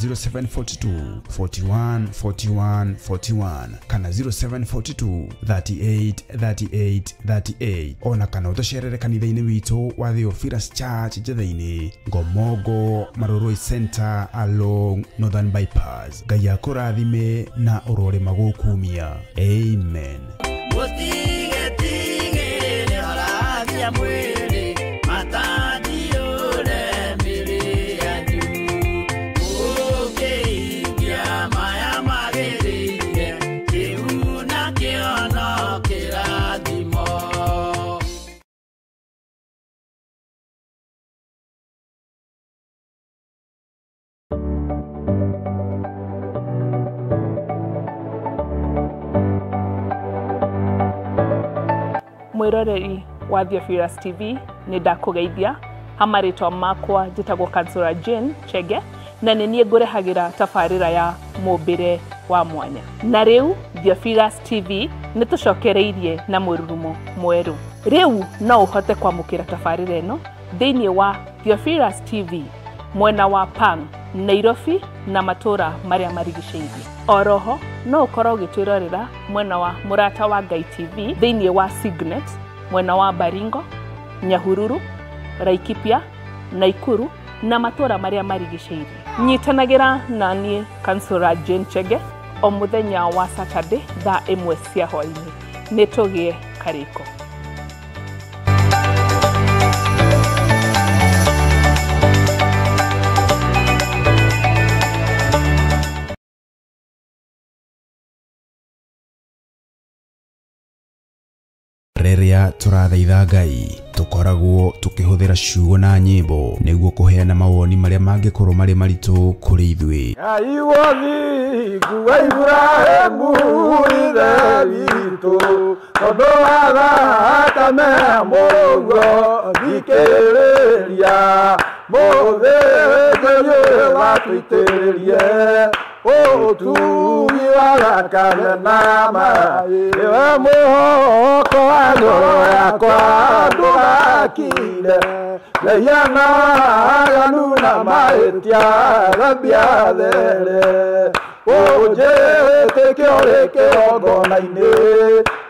0742 41 41 41 kana 0742 38 38 38 ona kana utosherere kanitha-ini witu wa Theophilus Church Jethaini Ngomongo Maroroi Center along Northern Bypass. Ngai akurathime na urore magukumia. Amen. Mwiroreri wa Theophilus TV ni ndakugeithia hamaritwa makwa njitagwo Kansura Jane Chege na ninie ngurehagira tafarira ya mumbire wa mwanya. Na riu Theophilus TV ni tucokereirie na mururumo mweru. Riu no uhote kwamukira tafarira eno thiini wa Theophilus TV mwena wa Pang, Nairobi na matura maria marigiceirie. Oroho no ukorwo gitwirorera mwena wa Murata wa Ngai TV thiini wa Signet mwena wa Baringo, Nyahururu, Laikipia, Naikuru na matura maria marigiceirie. Nyitanagira na nie Kansura Jane Chege o muthenya wa Saturday thaa 1 cia hwaini. Nitugie kariko. Reria turathaitha Ngai tukoragwo tukihuthira ciugo na nyimbo niguo kuheana mawoni maria mangikorwo mari maritu kuri ithui. Ngai wothi kuwa Ibrahimu ithe witũ tondũ wa thakame mũguo thikĩrĩria mũthĩnjĩri watũitĩrĩrie ũtugi wa thakame na maĩ iwe mũhoko wa ngoro yakwa ndũgakire lehiana aganu na mahĩtia thambia there ũnjĩtĩkio rĩ kĩgongona-inĩ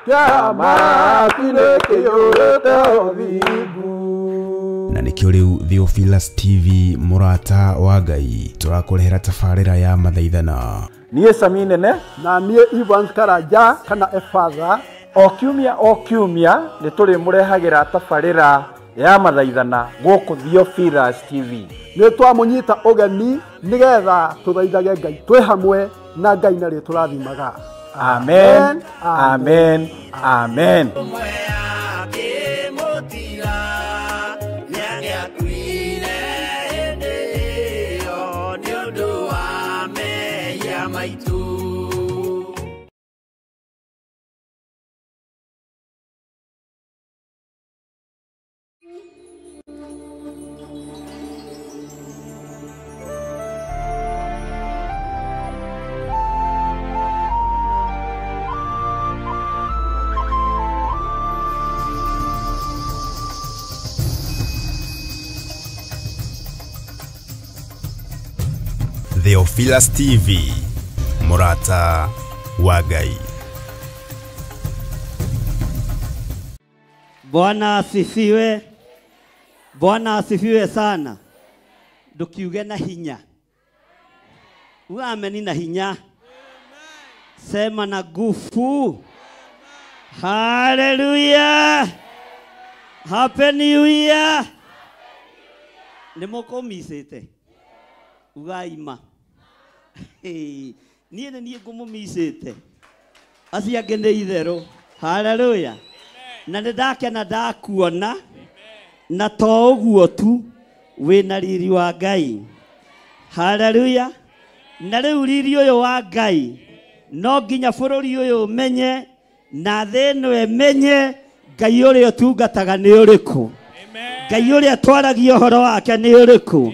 kĩa matu nĩ kĩiyũrĩte ũthingu. Na nikio riu Theophilus TV Murata wa Ngai turakurehera tafarira ya mathaithana. Niĩ Sami Nene na niĩ Evans Karanja kana Efatha o kiumia nĩ tũrĩmũrehagira tafarira ya mathaithana gũkũ Theophilus TV. Nĩ twamũnyita ũgeni nĩgetha tũthaithage Ngai twĩ hamwe na Ngai na rĩtũrathimaga. Amen, amen, amen. Theophilus TV Murata wa Ngai. Bwana asifiwe. Bwana asifiwe sana. Ndukiuge na hinya. Uameni na hinya. Sema na nguvu. Hallelujah. Happy New Year. Nimukomisite. Ugaima. Niĩ nĩ ngũmũmicĩte aciangĩ itherũ. Hallelujah. Na nĩndakena ndakuona na to ũguo tu wĩna riri wa Ngai. Hallelujah. Na rĩu riri ũyũ wa Ngai no nginya bũrũri ũyũ ũmenye na thĩ ĩno ĩmenye Ngai ũrĩa ũtungataga nĩ ũrĩkũ. Ngai ũrĩa twaragia ũhoro wake nĩ ũrĩkũ.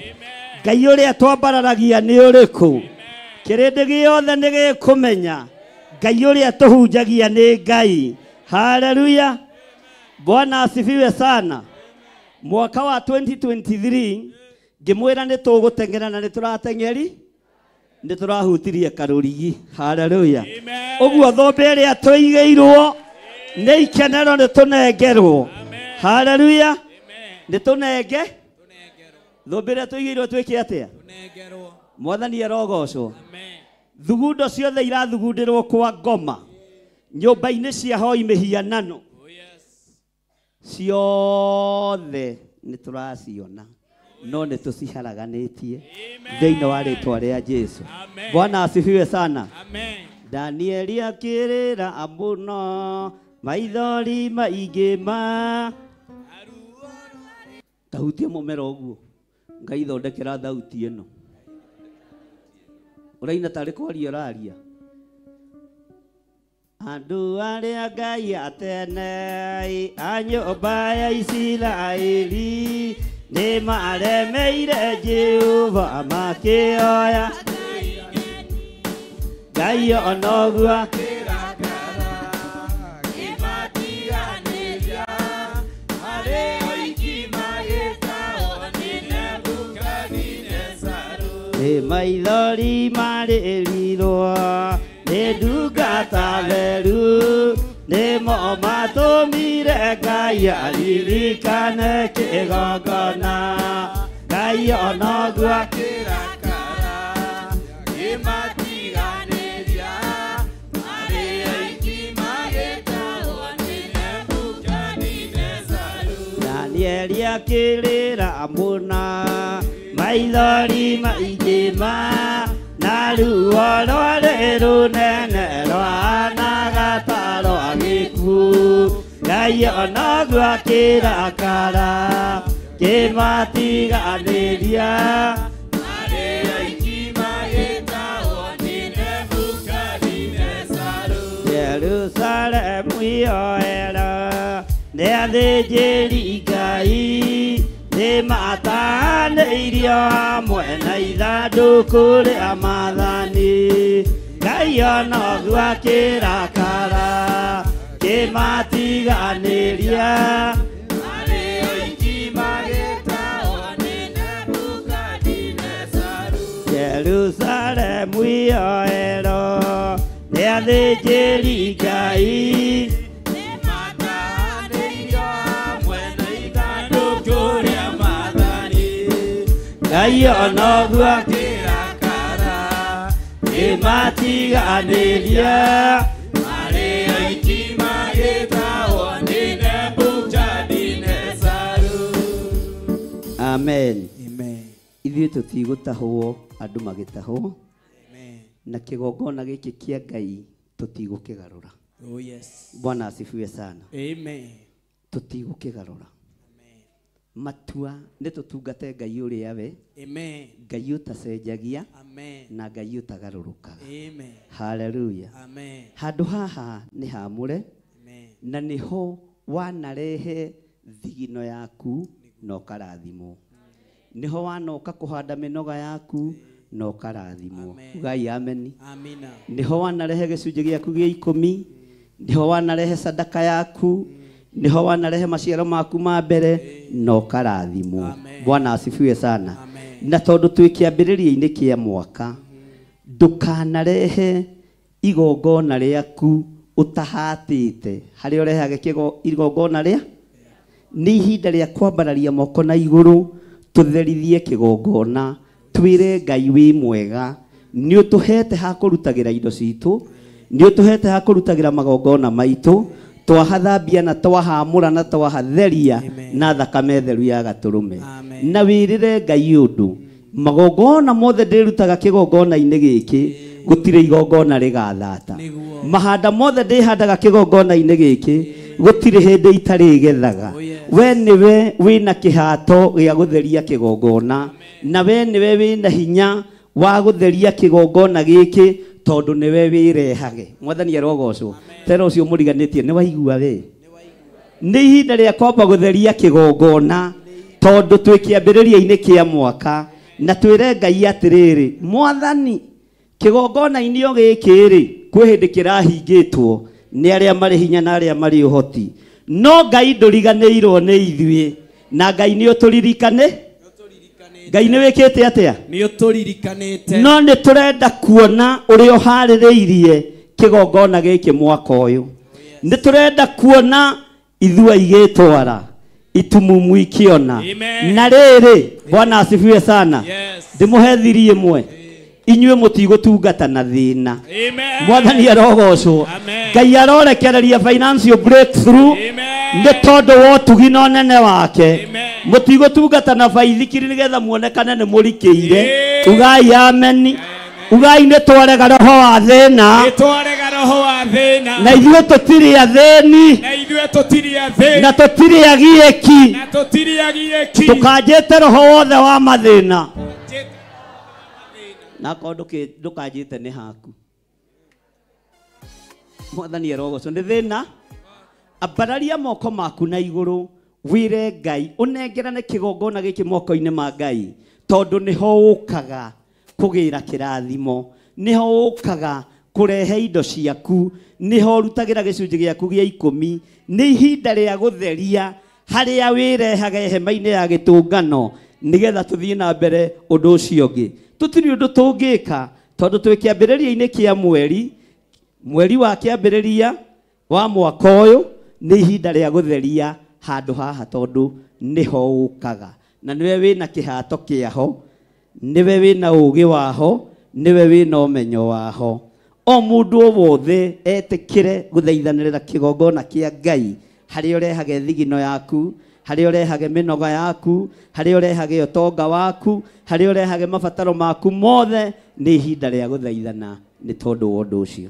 Ngai ũrĩa twambararagia nĩ ũrĩkũ. Kĩrĩndĩ gĩothe nĩ gĩkũmenya Ngai ũrĩa tũhunjagia nĩ Ngai. Hallelujah. Bwana asifiwe sana. Mwaka wa 2023 ngĩmwĩra nĩ tũgũteng'era na nĩ tũrateng'eri. nĩ tũrahutirie karũrigi. Haleluya. Ũguo thũmbĩ ĩrĩa tũigĩirwo nĩ ikenero nĩ tũnengerwo. Haleluya. Nĩ tũnenge thũmbĩ ĩrĩa tũigĩirwo twĩke atĩa? Mwathani arogocwo. Thugundo ciothe irathugundĩrwo kwa ngoma nyũmba-inĩ cia hoi mĩhianano ciothe nĩ tũraciona no nĩ tũciharaganĩtie thĩinĩ wa rĩtwa rĩa Jesu. Bwana asifiwe sana. Danieli akĩrĩra Amuno maithori maingĩ ma tahutie mũmera ũguo Ngai thondekera thauti ĩno. Ũraina tarĩ kwaria ũraria. Andũ arĩa Ngai atene a nyũmba ya Isiraeli nĩ maremeire Jehova makĩoya Ngai onoguo maithori marĩrirwo nĩ ndungata theru nĩmo matũmire Ngai aririkane kĩgongona. Ngai onoguo akĩrakara kĩmatiganĩria arĩ aiki magĩtahwo nĩ Nebukadinezaru. Danieli akĩrĩra Amuna maithori maingĩ ma na ruo rwarĩ rũnene rwanaga ta rwa gĩkuũ. Ngai onoguo akĩrakara kĩmatiganĩria arĩ aiki magĩtahwo nĩ Nebukadinezaru. Jerusalemu yoera nĩ athĩnjĩri Ngai nĩ matanĩirio hamwe na ithandũkũ rĩa Mwathani. Ngai onoguo akĩrakara kĩmatiganĩria arĩ aiki magĩtahwo nĩ Nebukadinezaru. Jerusalemu yoero nĩ athĩnjĩri Ngai Ngai onoguo akĩrakara kĩmatiganĩria arĩ aiki magĩtahwo nĩ Nebukadinezaru. Amen. Ithuĩ tũtigũtahwo andũ magĩtahwo na kĩgongona gĩkĩ kĩa Ngai tũtigũkĩgarũra. Bwana asifiwe sana. Tũtigũkĩgarũra. Matua nĩ tũtungate Ngai ũrĩa we. Ngai ũtacenjagia na Ngai ũtagarũrũkaga. Haleluya. Handũ haha nĩ haamũre na nĩho wanarehe thigino yaku na ũkarathimwo. Nĩho wanoka kũhanda mĩnoga yaku na ũkarathimwo. Ngai ameni. Nĩho wanarehe gĩcunjĩ gĩaku gĩa 10. Nĩho wanarehe sadaka yaku. Nĩho wanarehe maciaro maku ma mbere na ũkarathimwo. Bwana asifiwe sana. Na tondũ twĩ kĩambĩrĩria-inĩ kĩa mwaka ndũkanarehe igongona rĩaku ũtahatĩte. Harĩa ũrehaga igongona rĩa nĩ ihinda rĩa kwambararia moko na igũrũ tũtherithie kĩgongona twĩre Ngai wĩ mwega. Nĩ ũtũhete ha kũrutagĩra indo citũ, nĩ ũtũhete ha kũrutagĩra magongona maitũ, twahathambia na twahamũra na twahatheria na thakame theru ya gatũrũme. Na wĩrĩre Ngai ũndũ magongona mothe ndĩrutaga kĩgongona-inĩ gĩkĩ gũtirĩ igongona rĩgathata. Mahanda mothe ndĩhandaga kĩgongona-inĩ gĩkĩ gũtirĩ hĩndĩ itarĩ gethaga. We nĩwe wĩna kĩhato gĩa gũtheria kĩgongona na we nĩwe wĩna hinya wa gũtheria kĩgongona gĩkĩ tondũ nĩwe wĩrehage. Mwathani arogocwo. Tera ũcio mũriganĩtie nĩ waigua we. Nĩ ihinda rĩa kwamba gũtheria kĩgongona tondũ twĩ kĩambĩrĩria-inĩ kĩa mwaka na twĩre Ngai atĩrĩrĩ, Mwathani kĩgongona-inĩ o gĩkĩ-rĩ kwĩ hĩndĩ kĩrahingĩtwo nĩ arĩa marĩ hinya na arĩa marĩ ũhoti. No Ngai ndũriganĩirwo nĩ ithuĩ na Ngai nĩ ũtũririkane Ngai nĩ wĩkĩte atĩa? Nĩ ũtũririkanĩte. No nĩ tũrenda kuona ũrĩa ũharĩrĩirie kĩgongona gĩkĩ mwaka ũyũ. Nĩ tũrenda kuona ithua igĩtwara itumumu ikiona. Na rĩrĩ, Bwana asifiwe sana. Ndĩmũhe thiri ĩmwe. Inyuĩ mũtigũtungata na thĩna. Mwathani arogocwo. Ngai arorekereria financial breakthrough. Nĩ tondũ wa ũtugi na ũnene wake. Mũtigũtungata na baithikiri nĩgetha muonekane nĩ mũrikĩire. Ugai ameni. Ugai nĩ twarega roho wa thĩna. Nĩ twarega roho wa thĩna. Na ithuĩ tũtirĩ athĩni. Na ithuĩ tũtirĩ athĩni. Na tũtirĩ agiĩki. Na tũtirĩ agiĩki. Tũkanjĩte roho wothe wa mathĩna. Na ndũkanjĩte nĩ haku. Mwathani arogocwo nĩ thĩna. Ambararia moko maku na igũrũ. Wĩre Ngai ũnengerane kĩgongona gĩkĩ moko-inĩ ma Ngai. Tondũ nĩho ũkaga kũgĩra kĩrathimo. Nĩho ũkaga kũrehe indo ciaku. Nĩho ũrutagĩra gĩcunjĩ gĩaku gĩa 10. Nĩ ihinda rĩa gũtheria harĩa wĩrehaga hema-inĩ ya gĩtũngano nĩgetha tũthiĩ na mbere ũndũ ũcio ũngĩ. Tũtirĩ ũndũ tũngĩka tondũ twĩ kĩambĩrĩria-inĩ kĩa mweri wa kĩambĩrĩria wa mwaka ũyũ nĩ ihinda rĩa gũtheria handũ haha tondũ nĩho ũkaga. Na nĩwe wĩna kĩhato kĩaho, nĩwe wĩna ũũgĩ waho, nĩwe wĩna ũmenyo waho. O mũndũ wothe etĩkĩre gũthaithanĩrĩra kĩgongona kĩa Ngai harĩa ũrehage thigino yaku, harĩa ũrehage mĩnoga yaku, harĩa ũrehage ũtonga waku, harĩa ũrehage mabataro maku mothe. Nĩ ihinda rĩa gũthaithana nĩ tondũ wa ũndũ ũcio.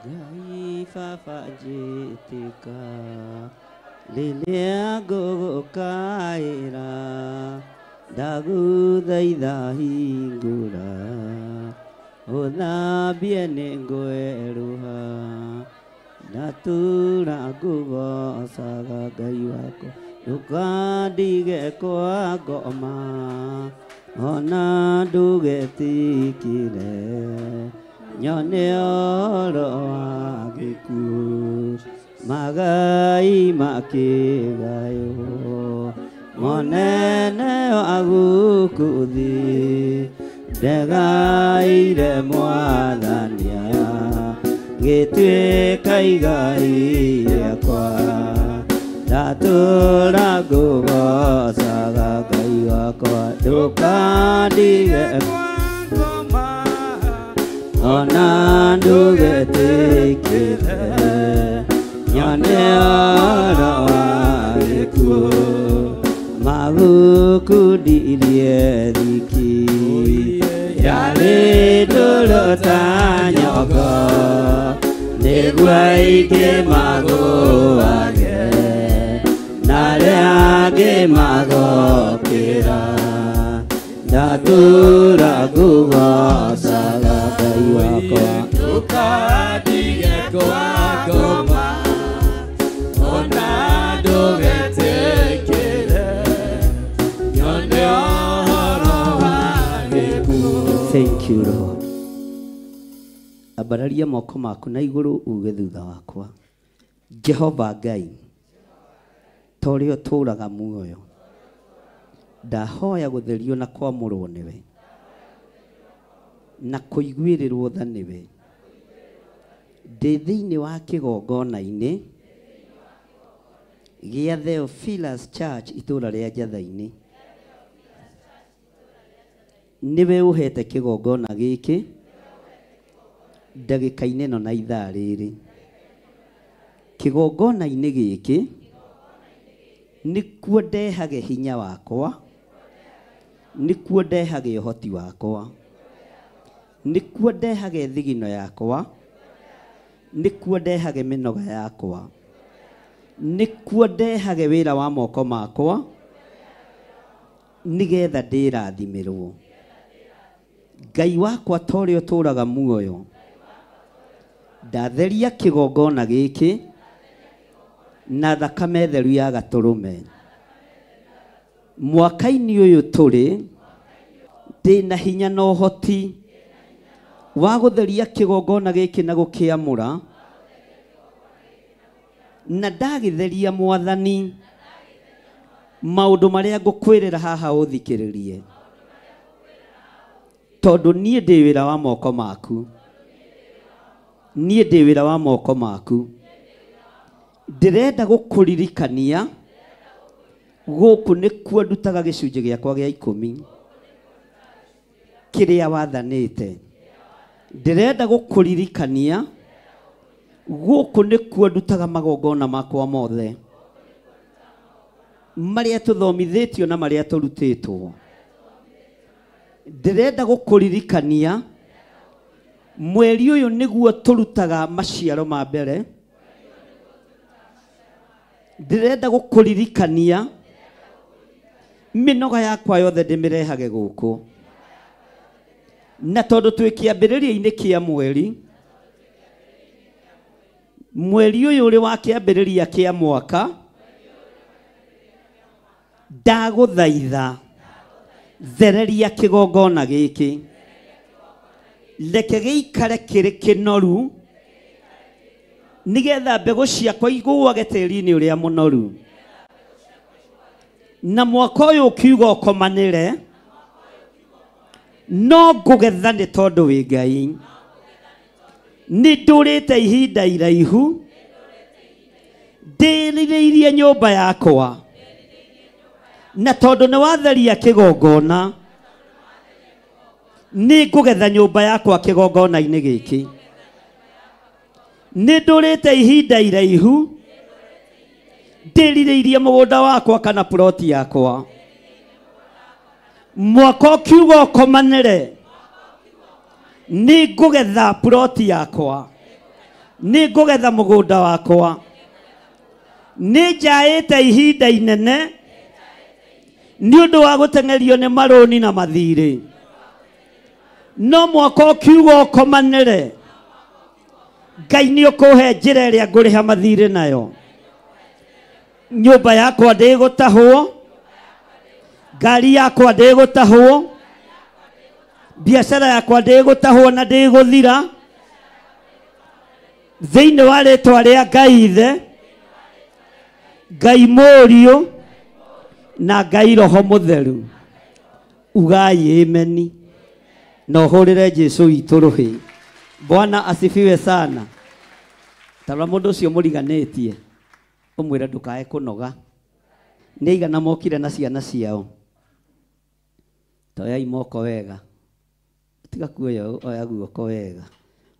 Ngai baba njĩtĩka rĩrĩa ngũgũkaĩra, ndagũthaitha hingũra ũthambie nĩ ngwerũha, ndatũra ngũgocaga Ngai wakwa, ndũkandige kwa ngoma ona ndũgetĩkĩre nyone oro wa gĩkuũ, magai makĩgayo monene wa gũkũ thĩ, ndegaire Mwathania gĩtuĩka igai rĩakwa, ndatũra ngũgocaga Ngai wakwa, ndũkandige ona ndũgetĩkĩre nyone oro wa gĩkuũ, magũkũndirie thiki yarĩ ndũrũ ta nyongo, nĩguo aingĩ magũage na arĩa angĩ magokĩra, ndatũra ngũgocaga Ngai wakwa, ndũkandige kwa ngoma ona ndũgetĩkĩre nyone ũhoro wa gĩkuũ. Thank you Lord. Ambararia moko maku na igũrũ uge thutha wakwa. Jehova Ngai, ta ũrĩa ũtũũraga muoyo, ndahoya gũtherio na kwamũrwo nĩwe na kũiguĩrĩrwo tha nĩwe, ndĩ thĩinĩ wa kĩgongona-inĩ gĩa Theophilus Church itũũra rĩa Njatha-inĩ. Nĩwe ũhete kĩgongona gĩkĩ ndagĩka-inĩ ĩno na ithaa rĩrĩ. Kĩgongona-inĩ gĩkĩ nĩkuo ndehage hinya wakwa nikuo ndehage ũhoti wakwa, nikuo ndehage thigino yakwa, nikuo ndehage mĩnoga yakwa, nikuo ndehage wĩra wa moko makwa, nigetha ndĩrathimirwo. Ngai wakwa ta ũrĩa ũtũũraga muoyo, ndatheria kĩgongona gĩkĩ na thakame theru ya gatũrũme. Mwaka-inĩ ũyũ tũrĩ, ndĩna hinya na ũhoti wa gũtheria kĩgongona gĩkĩ na gũkĩamũra, na ndagĩtheria Mwathani maũndũ marĩa ngũkwĩrĩra haha ũthikĩrĩrie, tondũ niĩ ndĩ wĩra wa moko maku, niĩ ndĩ wĩra wa moko maku. Ndĩrenda gũkũririkania gũkũ nĩkuo ndutaga gĩcunjĩ gĩakwa gĩa 10 kĩrĩa wathanĩte. Ndĩrenda gũkũririkania gũkũ nĩkuo ndutaga magongona makwa mothe marĩa tũthomithĩtio na marĩa tũrutĩtwo. Ndĩrenda gũkũririkania mweri ũyũ nĩguo tũrutaga maciaro ma mbere. Ndĩrenda gũkũririkania mĩnoga yakwa yothe ndĩmĩrehage gũkũ, na tondũ twĩ kĩambĩrĩria-inĩ kĩa mweri ũyũ ũrĩ wa kĩambĩrĩria kĩa mwaka, ndagũthaitha thereria kĩgongona gĩkĩ, reke gĩikare kĩrĩ kĩnoru, nigetha mbegũ ciakwa igũage tĩri-inĩ ũrĩa mũnoru. Na mwaka ũyũ ũkiuga ũkomanĩre, no ngũgetha nĩ tondũ wĩ Ngai. Nĩ ndũrĩte ihinda iraihu ndĩrirĩirie nyũmba yakwa, na tondũ nĩ watheria kĩgongona, nĩ ngũgetha nyũmba yakwa kĩgongona-inĩ gĩkĩ. Nĩ ndũrĩte ihinda iraihu ndĩrirĩirie mũgũnda wakwa kana ploti yakwa. Mwaka ũkiuga ũkomanĩre, nĩ ngũgetha ploti yakwa, nĩ ngũgetha mũgũnda wakwa. Nĩ njaĩte ihinda inene nĩ ũndũ wa gũteng'erio nĩ marũni na mathirĩ, no mwaka ũkiuga ũkomanĩre, Ngai nĩ ũkũhe njĩra ĩrĩa ngũrĩha mathirĩ nayo. Nyũmba yakwa ndĩgũtahwo, ngari yakwa ndĩgũtahwo, biacara yakwa ndĩgũtahwo na ndĩgũthira, thĩinĩ wa rĩtwa rĩa Ngai Ithe, Ngai Mũriũ na Ngai Roho Mũtheru. Ugai ameni na ũhũrĩre Jesũ witũ rũhĩ. Bwana asifiwe sana. Tara mũndũ ũcio mũriganĩtie ũmwĩre ndũkae kũnoga. Nĩ aigana mokire na ciana ciao? Toyai moko wega, tiga kuoya oya guoko wega.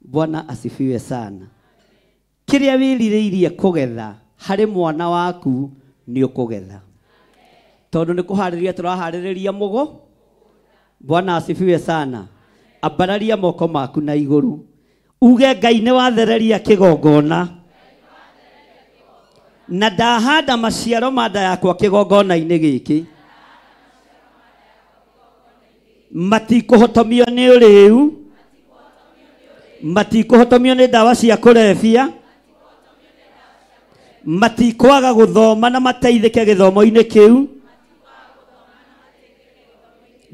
Bwana asifiwe sana. Kĩrĩa wĩrirĩirie kũgetha harĩ mwana waku nĩ ũkũgetha, tondũ nĩ kũharĩria tũraharĩrĩria mũgo. Bwana asifiwe sana. Ambararia moko maku na igũrũ, uge Ngai nĩ wathereria kĩgongona, na ndahanda maciaro ma nda yakwa kĩgongona-inĩ gĩkĩ. Matikũhotomio nĩ ũrĩu, matikũhotomio nĩ ndawa cia kũrebia, matikwaga gũthoma na mateithĩke gĩthomo-inĩ kĩu.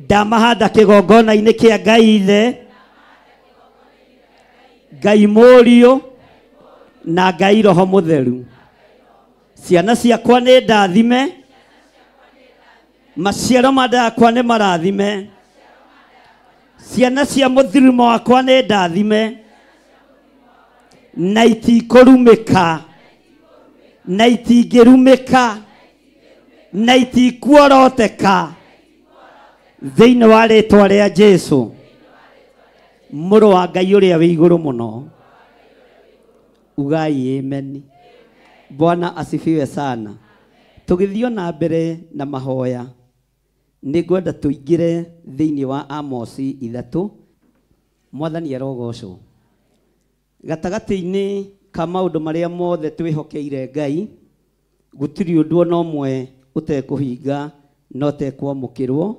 Ndamahanda kĩgongona-inĩ kĩa Ngai Ithe, Ngai Mũriũ na Ngai Roho Mũtheru. Ciana ciakwa nĩ ndathime, maciaro ma nda yakwa nĩ marathime. Ciana cia mũthurimo wakwa nĩ ndathime, na itikũrumĩka, na itingĩrumĩka, na itikuoroteka, thĩinĩ wa rĩtwa rĩa Jesũ, mũrũ wa Ngai ũrĩa wĩ igũrũ mũno. Ugai ameni. Bwana asifiwe sana. Tũgĩthiĩ na mbere na mahoya, nĩngwenda tũingĩre thĩinĩ wa Amosi 3. Mwathani arogocwo. Gatagatĩ-inĩ ka maũndũ marĩa mothe twĩhokeire Ngai, gũtirĩ ũndũ ona ũmwe ũtekũhinga no ũtekwamũkĩrwo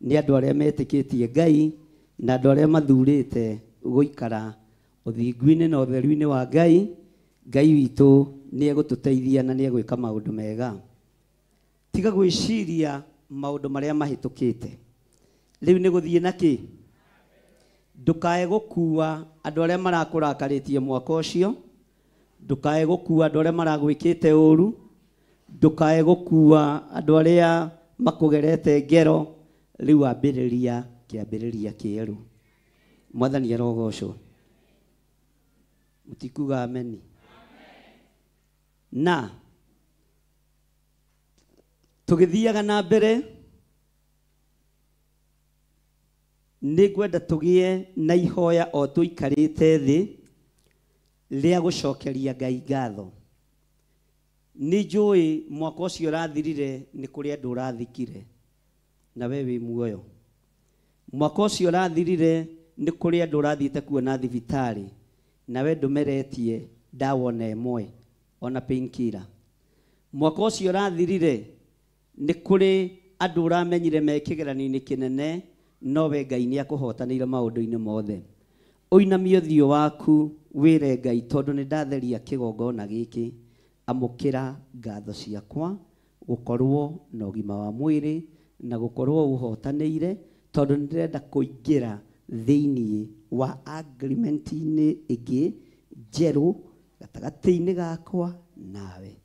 nĩ andũ arĩa metĩkĩtie Ngai na andũ arĩa mathurĩte gũikara ũthingu-inĩ na ũtheru-inĩ wa Ngai. Ngai witũ nĩ egũtũteithia na nĩ egwĩka maũndũ mega. Tiga gwĩciria maũndũ marĩa mahĩtũkĩte. Rĩu nĩ gũthiĩ na kĩ? Ndũkae gũkua andũ arĩa marakũrakarĩtie mwaka ũcio. Ndũkae gũkua andũ arĩa maragwĩkĩte ũru. Ndũkae gũkua andũ arĩa makũgerete ngero. Rĩu ambĩrĩria kĩambĩrĩria kĩerũ. Mwathani arogocwo. Mũtikuga ameni. Na tũgĩthiaga na mbere, nĩngwenda tũgĩe na ihoya o tũikarĩte thĩ rĩa gũcokeria Ngai ngatho. Nĩ njũĩ mwaka ũcio ũrathirire nĩ kũrĩ andũ ũrathikire na we wĩ muoyo. Mwaka ũcio ũrathirire nĩ kũrĩ andũ ũrathiĩte kuona thibitarĩ na we ndũmeretie ndawa ona ĩmwe ona painkiller. Mwaka ũcio ũrathirire nĩ kũrĩ andũ ũramenyire me kĩgeranio-inĩ kĩnene no we Ngai nĩ akũhotanĩire maũndũ-inĩ mothe. Ũinamie ũthiũ waku wĩre Ngai, tondũ nĩ ndatheria kĩgongona gĩkĩ, amũkĩra ngatho ciakwa gũkorwo na ũgima wa mwĩrĩ na gũkorwo ũhotanĩire, tondũ nĩ ndĩrenda kũingĩra thĩinĩ wa agreement-inĩ ĩngĩ njerũ gatagatĩ-inĩ gakwa nawe.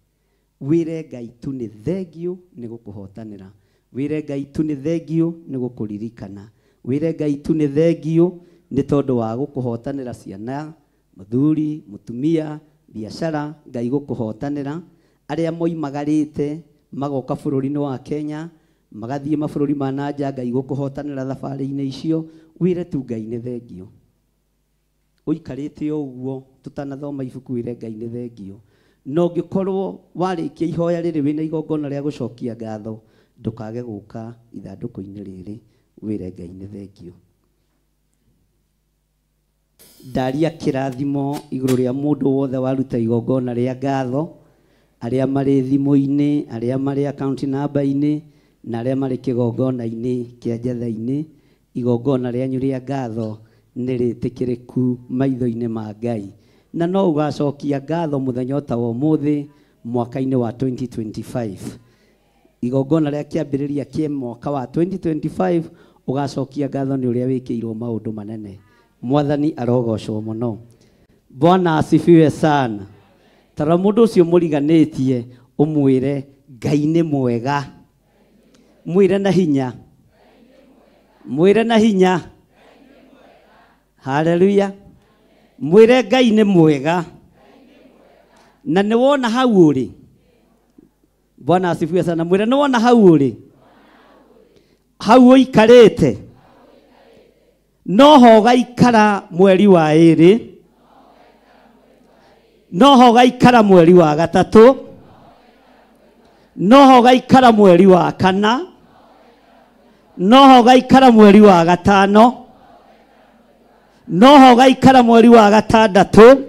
Wĩre Ngai tu nĩ thengio nĩ gũkũhotanĩra. Wĩre Ngai tu nĩ thengio nĩ gũkũririkana. Wĩre Ngai tu nĩ thengio nĩ tondũ wa gũkũhotanĩra ciana, mũthuri, mũtumia, biacara. Ngai gũkũhotanĩra arĩa moimagarĩte magoka bũrũri-inĩ wa Kenya, magathiĩ mabũrũri ma nanja. Ngai gũkũhotanĩra thabarĩ-inĩ icio. Wĩre tu Ngai nĩ thengio. Ũikarĩte ũguo tũtanathoma ibuku, wĩre Ngai nĩ thengio. No ũngĩkorwo warĩkia ihoya rĩrĩ wĩna igongona rĩa gũcokia ngatho, ndũkage gũka ithandũkũ-inĩ rĩrĩ, wĩre Ngai nĩ thengio. Ndaria kĩrathimo igũrũ rĩa mũndũ wothe waruta igongona rĩa ngatho, arĩa marĩ thimũ-inĩ, arĩa marĩ account number-inĩ na arĩa marĩ kĩgongona-inĩ kĩa njatha-inĩ. Igongona rĩanyu rĩa ngatho nĩ rĩtĩkĩrĩku maitho-inĩ ma Ngai, na no ũgacokia ngatho mũthenya ta wa ũmũthĩ mwaka-inĩ wa 2025. Igongona rĩa kĩambĩrĩria kĩa mwaka wa 2025 ũgacokia ngatho nĩ ũrĩa wĩkĩirwo maũndũ manene. Mwathani arogocwo mũno. Bwana asifiwe sana. Tara mũndũ ũcio mũriganĩtie ũmwĩre Ngai nĩ mwega. Mwĩre na hinya. Mwĩre na hinya. Haleluya. Mwĩre Ngai nĩ mwega. Na nĩ wona hau ũrĩ. Bwana asifiwe sana. Mwĩre nĩ wona hau ũrĩ. Hau ũikarĩte. No ho gaikara mweri wa ĩrĩ. No ho gaikara mweri wa gatatũ. No ho gaikara mweri wa kana. No ho gaikara mweri wa gatano. No ho gaikara mweri wa gatandatũ.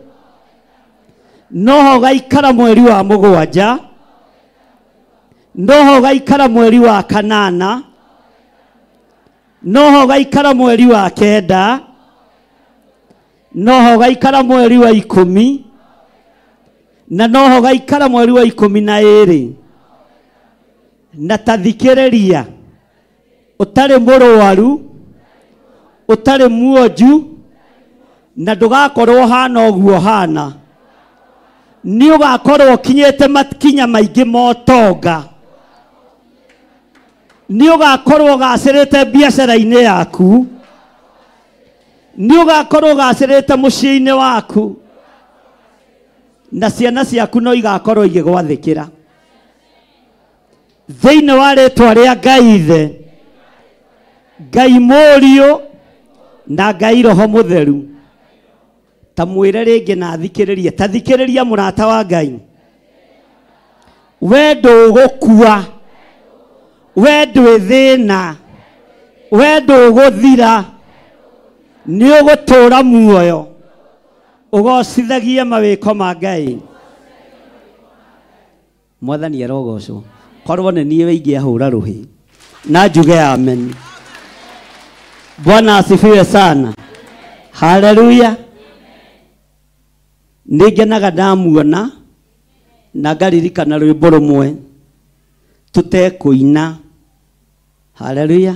No ho gaikara mweri wa mũgwanja. No ho gaikara mweri wa kanana. No ho gaikara mweri wa kenda. No ho gaikara mweri wa 10. Na no ho gaikara mweri wa 12. Na tathikĩrĩria, ũtarĩ mũrũaru, ũtarĩ muonju, na ndũgakorwo hana ũguo hana, nĩ ũgakorwo ũkinyĩte makinya maingĩ ma ũtonga. Nĩ ũgakorwo ũgacĩrĩte biacara-inĩ yaku. Nĩ ũgakorwo ũgacĩrĩte mũciĩ-inĩ waku. Na ciana ciaku no igakorwo igĩgwathĩkĩra. Thĩinĩ wa rĩtwa rĩa Ngai Ithe, Ngai Mũriũ na Ngai Roho Mũtheru. Ta mwĩre rĩngĩ na thikĩrĩria. Ta thikĩrĩria mũrata wa Ngai. We ndũgũkua. we ndwĩ thĩna, we ndũgũthira, nĩ ũgũtũũra muoyo ũgocithagie mawĩko ma Ngai. Mwathani arogocwo. Korwo nĩ niĩ wĩingĩ ahũra rũhĩ na njuge amen. Bwana asifiwe sana. Haleluya. Nĩngenaga ndamuona na ngaririkana rwĩmbo rũmwe tũtekũina. Haleluya.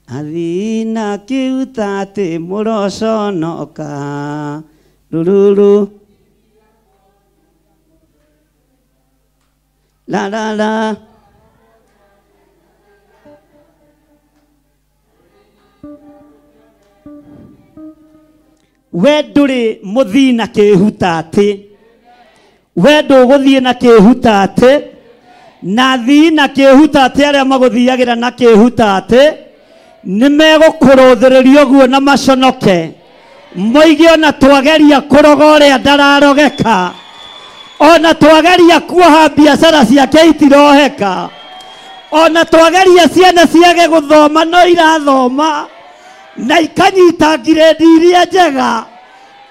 Athina kiuta atĩ mũroconoka rururu la la la. We ndũrĩ mũthina kĩhuta atĩ, we ndũgũthiĩ na kĩhuta atĩ, na thina kĩhuta atĩ arĩa magũthiagĩra na kĩhuta atĩ nĩ megũkũrũthĩrĩria ũguo na maconoke, moige ona twageria kũroga ũrĩa ndararogeka, ona twageria kuoha biacara ciake itiroheka, ona twageria ciana ciage gũthoma no irathoma na ikanyita ngirĩndi iria njega,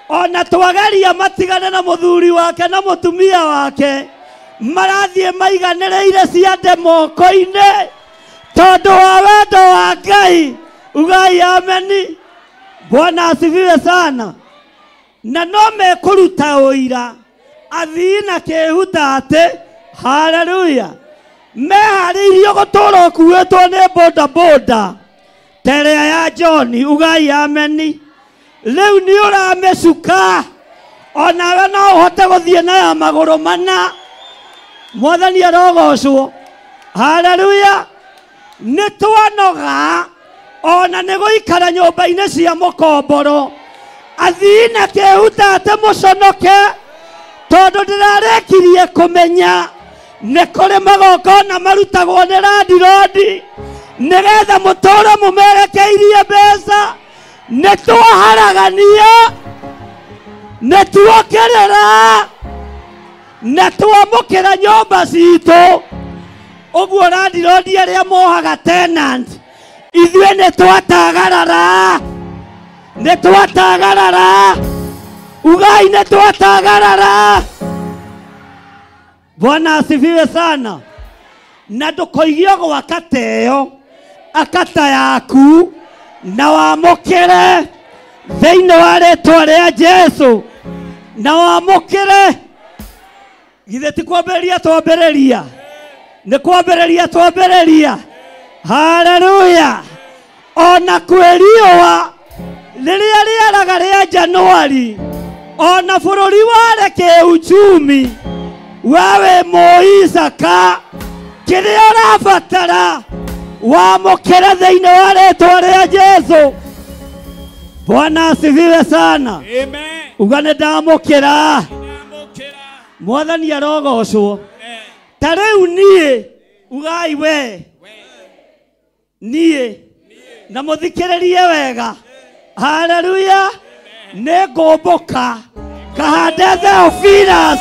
ona twageria matigane na mũthuri wake na mũtumia wake marathiĩ maiganĩrĩire ciande moko-inĩ tondũ wa wendo wa Ngai. Ugai ameni. Bwana asifiwe sana. Na no mekũruta ũira athii na kĩhuta atĩ, haleluya, meharĩirio gũtũũra ũkuĩtwo nĩ boda boda terĩa ya John. Ugai ameni. Rĩu nĩ ũramĩcuka, onawe no ũhote gũthiĩ nayo magũrũ mana. Mwathani arogocwo. Haleluya. Nĩ twanoga ona nĩ gũikara nyũmba-inĩ cia mũkomboro, athii na kĩhuta atĩ mũconoke, tondũ ndĩrarekirie kũmenya nĩ kũrĩ magongona marutagwo nĩ landirodi nĩgetha mũtũũre mũmerekeirie mbeca. Nĩ twaharagania, nĩ tuokerera, nĩ twamũkĩra nyũmba citũ. Ũguo landirodi arĩa mohaga tenant, ithuĩ nĩ twatagarara, nĩ twatagarara. Ugai nĩ twatagarara. Bwana asifiwe sana. Na ndũkoigio gwaka teo akata yaku na wamũkĩre thĩinĩ wa rĩĩtwa rĩa Jesũ, na wamũkĩre. Githĩ ti kwambĩrĩria twambĩrĩria? Nĩ kwambĩrĩria twambĩrĩria. Haleluya. Ona kwĩriũa rĩrĩa rĩaraga rĩa Januari, ona bũrũri wareke uchumi, wewe Moisaka kĩrĩa ũrabatara wamũkĩre thĩinĩ wa rĩĩtwa rĩa Jesũ. Bwana asifiwe sana. Amen. Uga nĩ ndamũkĩra. Mwathani arogocwo. Ta rĩu niĩ, ugai we, niĩ na mũthikĩrĩrie wega. Haleluya. Nĩ ngũmbũka kahande Theophilus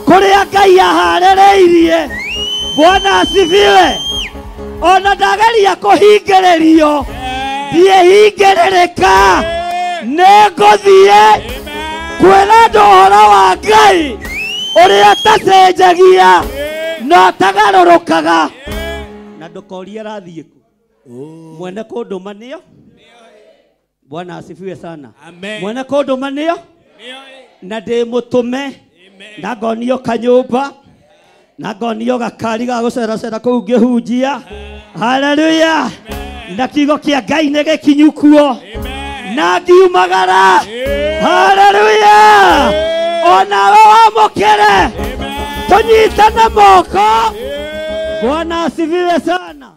kũrĩa Ngai aharĩrĩirie. Bwana asifiwe. Ona ndageria kũhingĩrĩrio, ndiĩhingĩrĩrĩka, nĩ ngũthiĩ kwĩra andũ ũhoro wa Ngai ũrĩa tacenjagia no tagarũrũkaga. Na ndũkorie rathiĩ kũ, mwene kũndũma nĩo. Bwana asifiwe sana. Amen. Mwene kũndũma nĩo, na ndĩmũtũme, na ngonio kanyũmba, na ngonio gakari ga gũceracera kũu ngĩhunjia. Haleluya. Na kiugo kĩa Ngai nĩ gĩkinyu kuo, na ngiumagara. Haleluya. Onawe wamũkĩre, tũnyitane moko. Bwana asifiwe sana.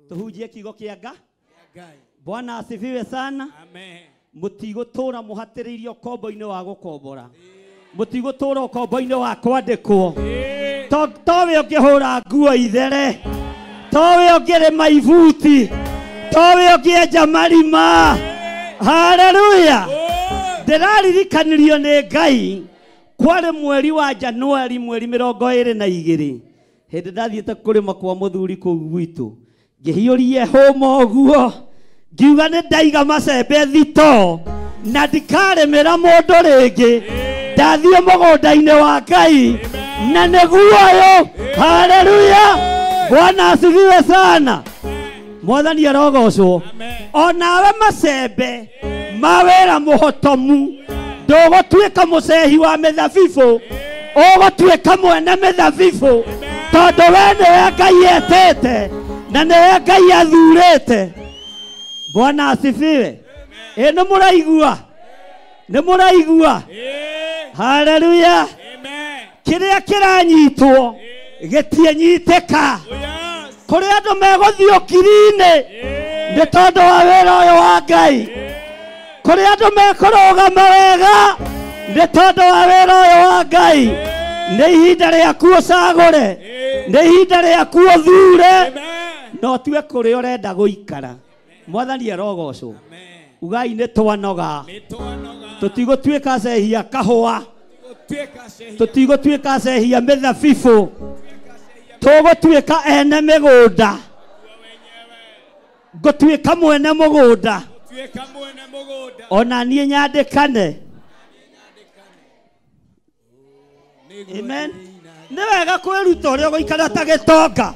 Tuhunjie kiugo kĩa Ngai. Bwana asifiwe sana. Amen. Mũtigũtũũra mũhatĩrĩirio ũkombo-inĩ wa gũkombora, mũtigũtũũra ũkombo-inĩ wa kwandĩkwo. Towe ũngĩhũra nguo ithere, towe ũngĩrĩma ibuti, towe ũngĩenja marima. Haleluya. Ndĩraririkanirio nĩ Ngai kwarĩ mweri wa Januari, mweri 22, Hindi ndathiĩte kũrĩma kwa mũthuri kũu gwitũ ngĩhiũrie hũma ũguo ngiuga nĩ ndaiga macembe thito na ndikarĩmĩra mũndũ rĩngĩ ndathiĩ mũgũnda-inĩ wa Ngai na nĩ guoyo. Haleluya, Bwana asifiwe sana. Mwathani arogocwo. Onawe macembe mawĩra mũhotomu ndũgũtuĩka mũcehi wa mĩthabibũ, ũgũtuĩka mwene mĩthabibũ tondũ we nĩwe Ngai etete na nĩwe Ngai athurĩte. Bwana asifiwe. Nĩ mũraigua? Nĩ mũraigua? Haleluya. Kĩrĩa kĩranyitwo gĩtianyitĩka. Kũrĩ andũ megũthiĩ ũkiri-inĩ nĩ tondũ wa wĩra ũyũ wa Ngai. Kũrĩ andũ mekũrũgama wega nĩ tondũ wa wĩra ũyũ wa Ngai. Nĩ ihinda rĩaku ũcagũre, nĩ ihinda rĩaku ũthure no tiwe kũrĩa ũrenda gũikara. Mwathani arogocwo. Ugai nĩ twanoga, tũtigũtuĩka cehia kahũa, tũtigũtuĩka cehia mĩthabibũ, tũgũtuĩka ene mĩgũnda, ngũtuĩka mwene mũgũnda. Ona niĩ nyandĩkane. Amen. Nĩ wega kwĩruta ũrĩa ũgũikara ta gĩtonga,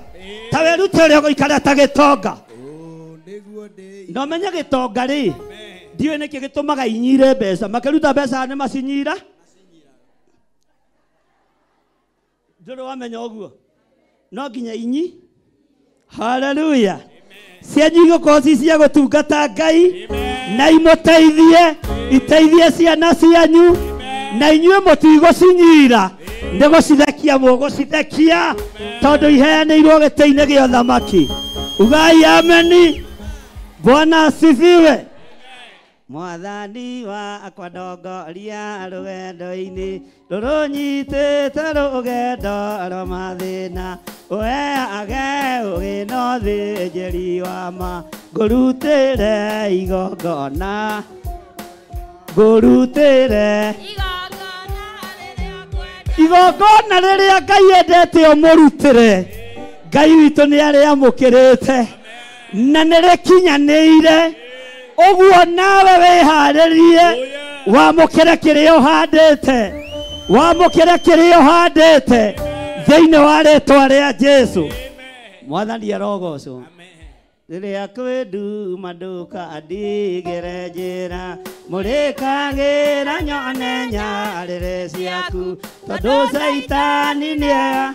ta wĩrute ũrĩa ũgũikara ta gĩtonga. No menye gĩtonga rĩ, ndiũĩ nĩkĩ gĩtũmaga inyire mbeca. Makĩruta mbeca nĩ macinyira. Ndũrĩ wamenya ũguo. No nginya inyi. Haleluya. Cianyu igũkorwo ci cia gũtungata Ngai na imũteithie, iteithie ciana cianyu na inyuĩ mũtigũcinyira, nĩ gũcithekia mũgũcithekia tondũ iheanĩirwo gĩtĩ-inĩ gĩa ũthamaki. Ugai ameni. Bwana asifiwe. Mwathani wakwa ndongoria rũgendo-inĩ rũrũnyitĩte rũgendo rwa mathĩna, ũheage ũgĩ na ũthĩnjĩri wa ma, ngũrutĩre igongona, ngũrutĩre igongona rĩrĩa Ngai endete ũmũrutĩre. Ngai witũ nĩ arĩamũkĩrĩte na nĩrĩkinyanĩire. Ũguo nawe wĩharĩrie wamũkĩre kĩrĩa ũhandĩte, wamũkĩre kĩrĩa ũhandĩte thĩinĩ wa rĩĩtwa rĩa Jesũ. Mwathani arogocwo. Rĩrĩa kwĩnduma ndũkandigĩre njĩra, mũrĩkagĩra nyone nyarĩrĩ ciaku tondũ Saitani nĩega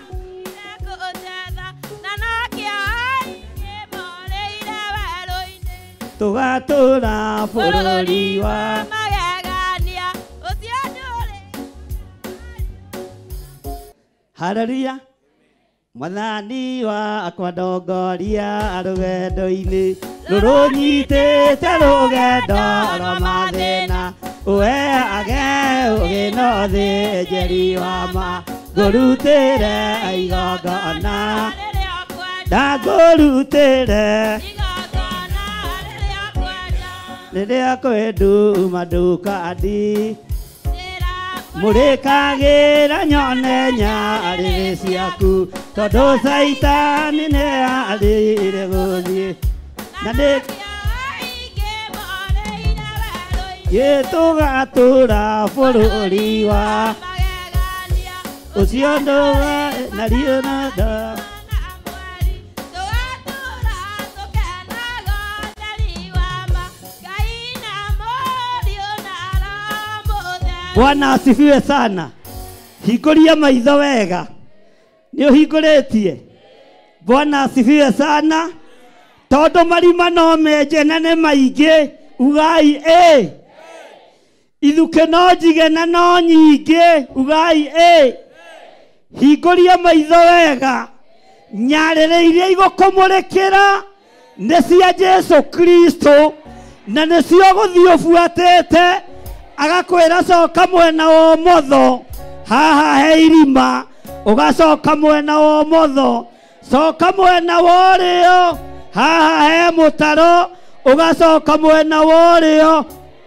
tũgatũra bũrũri wa magegania ũcio ndũrĩ. Haleluya. Mwathani wakwa ndongoria rũgendo-inĩ rũrũnyitĩte rũgendo rwa mathĩna, ũheage ũgĩ na ũthĩnjĩri wa ma, ngũrutĩre igongona, ndangũrutĩre rĩrĩa kwĩnduma ndũkandi, mũrĩkagĩra nyone nyarĩrĩ ciaku tondũ Saitani nĩarĩire gũthiĩ na tũgatũra bũrũri wa ũcio ndũga na rio na nda. Bwana asifiwe sana. Hingũria maitho wega. Nĩ ũhingũrĩtie. Bwana asifiwe sana. Tondũ marima no menje na nĩ maingĩ. Ugai ithuke no njige na no nyingĩ. Ugai hingũria maitho wega. Nyarĩrĩ iria igũkũmũrĩkĩra nĩ cia Jesũ Kristo na nĩcio gũthiĩ ũbuatĩte. Agakwĩra coka mwena wa ũmotho, haha he irima, ũgacoka mwena wa ũmotho, coka mwena wa ũrĩo, haha he mũtaro, ũgacoka mwena wa ũrĩo.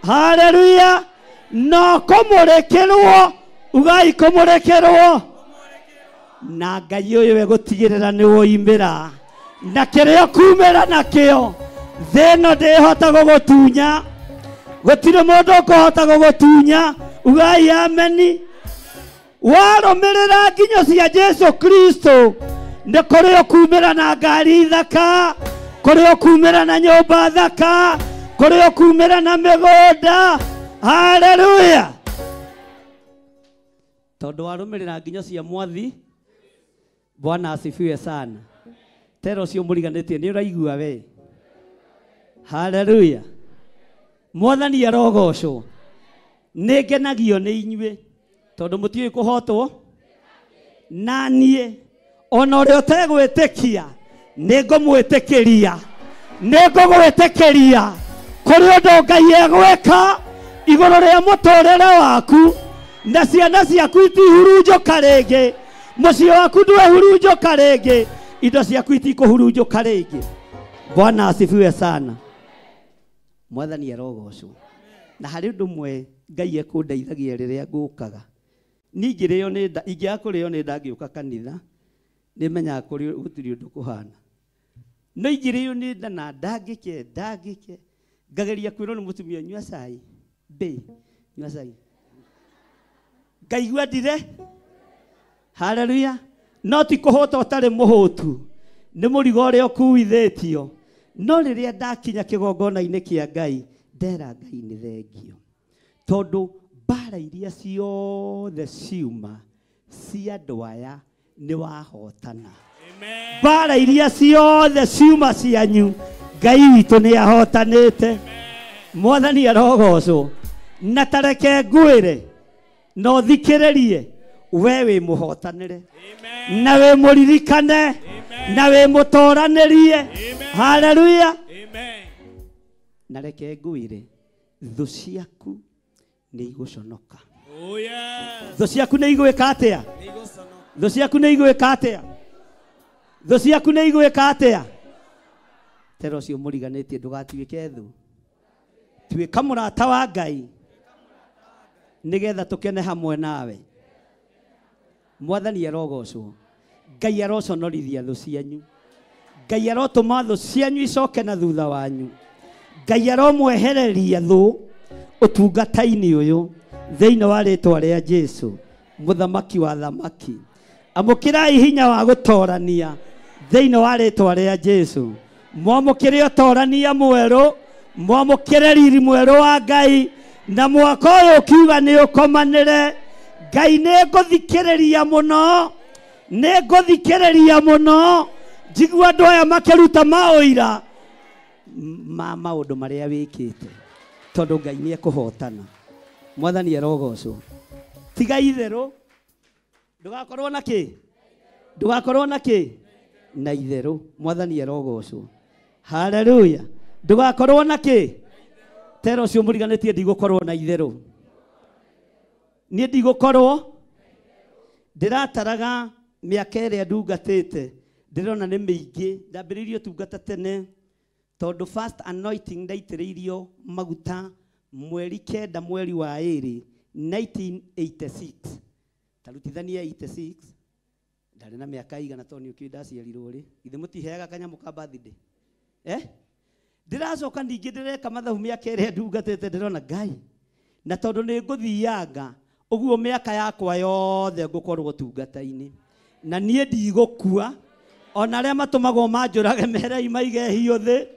Haleluya. No kũmũrĩkĩrwo, ugai kũmũrĩkĩrwo. na Ngai uyu egutigirira ni woimira na kirio kumira nakio theno ndihota gugutunya gutire mundu ukuhota gugutunya ugai ameni warumirira nginyo cia Jesu Kristo nĩ kũrĩ ũkumĩra na ngari thaka kũrĩ ũkumĩra na nyũmba thaka kũrĩ ũkumĩra na mĩgũnda haleluya tondũ warũmĩrĩra nginyo cia Mwathi Bwana asifiwe sana tero ũcio mũriganĩtie nĩ ũraigua we haleluya Mwathani arogocwo nĩ ngenagio nĩ inyuĩ tondũ mũtiũĩ kũhotwo na niĩ ona ũrĩa ũtegwĩtĩkia nĩngũmwĩtĩkĩria kũrĩ ũndũ Ngai egwĩka igũrũ rĩa mũtũrĩre waku na ciana ciaku itihurunjũka rĩngĩ mũciĩ waku ndwĩhurunjũka rĩngĩ indo ciaku itikũhurunjũka rĩngĩ Bwana asifiwe sana Mwathani arogocwo na harĩ ũndũ ũmwe Ngai ekũndeithagia rĩrĩa ngũkaga ningĩ rĩo ingĩaga kũrĩo nĩ ndangĩũka kanitha nĩmenyaga kũrĩ gũtirĩ ũndũ kũhana no ingĩrĩo nĩ nda na ndangĩke ngageria kwĩrwo nĩ mũtumia nyua cai nyua cai ngaigua ndire haleluya no ti kũhũta ũtarĩ mũhũtu nĩ mũrigo ũrĩa ũkuithĩtio no rĩrĩa ndakinya kĩgongona-inĩ kĩa Ngai ndera Ngai nĩ thengio tondũ mbara iria ciothe ciuma cia andũ aya nĩ wahotana mbara iria ciothe ciuma cianyu Ngai witũ nĩ ahotanĩte Mwathani arogocwo na tareke ngwĩre no thikĩrĩrie we wĩ mũhotanĩre na wĩ mũririkane na wĩ mũtoranĩrie haleluya na reke ngwĩre thũ ciaku nĩ igũconoka thũ ciaku nĩ igwĩka atĩa thũ ciaku nĩ igwĩka atĩa thũ ciaku nĩ igwĩka atĩa tero ũcio mũriganĩtie ndũgatuĩke thũ tuĩka mũrata wa Ngai nĩgetha tũkene hamwe nawe Mwathani arogocwo Ngai aroconorithia thũ cianyu Ngai arotũma thũ cianyu icoke na thutha wanyu Ngai aromwehereria thũ ũtungata-inĩ ũyũ thĩinĩ wa rĩtwa rĩa Jesu mũthamaki wa thamaki amũkĩrai hinya wa gũtorania thĩinĩ wa rĩtwa rĩa Jesu mwamũkĩre ũtorania mwerũ mwamũkĩre riri mwerũ wa Ngai na mwaka ũyũ ũkiuga nĩ ũkomanĩre Ngai nĩ ngũthikĩrĩria mũno njigua andũ aya makĩruta maũira ma maũndũ marĩa wĩkĩte tondũ Ngai nĩ ekũhotana Mwathani arogocwo tiga itherũ ndũgakorwo na kĩ na itherũ Mwathani arogocwo haleluya ndũgakorwo na kĩ tero ũcio mũriganĩtie ndigũkorwo na itherũ niĩ ndigũkorwo ndĩrataraga mĩaka ĩrĩa ndungatĩte ndĩrona nĩ mĩingĩ ndambĩrĩirie ũtungata tene tondũ first anointing ndaitĩrĩirio maguta mweri 9 mweri wa 2 1986 tarutithania 86 ndarĩ na mĩaka igana tondũ nĩ ũkĩĩ ndaciarirwo rĩ ithe mũtiheaga kanyamũ ka birthday ndĩracoka ningĩ ndĩreka mathabu mĩaka ĩrĩa ndungatĩte ndĩrona Ngai na tondũ nĩ ngũthianga ũguo mĩaka yakwa yothe ngũkorwo ũtungata-inĩ na niĩ ndigũkua ona arĩa matũmagwo manjũrage merei maige hiũ thĩ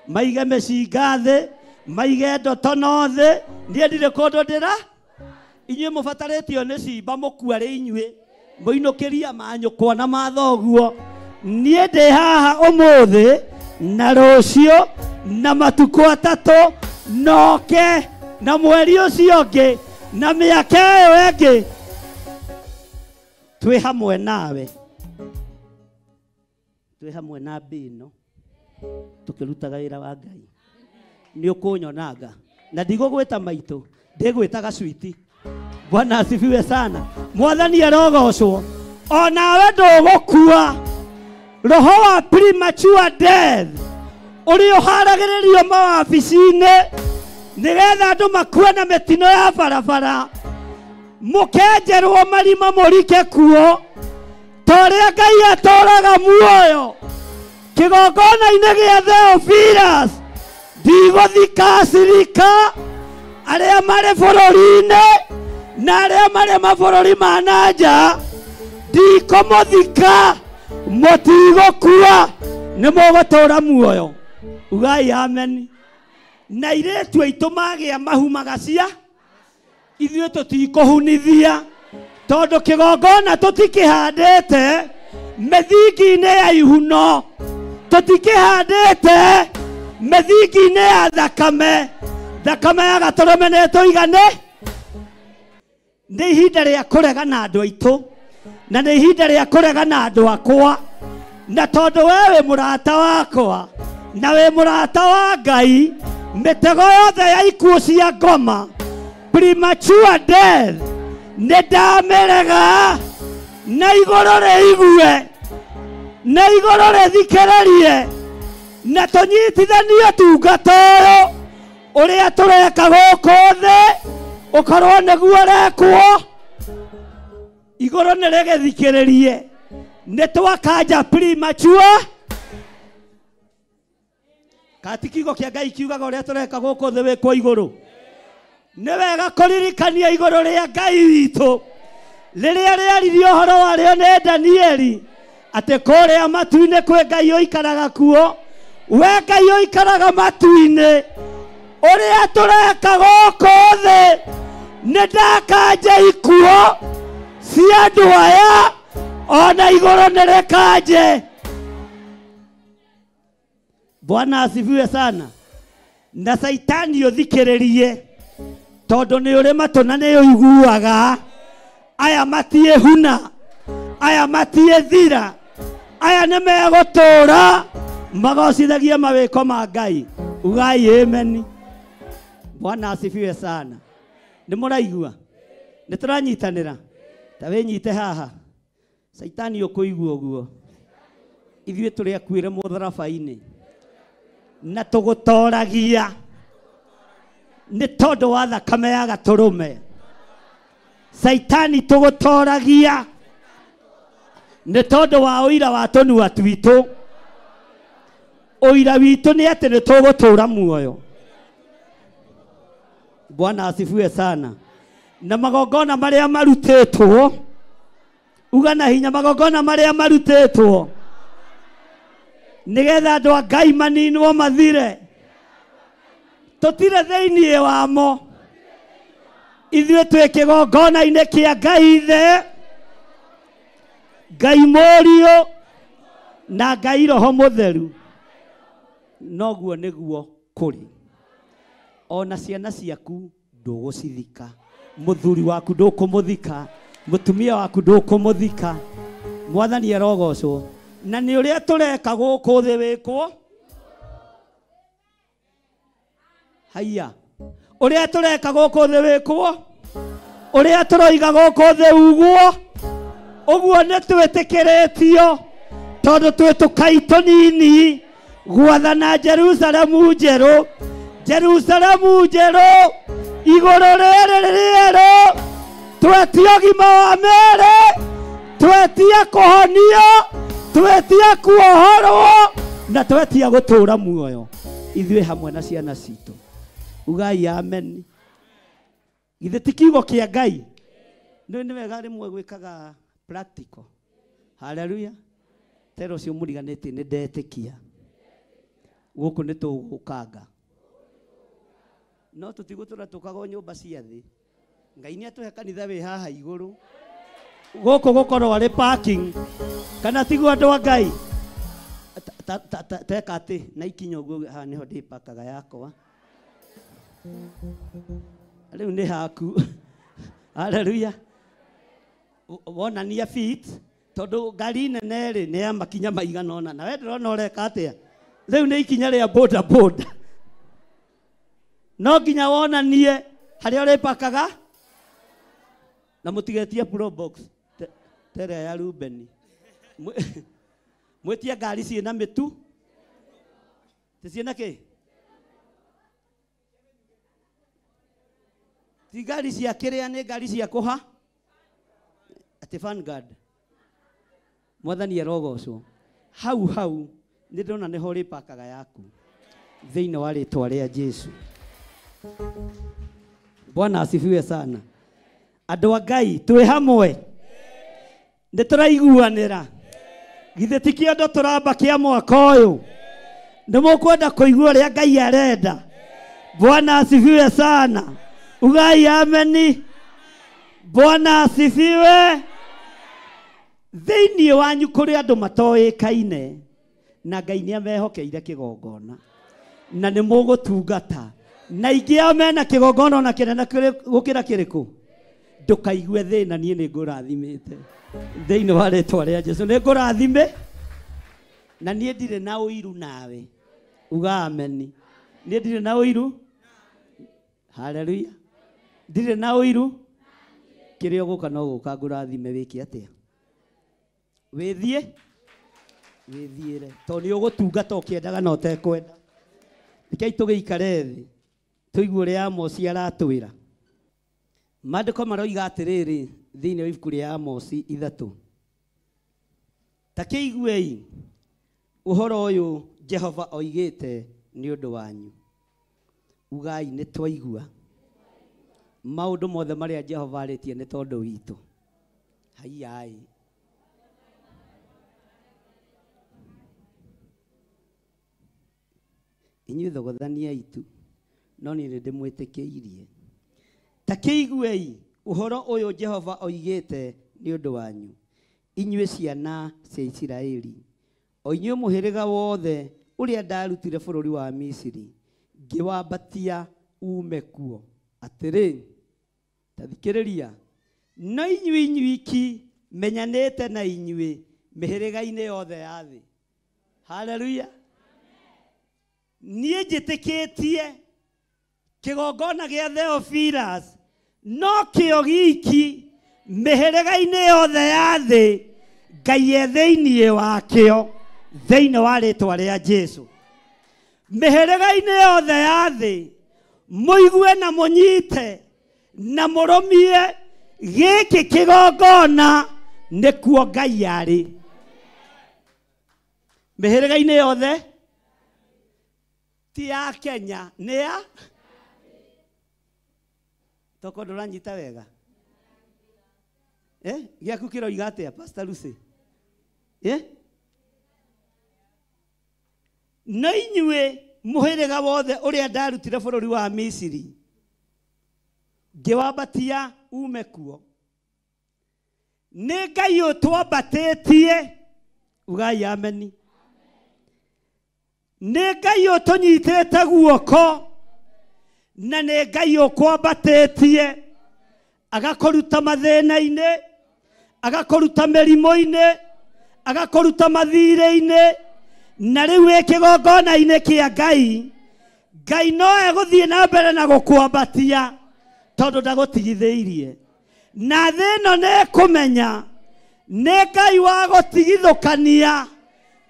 maige mĩcinga thĩ maige ndotono thĩ niĩ ndirĩ kũndũ ndĩra inyuĩ mũbatarĩtio nĩ cimba mũkua rĩ inyuĩ mũinũkĩria manyũkwa na mathoguo niĩ ndĩ haha ũmũthĩ na rũciũ na matukũ atatũ noke na mweri ũcio ũngĩ na mĩaka ĩyo ĩngĩ twĩ hamwe nawe twĩ hamwe na mbĩno tukirutaga wĩra wa Ngai nĩ ũkũnyonanga na ndigũgwĩta maitũ ndĩgwĩtaga switi Bwana asifiwe sana Mwathani arogocwo onawe ndũgũkua roho wa premature death ũrĩa ũharagĩrĩrio mawabici-inĩ nĩgetha andũ makue na mĩtino ya barabara mũkenjerwo marima mũrike kuo toria Ngai atũraga muoyo kĩgongona-inĩ gĩa Theophilus ndigũthika acirika arĩa marĩ bũrũri-inĩ na arĩa marĩ mabũrũri ma nanja ndikũmũthika mũtigũkua nĩ mũgũtũra muoyo ugai amen na airĩtu aitũ magĩa mahu magacia ithuĩ tũtikũhunithia tondũ kĩgongona tũtikĩhandĩte mĩthingi-inĩ ya ihuno tũtikĩhandĩte mĩthingi-inĩ ya thakame ya gatũrũme nĩtũigane nĩ ihinda rĩa kũregana andũ aitũ na nĩ ihinda rĩa kũregana andũ akwa na tondũ we wĩ mũrata wakwa na wĩ mũrata wa Ngai mĩtego yothe ya ikuũ cia ngoma premature death nĩ ndamĩrega na igũrũ rĩigue na igũrũ rĩthikĩrĩrie na tũnyitithanie tungata ũyũ ũrĩa tũreka gũkũ thĩ ũkorwo nĩguo rekwo igũrũ nĩ rĩgĩthikĩrĩrie nĩ twakanja premature kati kiugo kĩa Ngai kiugaga ũrĩa tũreka gũkũ thĩ wĩkwo igũrũ nĩ wega kũririkania igũrũ rĩa Ngai witũ rĩrĩa rĩaririe ũhoro warĩo nĩ Danieli atĩ kũrĩa matu-inĩ kwĩ Ngai ũikaraga kuo we Ngai ũikaraga matu-inĩ ũrĩa tũreka gũkũ thĩ nĩ ndakanja ikuo cia andũ aya ona igũrũ nĩ rĩkanje. Bwana asifiwe sana. Na Saitani ũthikĩrĩrie tondũ nĩ ũrĩ matũ na nĩ ũiguaga aya matiĩ huna aya matiĩ thira aya nĩ megũtũra magocithagie mawĩko ma Ngai ugai amen. Bwana asifiwe sana. Nĩ mũraigua nĩ tũranyitanĩra ta wĩnyite haha Saitani ũkũigua ũguo ithuĩ tũrĩ akuĩre mũtharaba-inĩ na tũgũtoragia nĩ tondũ wa thakame ya gatũrũme. Saitani tũgũtoragia nĩ tondũ wa ũira wa tũnua twitũ. Ũira witũ nĩ atĩ nĩ tũgũtũra muoyo. Bwana asifiwe sana. Na magongona marĩa marutĩtwo uga na hinya magongona marĩa marutĩtwo nĩgetha andũ a Ngai maninwo mathire tũtire thĩinĩ wamo ithuĩ twĩ kĩgongona-inĩ kĩa Ngai Ithe Ngai Mũriũ na Ngai Roho Mũtheru. Noguo nĩguo kũrĩ ona ciana ciaku ndũgũcithika mũthuri waku ndũkũmũthika mũtumia waku ndũkũmũthika Mwathani arogocwo. Na nĩ ũrĩa tũreka gũkũ thĩ wĩkwo haiya ũrĩa tũreka gũkũ thĩ wĩkwo ũrĩa tũroiga gũkũ thĩ ugwo ũguo nĩ twĩtĩkĩrĩtio tondũ twĩ tũkai tũnini gwathana Jerusalemu njerũ igũrũ rĩrĩ rĩerũ twetia ũgima wa mĩĩrĩ twetia kũhonio twetia kuohorwo na twetia gũtũra muoyo ithuĩ hamwe na ciana citũ ugai amen. Githĩ ti kiugo kĩa Ngai nĩ wega rĩmwe gwĩkaga practical. Haleluya. Tero ũcio mũriganĩtie nĩ ndetĩkia gũkũ nĩ tũgũkanga no tũtigũtũra tũkaga nyũmba cia thĩ. Ngai nĩ atũhe kanitha wĩ haha igũrũ gũkũ gũkorwo arĩ parking kana tiguo andũ a Ngai teka atĩ na ikinya ũguo haha nĩho ndĩpakaga yakwa rĩu nĩ haku. Haleluya. Wonania fit tondũ ngari nene rĩ nĩ ya makinya maigana ũna na we ndĩrona ũreka atĩa rĩu nĩ ikinya rĩa boda boda no nginya wonanie harĩa ũrĩpakaga na mũtigetie pro box tere ya Rubeni mwĩtie ngari ciĩna mĩtu ciĩna kĩ ti ngari cia kĩrĩa nĩ ngari cia kũha atĩ Vanguard Mwathani arogocwo. Hau nĩ ndona nĩ ho rĩpakaga yaku thĩinĩ wa rĩtwa rĩa Jesu. Bwana asifiwe sana. Andũ a Ngai twĩ hamwe. Nĩ tũraiguanĩra. Githĩ ti kĩondo tũramba kĩa mwaka ũyũ. Nĩ mũkwenda kũigua ũrĩa Ngai arenda. Bwana asifiwe sana. Ugai ameni. Bwana asifiwe. Thĩinĩ wanyu kũrĩ andũ matoĩkaine na Ngai nĩ amehokeire kĩgongona na nĩ mũgũtungata na ingĩ ao mena kĩgongona na kĩnene gũkĩra kĩrĩkũ. Ndũkaigue thĩna, niĩ nĩ ngũrathimĩte thĩinĩ wa rĩtwa rĩa Jesũ. Nĩ ngũrathime na niĩ ndirĩ na ũiru nawe. Uga ameni. Niĩ ndirĩ na ũiru. Haleluya. Ndirĩ na ũiru. Kĩrĩa ũgũka no gũka ngũrathime wĩke atĩa. Wĩthiĩ wĩthiĩre tondũ nĩ ũgũtungata ũkĩendaga na ũtekwenda. Rekei tũgĩikare thĩ tũigue ũrĩa Amosi aratwĩra. Maandĩko maroiga atĩrĩrĩ thĩinĩ wa ibuku rĩa Amosi 3. Ta kĩiguei ũhoro ũyũ Jehova oigĩte nĩ ũndũ wanyu. Ugai nĩ twaigua. Maũndũ mothe marĩa Jehova arĩtie nĩ tondũ witũ. Haiyai. Inyuĩ thogothania itu no niĩ nĩ ndĩmwĩtĩkĩirie. Ta kĩiguei ũhoro ũyũ Jehova oigĩte nĩ ũndũ wanyu, inyuĩ ciana cia Isiraeli, o inyuĩ mũhĩrĩga wothe ũrĩa ndarutire bũrũri wa Misiri, ngĩwambatia ume kuo. Atĩrĩ, ta thikĩrĩria, no inyuĩ inyuiki menyanĩte na inyuĩ mĩhĩrĩga-inĩ yothe ya thĩ. Haleluya. Niĩ njĩtĩkĩtie kĩgongona gĩa Theophilus no kĩo giki mĩhĩrĩga-inĩ yothe ya thĩ Ngai e thĩinĩ wakĩo thĩinĩ wa rĩtwa rĩa Jesũ. Mĩhĩrĩga-inĩ yothe ya thĩ mũigue na mũnyite na mũrũmie gĩkĩ kĩgongona nĩkuo Ngai arĩ. Mĩhĩrĩga-inĩ yothe ti ya Kenya, nĩ ya toko ndũranyita wega. Gĩaku kĩroiga atĩa Pastor Lucy? No inyuĩ mũhĩrĩga wothe ũrĩa ndarutire bũrũri wa Misiri, ngĩwambatia ume kuo. Nĩ Ngai ũtwambatĩtie. Ugai ameni. Nĩ Ngai ũtũnyitĩte guoko na nĩ Ngai ũkwambatĩtie agakũruta mathĩna-inĩ, agakũruta mĩrimũ-inĩ, agakũruta mathirĩ-inĩ. Na rĩu kĩgongona-inĩ kĩa Ngai, Ngai no egũthiĩ na mbere na gũkwambatia tondũ ndagũtigithĩirie. Na thĩ ĩno nĩ kũmenya nĩ Ngai wa gũtigithũkania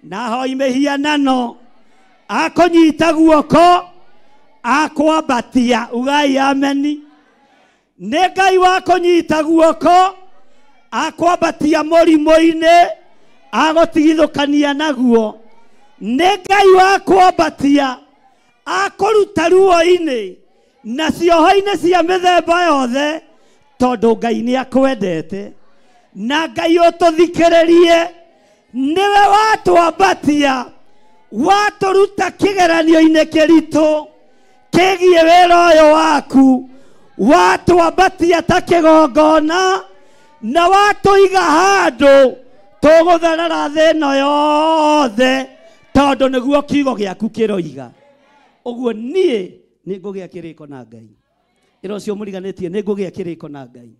na hoi mĩhianano, akũnyita guoko, akwambatia. Ugai ameni. Nĩ Ngai wa kũnyita guoko, akwambatia mũrimũ-inĩ, agũtigithũkania naguo. Nĩ Ngai wa kwambatia, akũruta ruo-inĩ na cioho-inĩ cia mĩthemba yothe tondũ Ngai nĩ akwendete. Na Ngai ũtũthikĩrĩrie, nĩwe watwambatia, watũruta kĩgeranio-inĩ kĩritũ kĩgiĩ wĩra ũyũ waku, watwambatia ta kĩgongona na watũiga handũ tũgũtherera thĩ ĩno yothe tondũ nĩguo kiugo gĩaku kĩroiga. Ũguo niĩ nĩ ngũgĩa kĩrĩko na Ngai. Ĩra ũcio mũriganĩtie, nĩ ngũgĩa kĩrĩko na Ngai.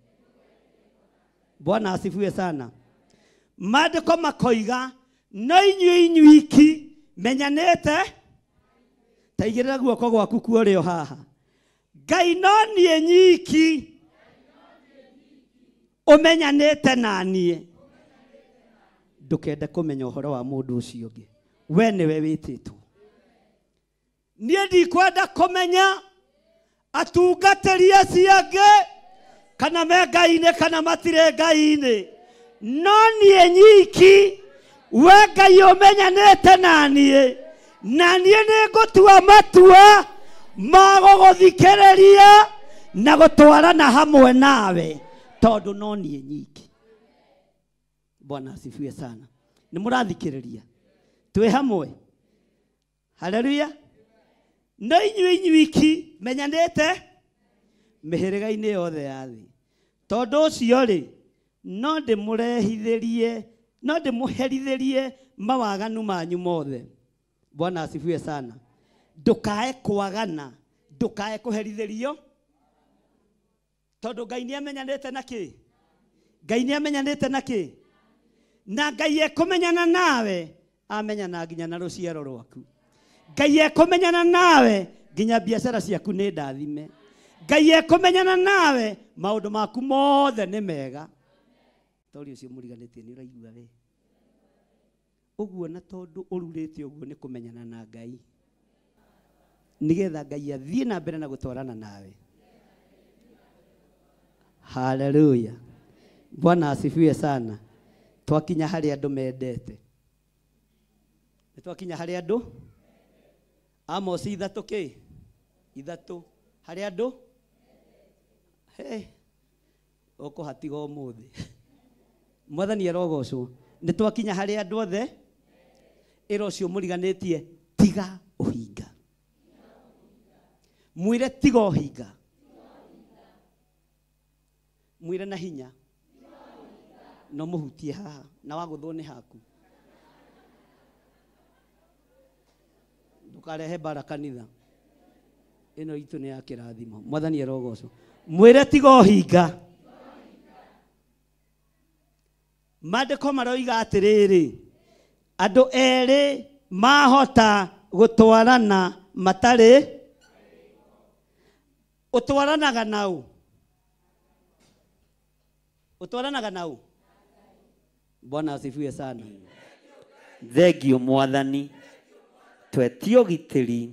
Bwana asifiwe sana. Maandĩko makoiga no inyuĩ inyuiki menyanĩte. Ta igĩrĩra guoko gwaku kuo haha. Ngai no niĩ nyiki ũmenyanĩte na niĩ. Ndũkende kũmenya ũhoro wa mũndũ ũcio ũngĩ. We nĩwe wĩtĩtwo. Niĩ ndikwenda kũmenya atungatĩri acio angĩ kana me Ngai-inĩ kana matirĩ Ngai-inĩ. No niĩ nyiki we Ngai ũmenyanĩte naniĩ nĩ ngũtua matua ma gũgũthikĩrĩria na gũtwarana hamwe nawe tondũ no niĩ nyiki. Bwana asifiwe sana. Nĩ mũrathikĩrĩria twĩ hamwe? Haleluya. No inyuĩ iki menyanĩte mĩhĩrĩga-inĩ yothe ya thĩ. Tondũ ũcio rĩ no ndĩmũherithĩrie mawaganu manyu mothe. Bwana asifiwe sana. Ndũkae kwagana, ndũkae kũherithĩrio. Tondũ Ngai nĩamenyanĩte na kĩ? Ngai nĩamenyanĩte na kĩ? Na Ngai ekũmenyana nawe amenyana nginya na rũciaro rwaku. Ngai ekũmenyana nawe nginya biacara ciaku nĩ ndathime. Ngai ekũmenyana nawe maũndũ maku mothe nĩ mega. Tori ũcio mũriganĩtie nĩ ũraigua we. Ũguo na tondũ ũrurĩte ũguo nĩ kũmenyana na Ngai. Nigetha Ngai athiĩ na mbere na gũtwarana nawe. Haleluya. Bwana asifiwe sana. Twakinya harĩ andũ mendete. Twakinya harĩ andũ Amos 3 kĩ? 3 harĩ andũ ũkũhatiga ũmũthĩ. Mwathani arogocwo. Nĩ twakinya harĩ andũ othe ĩra ũcio mũriganĩtie tiga ũhinga. Mwĩre tiga ũhinga. Mwĩre na hinya. No mũhutie haha na wagũthwo nĩ haku. Ndũkarehe bara kanitha. Ĩno itũ nĩ ya kĩrathimo. Mwathani arogocwo. Mwĩre tiga ũhinga. Maandĩko maroiga atĩrĩrĩ, andũ erĩ mahota gũtwarana matarĩ. Ũtwaranaga naũ? Ũtwaranaga naũ? Bwana asifiwe sana. Thengio Mwathani. Twetio gitĩri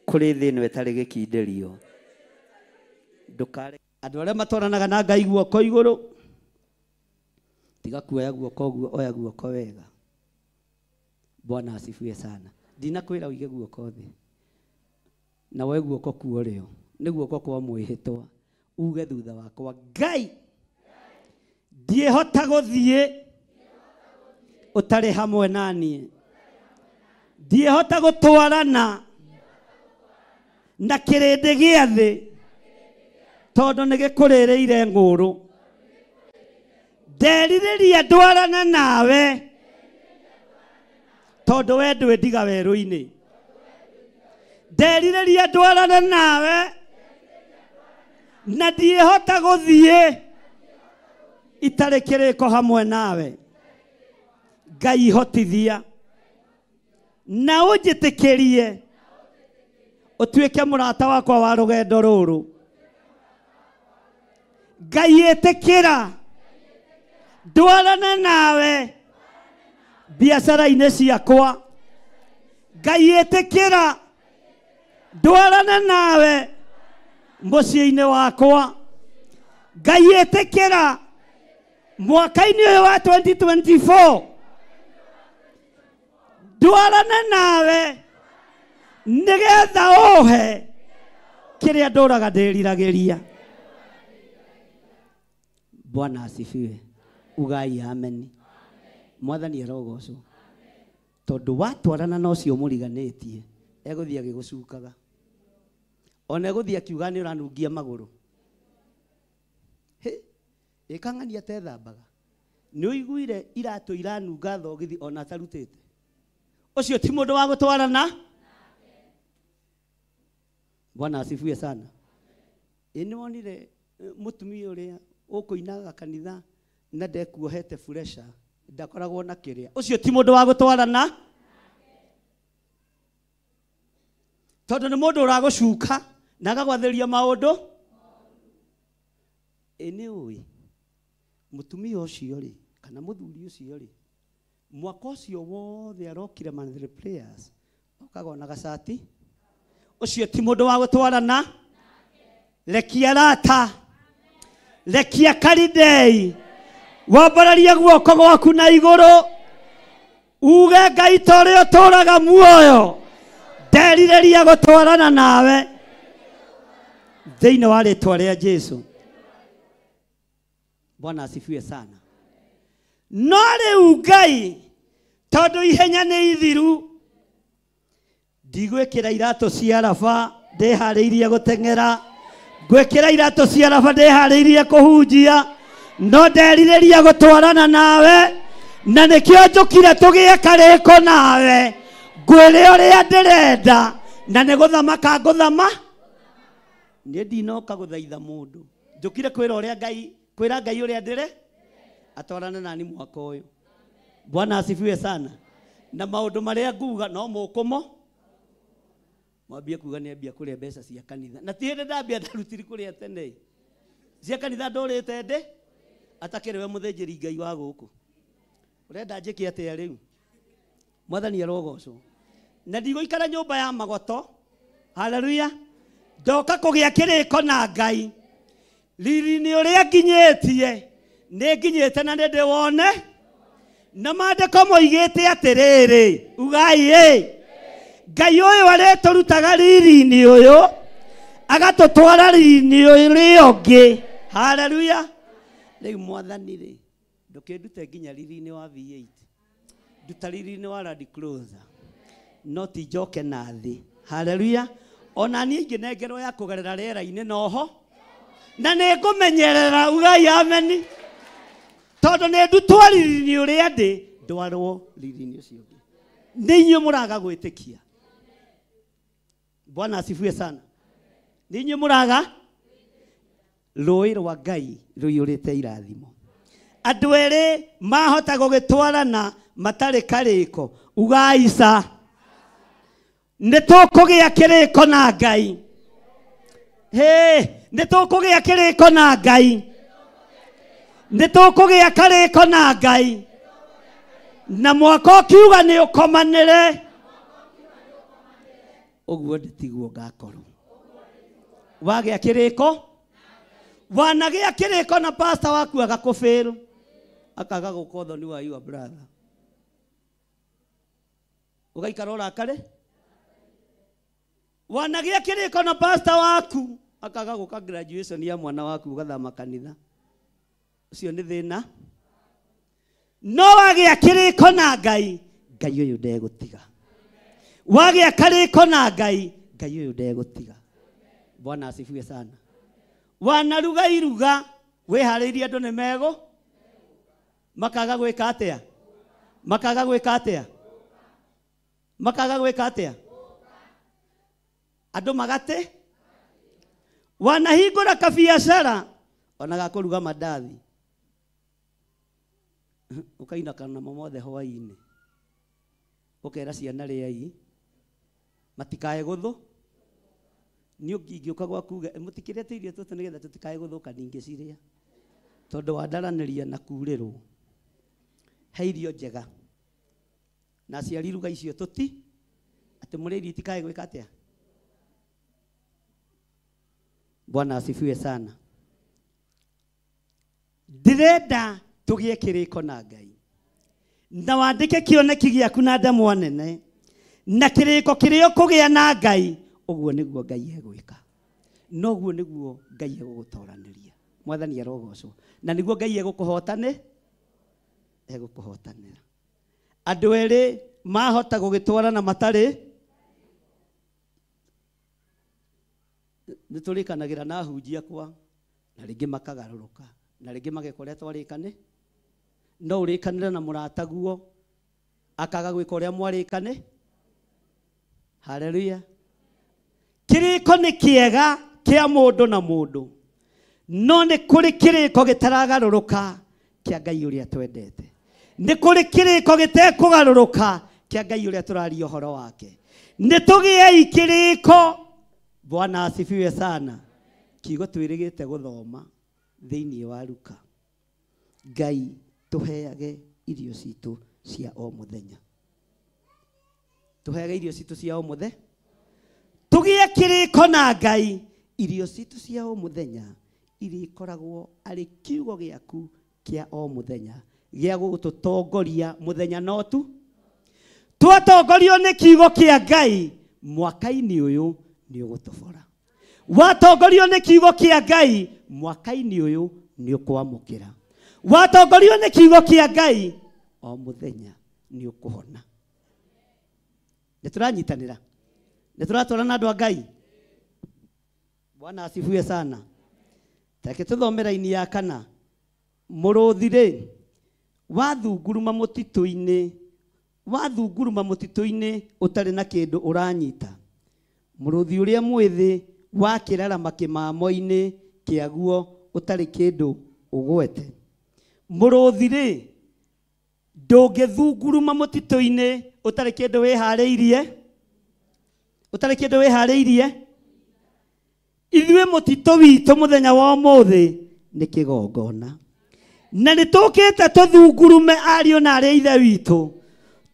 kũrĩ thĩ ĩno ĩtarĩ gĩkindĩrio. Ndũkare andũ arĩa matwaranaga na Ngai guoko igũrũ. Tiga kuoya guoko ũguo, oya guoko wega. Bwana asifiwe sana. Ndinakwĩra ũige guoko thĩ. Na we guoko kuo rĩo nĩ guoko kwa mwĩhĩtwa. Uge thutha wakwa, Ngai ndiĩhota gũthiĩ ũtarĩ hamwe naniĩ. Ndiĩhota gũtwarana na kĩrĩndĩ gĩa thĩ tondũ nĩ gĩkũrĩrĩire ngũrũ. Nderirĩria ndwarana nawe tondũ we ndwĩndiga werũ-inĩ. Nderirĩria ndwarana nawe na ndiĩhota gũthiĩ itarĩ kĩrĩko hamwe nawe. Ngai hotithia na ũnjĩtĩkĩrie ũtuĩke mũrata wakwa wa rũgendo rũrũ. Ngai ĩtĩkĩra ndwarana nawe biacara-inĩ ciakwa. Ngai ĩtĩkĩra ndwarana nawe mũciĩ-inĩ wakwa. Ngai ĩtĩkĩra mwaka-inĩ ũyũ wa 2024 ndwarana nawe nĩgetha ũhe kĩrĩa ndũraga ndĩriragĩria. Bwana asifiwe. Ugai amen. Mwathani arogocwo. Tondũ watwarana na ũcio mũriganĩtie egũthiĩ agĩgũcukaga. Ona egũthiĩ akiuga nĩ ũranungia magũrũ. Ĩkang'ania tethambaga. Nĩ ũiguire iratũ iranunga thogithi ona atarutĩte. Ũcio ti mũndũ wa gũtwarana. Bwana asifiwe sana. Nĩ wonire mũtumia ũrĩa ũkũinaga kanitha na ndekuohete fresha ndakoragwo na kĩrĩa. Ũcio ti mũndũ wa gũtwarana. Tondũ nĩ mũndũ ũragũcuka na agagwathĩria maũndũ. Nĩ ũĩ mũtumia ũcio rĩ kana mũthuri ũcio rĩ mwaka ũcio wothe arokire Manthry Prayers okaga na gacati. Ũcio ti mũndũ wa gũtwarana. Rekia rata. Rekia karidei. Wambararia guoko gwaku na igũrũ. uge Ngai tore ũtũraga muoyo nderirĩria gũtwarana nawe thĩinĩ wa rĩtwa rĩa Jesu. Bwana asifiwe sana. No rĩu Ngai tondũ ihenya nĩ ithiru, ndigwĩkĩra iratũ cia raba ndĩharĩirie gũteng'era, ngwĩkĩra iratũ cia raba ndĩharĩirie kũhunjia, no nderirĩria gũtwarana nawe, na nĩkĩo njũkire tũgĩe karĩko nawe, ngwĩre ũrĩa ndĩrenda, na nĩ gũthamaka ngũthama. Niĩ ndinoka gũthaitha mũndũ, njũkire kwĩra Ngai ũrĩa ndĩre atwarane nani mwaka ũyũ. Bwana asifiwe sana. Na maũndũ marĩa nguga no mũkũmo mwambie kuga nĩ ambia kũrĩa mbeca cia kanitha, na ti hĩndĩ ndambia ndarutiri kũrĩa tene cia kanitha ndũrĩte ndĩ atakĩrĩ we mũthĩnjĩri Ngai wa gũkũ. Ũrenda njĩke atĩa rĩu? Mwathani arogocwo. Na ndigũikara nyũmba ya magoto. Haleluya. Ndoka kũgĩa kĩrĩko na Ngai. Riri-inĩ ũrĩa nginyĩtie nĩ nginyĩte na nĩ ndĩwone, na maandĩko moigĩte atĩrĩrĩ, ugai Ngai ũyũ arĩtũrutaga riri-inĩ ũyũ agatũtwara riri-inĩ ũrĩa ũngĩ. Haleluya. Rĩu Mwathani rĩ, ndũkĩndute nginya riri-inĩ wa V8, nduta riri-inĩ wa Land Cruiser, no ti njoke na thĩ. Haleluya. Ona niĩ ingĩnengerwo ya kũgerera rĩera-inĩ noho, na nĩ ngũmenyerera. Ugai ameni. Tondũ nĩ ndutwo riri-inĩ ũrĩa ndĩ ndwarwo riri-inĩ ũcio ũngĩ. Nĩ inyuĩ mũraga gwĩtĩkia. Bwana asifiwe sana. Nĩ inyuĩ mũraga. Rũĩ rwa Ngai rũiyũrĩte irathimo. Andũ erĩ mahota gũgĩtwarana matarĩ karĩko. Ugai ca. Nĩ tũkũgĩa kĩrĩko na Ngai. Nĩ tũkũgĩa kĩrĩko na Ngai. Nĩ tũkũgĩa karĩko na Ngai. Na mwaka ũkiuga nĩ ũkomanĩre. Ũguo ndĩtiguo ngakorwo. Wagĩa kĩrĩko. Wanagĩa kĩrĩko na pastor waku agakũbĩrũ. Akaga gũka ũthoni wa your brother. Ũgaikara ũrakare. Wanagĩa kĩrĩko na pastor waku akaga gũka graduation ya mwana waku ũgathama kanitha. Ũcio nĩ thĩna. No wagĩa kĩrĩko na Ngai, Ngai ũyũ ndegũtiga. Wagĩa karĩko na Ngai, Ngai ũyũ ndegũtiga. Bwana asifiwe sana. Wanaruga iruga wĩharĩirie andũ nĩ megũ makaga gwĩka atĩa? Makaga gwĩka atĩa? Makaga gwĩka atĩa? Andũ magate. Wanahingũra kabiacara ona gakũruga mandathi. Ukaina kana mothe hwainĩ. Ũkera ciana rĩai. Matikae gũthũ. Nĩ ũngĩũka gwakuga mũtikĩrete irio tũtũ nĩgetha tũtikae gũthũka ningĩ ciria. Tondũ wandaranĩria na kurĩrwo. He irio njega. Na aciari ruga icio tũti atĩ mũrĩri itikae gwĩka atĩa? Bwana asifiwe sana. Ndĩrenda tũgĩe kĩrĩko na Ngai. Na wandĩke kĩoneki gĩaku na ndemwa nene. Na kĩrĩko kĩrĩa ũkũgĩa na Ngai, ũguo nĩguo Ngai egwĩka. Noguo nĩguo Ngai egũgũtoranĩria. Mwathani arogocwo. Na nĩguo Ngai egũkũhotanĩra. Andũ erĩ mahota gũgĩtwarana matarĩ. Nĩtũrĩkanagĩra na hunjia kwa, na rĩngĩ makagarũrũka, na rĩngĩ mageka ũrĩa twarĩkane. No ũrĩkanĩre na mũrataguo akaga gwĩka ũrĩa mwarĩkane. Haleluya. Kĩrĩko nĩ kĩega kĩa mũndũ na mũndũ, no nĩ kũrĩ kĩrĩko gĩtaragarũrũka kĩa Ngai ũrĩa twendete. Nĩ kũrĩ kĩrĩko gĩtekũgarũrũka kĩa Ngai ũrĩa tũraria ũhoro wake. Nĩ tũgĩei kĩrĩko. Bwana asifiwe sana. Kiugo twĩrĩgĩte gũthoma thĩinĩ wa Luka. Ngai tũheage irio citũ cia o mũthenya. Tũheage irio citũ cia o mũthenya. Tũgĩe kĩrĩko na Ngai, irio citũ cia o mũthenya irĩkoragwo arĩ kiugo gĩaku kĩa o mũthenya gĩa gũtũtongoria mũthenya no tu. Twatongorio nĩ kiugo kĩa Ngai mwaka-inĩ ũyũ nĩ ũgũtobora. Watongorio nĩ kiugo kĩa Ngai mwaka-inĩ ũyũ nĩ ũkwamũkĩra. Watongorio nĩ kiugo kĩa Ngai o mũthenya nĩ ũkũhona. Nĩtũranyitanĩra, nĩtũratwarana andũ a Ngai. Bwana asifiwe sana. Take tuthome raini ya 4. Mũrũthi-rĩ, wathunguruma mũtitũ-inĩ ũtarĩ na kĩndũ ũranyita. Mũrũthi ũrĩa mwĩthĩ wakĩrara makĩmamo-inĩ kĩaguo ũtarĩ kĩndũ ũgwete. Mũrũthi-rĩ, ndũngĩthunguruma mũtitũ-inĩ ũtarĩ kĩndũ wĩharĩirie. Ithuĩ mũtitũ witũ mũthenya wa ũmũthĩ nĩ kĩgongona. Na nĩtũkĩte tũthungurume ariũ na arĩa ithe witũ,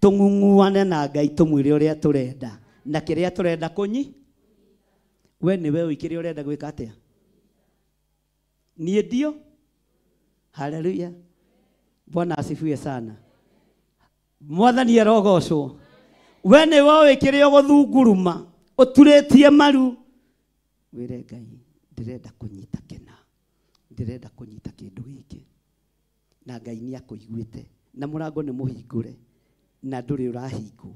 tũng'ung'uane na Ngai tũmwĩre ũrĩa tũrenda na kĩrĩa tũrenda kũnyi. We nĩwe ũikĩrĩ ũrenda gwĩka atĩa? Niĩ ndio. Haleluya. Bwana asifiwe sana. Mwathani arogocwo. We nĩwe ũikĩrĩ ũgũthunguruma ũturĩtie maru. Wĩre Ngai, ndĩrenda kũnyita kĩna, ndĩrenda kũnyita kĩndũ gĩkĩ. Na Ngai nĩ akũiguĩte na mũrango nĩ mũhingũre na ndũrĩ ũrahingwo.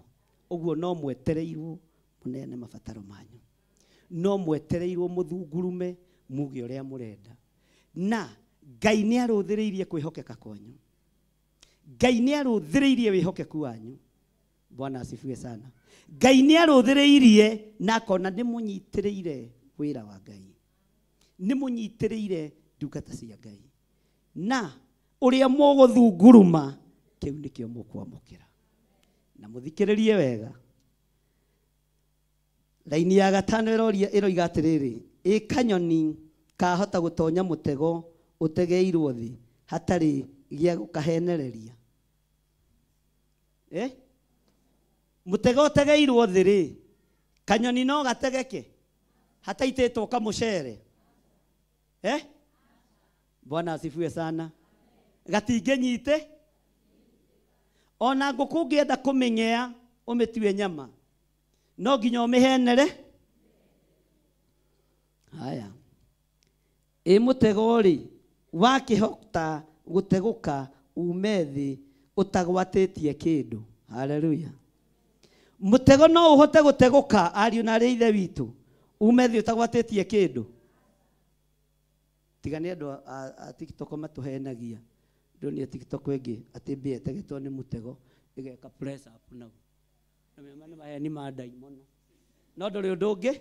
Ũguo no mwetereirwo mũneane mabataro manyu, no mwetereirwo mũthungurume muge ũrĩa mũrenda. Na Ngai nĩ arũthĩrĩirie kwĩhokeka kwanyu. Ngai nĩ arũthĩrĩirie wĩhokeku wanyu. Bwana asifiwe sana. Ngai nĩ arũthĩrĩirie na akona nĩ mũnyitĩrĩire wĩra wa Ngai, nĩ mũnyitĩrĩire ndungata cia Ngai, na ũrĩa mũgũthunguruma kĩu nĩkĩo mũkwamũkĩra. Na mũthikĩrĩrie wega. Raini ya 5 ĩroiga atĩrĩrĩ, kanyoni kahota gũtonya mũtego ũtegeirwo thĩ hatarĩ gĩa gũkahenereria. Mũtego ũtegeirwo thĩ-rĩ, kanyoni no gategeke hataitĩtwo kamũcere? Bwana asifiwe sana. Gatingĩnyite. Ona ngũkũ ũngĩenda kũmenyea ũmĩtue nyama, no nginya ũmĩhenere. Haya, mũtego-rĩ wakĩhota gũtegũka ume thĩ ũtagwatĩtie kĩndũ. Haleluya. Mũtego no ũhote gũtegũka ariũ na arĩa ithe witũ ume thĩ ũtagwatĩtie kĩndũ. Tiga nĩ andũ a TikTok matũhenagia. Ndoni TikTok ĩngĩ atĩ mbĩa ĩtegetwo nĩ mũtego ĩgeka press up nao. Na nĩ maheni ma ndaimono. No ndũrĩ ũndũ ũngĩ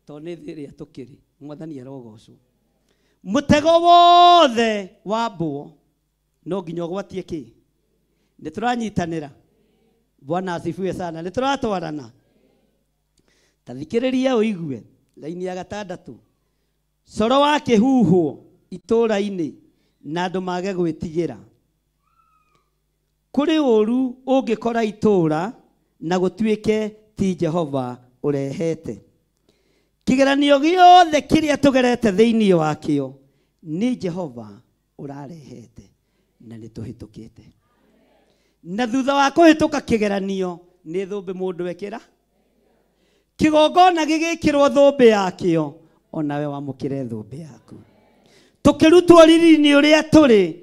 tondũ nĩ thĩ ĩrĩa tũkĩrĩ. Mwathani arogocwo. Mũtego wothe wa mbũo no nginya ũgwatie kĩ? Nĩtũranyitanĩra. Bwana asifiwe sana. Nĩtũratwarana. Tathikĩrĩria ũigue raini ya 6. Coro wa kĩhuhwo itũũra-inĩ na andũ mage gwĩtigĩra. Kũrĩ ũru ũngĩkora itũũra na gũtuĩke ti Jehova ũrehete. Kĩgeranio gĩothe kĩrĩa tũgerete thĩinĩ wakĩo nĩ Jehova ũrarehete na nĩtũhĩtũkĩte. Na thutha wa kũhĩtũka kĩgeranio nĩ thũmbĩ mũndũ wekĩra. Kĩgongona gĩgĩkĩrwo thũmbĩ yakĩo, onawe wamũkĩre thũmbĩ yaku. Tũkĩrutwo riri-inĩ ũrĩa tũrĩ,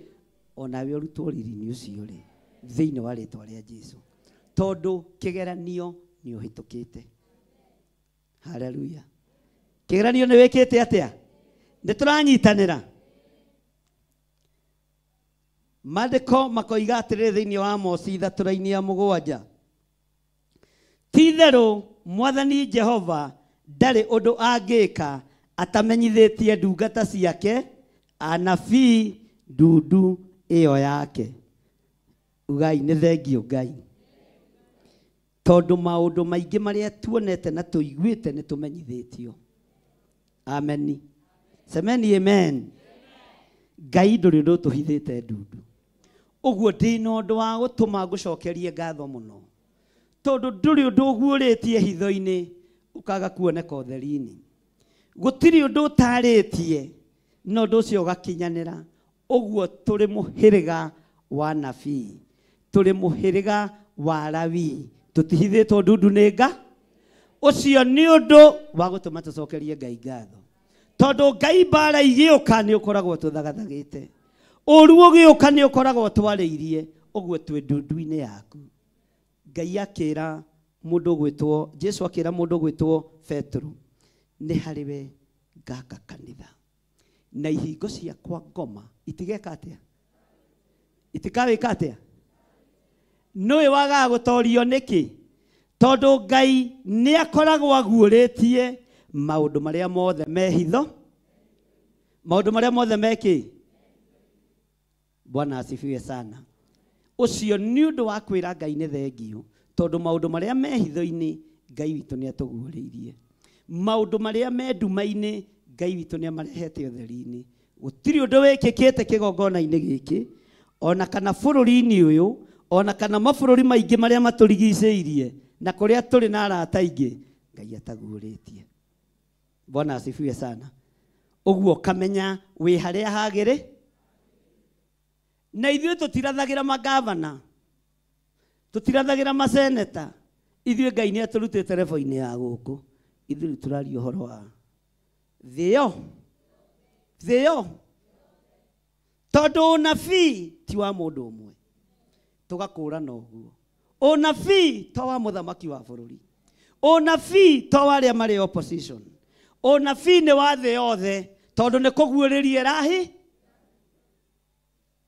onawe ũrutwo riri-inĩ ũcio rĩ thĩinĩ wa rĩtwa rĩa Jesũ, tondũ kĩgeranio nĩ ũhĩtũkĩte. Haleluya. Kĩgeranio nĩ wĩkĩte atĩa? Nĩtũranyitanĩra. Maandĩko makoiga atĩrĩrĩ thĩinĩ wa Amosi 3:7, ti-itherũ Mwathani Jehova ndarĩ ũndũ angĩka atamenyithĩtie ndungata ciake anabii ndundu ĩyo yake. Ugai nĩ thengio Ngai, tondũ maũndũ maingĩ marĩa tuonete na tũiguĩte nĩ tũmenyithĩtio. Ameni. Semeni amen. Ngai ndũrĩ ũndũ tũhithĩte ndundu. Ũguo ndĩna ũndũ wa gũtũma ngũcokerie ngatho mũno, tondũ ndũrĩ ũndũ ũguũrĩtie hitho-inĩ ũkaga kuoneka ũtheri-inĩ. Gũtirĩ ũndũ ũtarĩtie no ũndũ ũcio ũgakinyanĩra. Ũguo tũrĩ mũhĩrĩga wa nabii, tũrĩ mũhĩrĩga wa Lawi tutihithitwo ndundu nĩnga ucio nĩ ũndũ wa gũtũma tũcokerie Ngai ngatho tondũ Ngai mbara igĩũka nĩ ũkoragwo tũthagathagĩte ũru ũgĩũka nĩ ũkoragwo twarĩirie ũguo twĩ ndundu-inĩ yaku Ngai akĩra mũndũ gwĩtwo Jesu akĩra mũndũ gwĩtwo Petro nĩ harĩ we ngaka kanitha na ihingo ciakwa ngoma itigeka atĩa itikawĩka atĩa nĩwe wagaga gũtorio nĩkĩ tondũ Ngai nĩ akoragwo aguũrĩtie maũndũ marĩa mothe mehitho maũndũ marĩa mothe mekĩ Bwana asifiwe sana ucio nĩ ũndũ wa kwĩra Ngai nĩ thengio tondũ maũndũ marĩa mehitho-inĩ Ngai witũ nĩ atũguũrĩirie maũndũ marĩa menduma-inĩ Ngai witũ nĩ amarehete ũtheri-inĩ gũtirĩ ũndũ wĩkĩkĩte kĩgongona-inĩ gĩkĩ ona kana bũrũri-inĩ ũyũ ona kana mabũrũri maingĩ marĩa matũrigicĩirie na kũrĩa tũrĩ na arata aingĩ Ngai ataguũrĩtie Bwana asifiwe sana ũguo kamenya wĩ harĩa hagĩrĩ na ithuĩ tũtirathagĩra magavana tũtirathagĩra maseneta ithuĩ Ngai nĩ atũrutĩte revo-inĩ ya gũkũ ithuĩ tũraria ũhoro wa thĩyo tondũ ũnabii ti wa mũndũ ũmwe tũgakũũrana ũguo ũnabii to wa mũthamaki wa bũrũri ũnabii to wa arĩa marĩ opposition ũnabii nĩ wa thĩ yothe tondũ nĩ kũguũrĩria rahi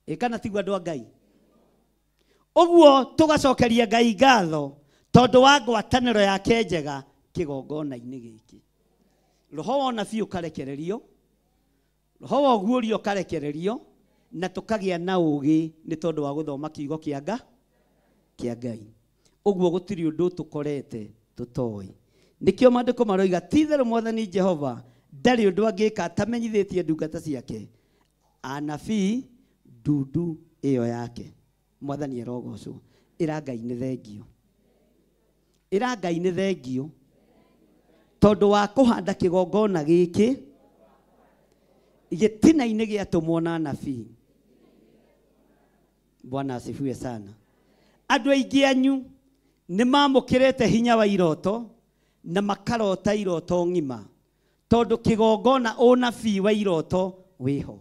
ĩkana tigwa andũ a Ngai ũguo tũgacokeria Ngai ngatho tondũ wa ngwatanĩro yake njega kĩgongona-inĩ gĩkĩ roho wa ũnabii ũkarekererio roho wa ũguũrio ũkarekererio na tũkagĩa na ũũgĩ nĩ tondũ wa gũthoma kiugo kĩa Ngai ũguo gũtirĩ ũndũ tũkorete tũtoĩ nĩkĩo maandĩko maroiga ti-itherũ Mwathani Jehova ndarĩ ũndũ angĩka atamenyithĩtie ndungata ciake anabii ndundu ĩyo yake Mwathani arogocwo ĩra Ngai nĩ thengio ĩra Ngai nĩ thengio tondũ wa kũhanda kĩgongona gĩkĩ gĩtina-inĩ gĩatũmwo na anabii Bwana asifiwe sana andũ aingĩ anyu nĩ mamũkĩrĩte hinya wa iroto na makarota iroto ng'ima tondũ kĩgongona ũnabii wa iroto wĩho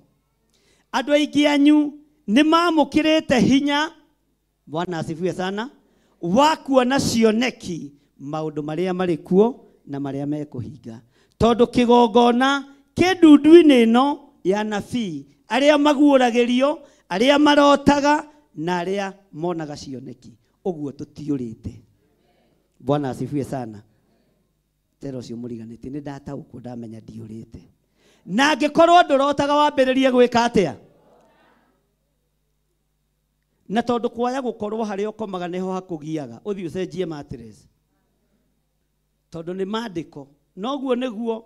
andũ aingĩ anyu nĩ mamũkĩrĩte hinya Bwana asifiwe sana wa kuona cioneki maũndũ marĩa marĩ kuo na marĩa mekũhinga tondũ kĩgongona kĩndundu-inĩ ĩno ya nabii arĩa maguũragĩrio arĩa marotaga na arĩa monaga cioneki ũguo tũtiũrĩte Bwana asifiwe sana tero cio mũriganĩtie nĩ ndataũkwo ndamenya ndiũrĩte na angĩkorwo ndũrotaga wambĩrĩrie gwĩka atĩa na tondũ kwaya gũkorwo harĩa ũkomaga nĩho hakũgiaga ũthiĩ ũcenjie mattress tondũ nĩ maandĩko noguo nĩguo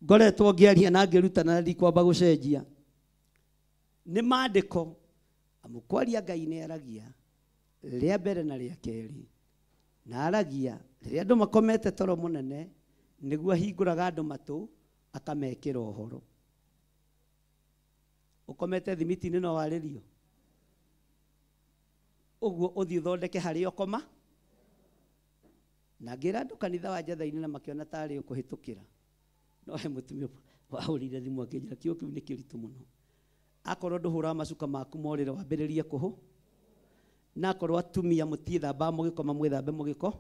ngoretwo ngĩaria na ngĩrutana na ndikwamba gũcenjia nĩ maandĩko amũkwaria Ngai nĩ aragia rĩa mbere na rĩa kerĩ na aragia rĩrĩa andũ makomete toro mũnene nĩguo ahingũraga andũ matũ akamekĩra ũhoro ũkomete thimiti-inĩ no warĩrio ũguo ũthiĩ ũthondeke harĩa ũkoma na ngĩra andũ kanitha wa Njatha-inĩ na makĩona tarĩ ũkũhĩtũkĩra no he mũtumia wahũrire thimũ akĩnjĩra kiugo kĩu nĩ kĩritũ mũno akorwo ndũhũraga macuka maku morĩre wambĩrĩrie kũhũ na akorwo atumia mũtiĩthamba mũgĩkoma mwĩthambe mũgĩko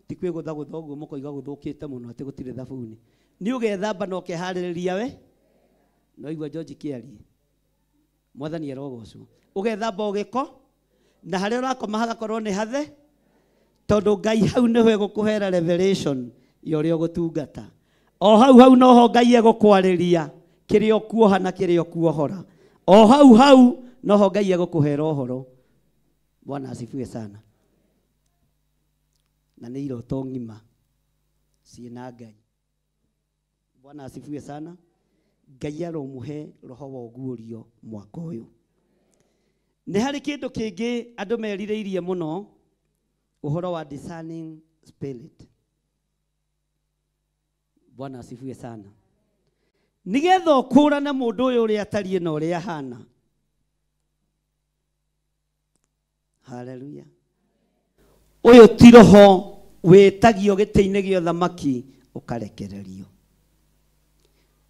ti kwĩgũthagũtha ũguo mũkoiga gũthũkĩte mũno atĩ gũtirĩ thabuni nĩ ũgethamba na ũkeharĩrĩria we no igua George kĩarie Mwathani arogocwo ũgethamba ũgĩko na harĩa ũrakoma hagakorwo nĩ hathe tondũ Ngai hau nĩho egũkũhera revelation ya ũrĩa ũgũtungata o hau noho Ngai egũkwarĩria kĩrĩa ũkuoha na kĩrĩa ũkuohora o hau noho Ngai egũkũhera ũhoro Bwana asifiwe sana na nĩ iroto ng'ima ciĩna Ngai Bwana asifiwe sana Ngai aromũhe roho wa ũguũrio mwaka ũyũ nĩ harĩ kĩndũ kĩngĩ andũ merirĩirie mũno ũhoro wa discerning spirit Bwana asifiwe sana nigetha ũkũrane mũndũ ũyũ ũrĩa atariĩ na ũrĩa ahana haleluya Uyu ti roho wetagio gĩtĩ-inĩ gĩa ũthamaki ũkarekererio.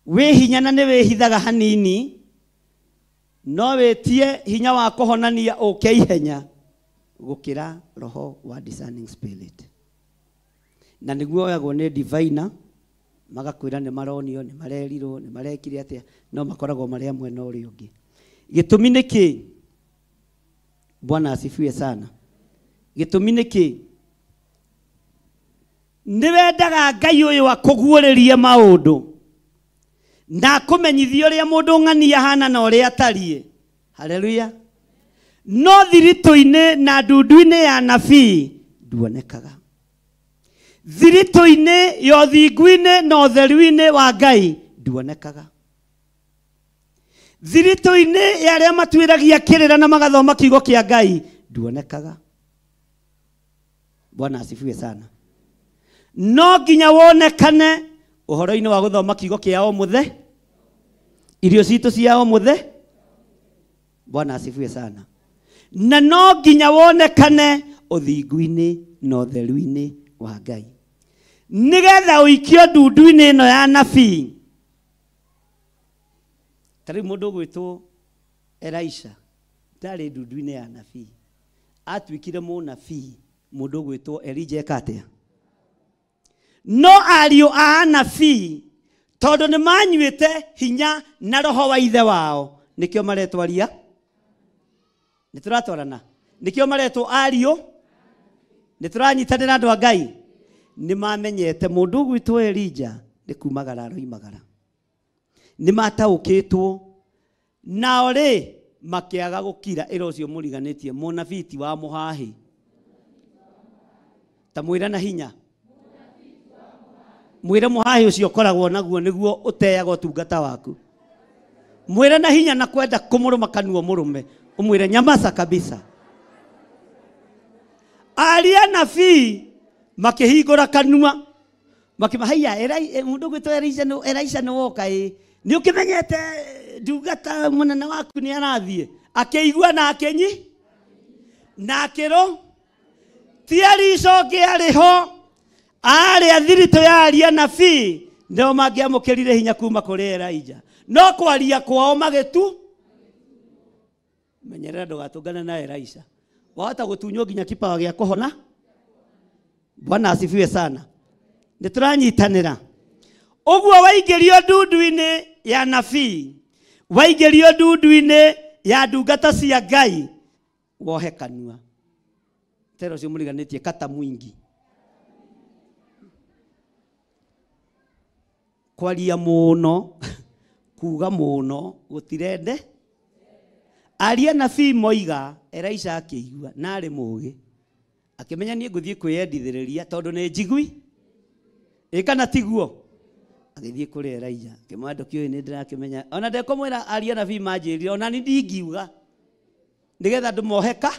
Wĩ hinya na nĩ wĩhithaga hanini, no wĩtie hinya wa kũhonania ũke ihenya gũkĩra roho wa discerning spirit. Na nĩguo oyagwo nĩ diviner, magakwĩra nĩ maronio, nĩ marerirwo, nĩ marekire atĩa, no makoragwo marĩ amwe na ũrĩa ũngĩ. Gĩtũmi nĩ kĩ? Bwana asifiwe sana. Gĩtũmi nĩ kĩ? Nĩ wendaga Ngai ũyũ akũguũrĩrie maũndũ na akũmenyithie ũrĩa mũndũ ng'ania hana na ũrĩa atariĩ. Haleluya. No thiritũ-inĩ na ndundu-inĩ ya nabii nduonekaga. Thiritũ-inĩ ya ũthingu-inĩ na ũtheru-inĩ wa Ngai nduonekaga. Thiritũ-inĩ ya arĩa matuĩragia kĩrĩra na magathoma kiugo kĩa Ngai nduonekaga. Bwana asifiwe sana. No nginya wonekane ũhoro-inĩ wa gũthoma kiugo kĩa o mũthenya, irio citũ cia o mũthenya. Bwana asifiwe sana. Na no nginya wonekane ũthingu-inĩ na ũtheru-inĩ wa Ngai, nĩgetha ũikio ndundu-inĩ ĩno ya nabii. Tarĩ mũndũ gwĩtwo Elisha ndarĩ ndundu-inĩ ya nabii, atuĩkire mũnabii. Mũndũ gwĩtwo Elijah ekatĩa? No ariũ a anabii tondũ nĩ manyuĩte hinya na roho wa ithe wao, nĩkĩo maretwaria. Nĩ tũratwarana? Nĩkĩo maretwo ariũ. Nĩ tũranyitanĩra andũ a Ngai. Nĩ mamenyete mũndũ gwĩtwo Elijah nĩ kumagara aroimagara. Nĩ mataũkĩtwo nao rĩ makĩaga gũkira. Ĩra ũcio mũriganĩtie mũnabii ti wa mũhahi. Ta mwĩra na hinya. Mwĩra mũhahi ũcio ũkoragwo naguo nĩguo ũteaga ũtungata waku. Mwĩra na hinya na kwenda kũmũrũma kanua mũrũme. Ũmwĩre nyamaza kabisa. Aria nabii makĩhingũra kanua. Makĩmahaiya mũndũ gwĩtwo Elisha nĩ woka ĩ. Nĩ ũkĩmenyete ndungata mũnene waku nĩ arathiĩ. Akĩigua na akĩnyi. Na akĩrũ. Ti Elisha ũngĩ arĩ ho. Arĩa thiritũ ya aria nabii nĩo mangĩamũkĩrire hinya kuma kũrĩ Elijah. No kwaria kwao magĩtu. Menyerera ndũgatũngane na Elisha. Wahota gũtunywo nginya kipawa gĩa kũhona. Bwana asifiwe sana. Nĩ tũranyitanĩra. Ũguo waingĩrio ndundu-inĩ ya nabii, waingĩrio ndundu-inĩ ya ndungata cia Ngai, wohe kanua. Tero cio mũriganĩtie kata mwingi. Kwaria mũno, kuga mũno, gũtirende. Aria nabii moiga, Elisha akĩigua na arĩ mũũgĩ. Akĩmenya niĩ ngũthiĩ kwĩyendithĩrĩria tondũ nĩ njigui. Kana tiguo. Agĩthiĩ kũrĩ Elijah. Kĩmwandũ kĩoĩ nĩ ndĩrakĩmenya. Ona ndekũmwĩra aria nabii manjĩrire, ona nĩ ndingiuga. Nĩgetha ndũmoheka.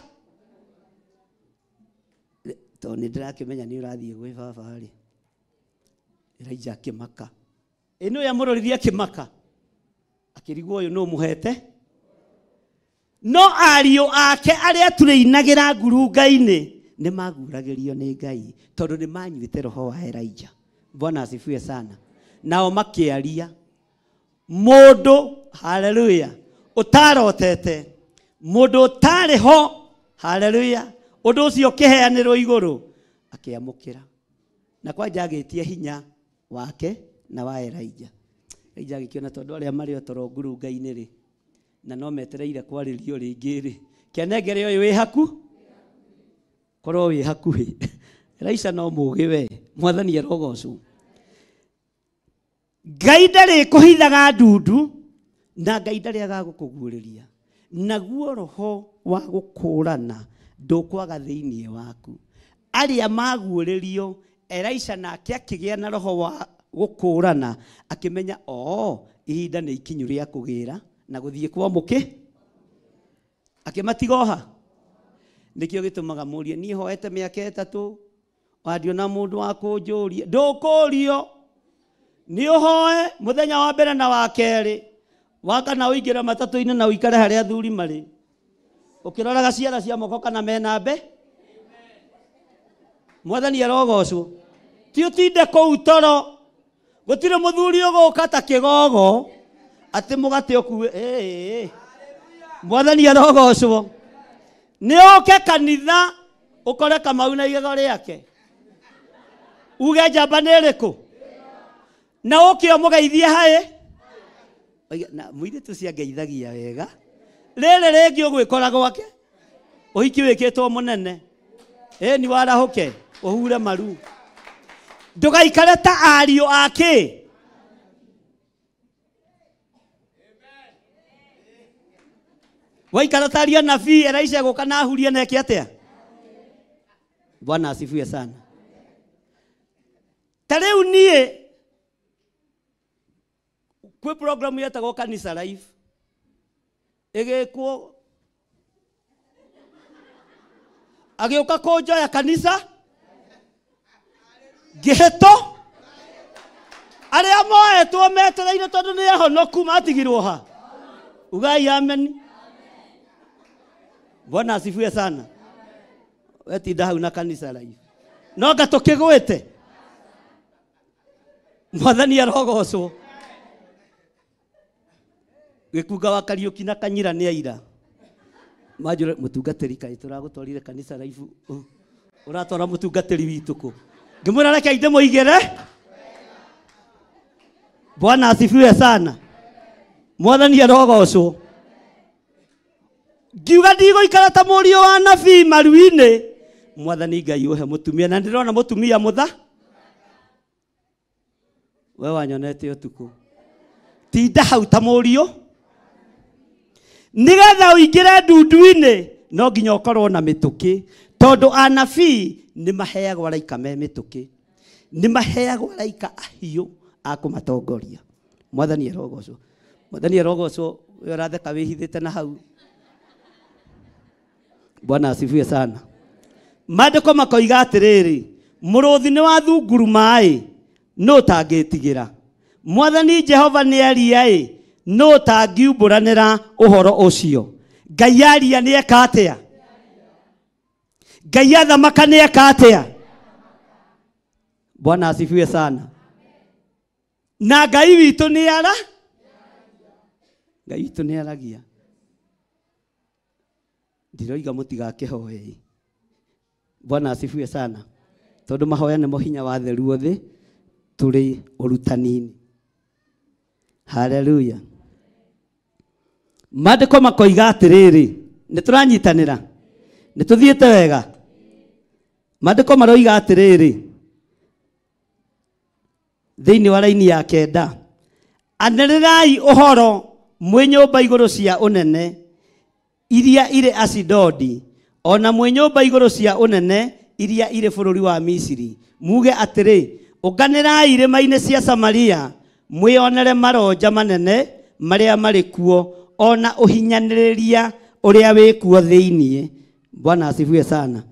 Tondũ nĩ ndĩrakĩmenya nĩ ũrathiĩ gwĩ baba rĩ. Elijah akĩmaka. Ĩno ya mũroririe akĩmaka. Akĩrigwo ũyũ nũ mũhete. No ariũ ake arĩa tũrĩinagĩra ngurunga-inĩ nĩ maguragĩrio nĩ Ngai tondũ nĩ manyuĩte roho wa Elijah. Bwana asifiwe sana. Nao makĩaria. Mũndũ, haleluya, ũtarotete. Mũndũ ũtarĩ ho, haleluya, ũndũ ũcio ũkĩheanĩrwo igũrũ akĩamũkĩra. Na kwanja agĩtia hinya wake na wa Elijah. Elijah agĩkĩona tondũ arĩa marĩ o toro ngurunga-inĩ rĩ na no metereire kwarĩrio rĩngĩ rĩ. Kĩanengere ũyũ wĩ haku. Korwo wĩ hakuhĩ. Elisha no mũũgĩ we. Mwathani arogocwo. Ngai ndarĩ kũhithaga ndundu na Ngai ndarĩ agagũkũguũrĩria. Naguo roho wa gũkũũrana ndũkwaga thĩinĩ waku. Arĩa maguũrĩrio, Elisha nake akĩgĩa na roho wa gũkũũrana, akĩmenya ihinda nĩ ikinyu rĩa kũgĩra na gũthiĩ kwa mũkĩ. Akĩmatigoha. Nĩkĩo gĩtũmaga mũrie niĩ hoete mĩaka 3 wandiona mũndũ wa kũnjũria. Ndũkũrio. Nĩ ũhoe mũthenya wa mbere na wa kerĩ. Wakana ũingĩra matatũ-inĩ na ũikare harĩa athuri marĩ. Ũkĩroraga ciara cia moko kana mena mbe. mwathani arogocwo ti utinde kou toro gutire muthuri uguka ta kigogo ati mugate okuwe mwathani arogocwo ni oke kanitha ukore Kamau na igego riake uge njamba nĩ ĩrĩkũ na ũkĩo mũgeithie haĩ na mũirĩtu ciangeithagia wega rĩrĩ rĩngĩ ũgwĩkora gwake ũhiki wĩkĩtwo mũnene ni warahũke ũhure maru ndũgaikare ta ariũ ake waikara ta ariũ nabii Elisha gũka na ahurie na eke atĩa Bwana asifiwe sana tareu niĩ kwĩ program yetagwo Kanisa Live ĩgĩkwo agĩũka kũnjoya kanisa ngĩhĩtwo arĩa moetwo metereire tondũ nĩ ahonoku matigirwo ha ugai amen Bwana asifiwe sana wetinda hau na Kanisa Live no ngatũkĩgwĩte mwathani arogocwo gĩkunga wa Kariũki na Kanyira nĩ aira majure mũtungatĩri kaĩ tũragũtwarire Kanisa Live ũratwara mũtungatĩri witũ kũ ngĩmwĩra reke inde mũigĩre Bwana asifiwe sana mwathani arogocwo ngiuga ndigũikara ta mũriũ wa nabii maru-inĩ mwathani Ngai ũhe mũtumia na ndĩrona mũtumia mũtha we wanyonete ũtukũ tinda hau ta mũriũ nigetha ũingĩre ndundu-inĩ no nginya ũkorwo na mĩtũkĩ tondũ anabii nĩ maheagwo araika me mĩtũkĩ nĩ maheagwo araika ahiũ a kũmatongoria mwathani arogocwo we ũratheka wĩhithĩte na hau Bwana asifiwe sana maandĩko makoiga atĩrĩrĩ mũrũthi nĩ wa thunguru maĩ no tangĩtigĩra mwathani Jehova nĩ aria no tangiumbũranĩra ũhoro ũcio Ngai aria nĩ eka atĩa Ngai athamaka nĩ eka atĩa Bwana asifiwe sana na Ngai witũ nĩ aragia ndiroiga mũtigakĩhoe Bwana asifiwe sana tondũ mahoya nĩ hinya wa theru othe tũrĩ ũrutani-inĩ haleluya maandĩko makoiga atĩrĩrĩ nĩ tũranyitanĩra nĩ tũthiĩte wega maandĩko maroiga atĩrĩrĩ thĩinĩ wa raini ya 9 anĩrĩrai ũhoro mwĩ nyũmba igũrũ cia ũnene iria irĩ Asidodi ona mwĩ nyũmba igũrũ cia ũnene iria irĩ bũrũri wa Misiri muge atĩrĩ ũnganĩrai irĩma-inĩ cia Samaria mwĩonere maronja manene marĩa marĩ kuo ona ũhinyanĩrĩria ũrĩa wĩ kuo thĩinĩ Bwana asifiwe sana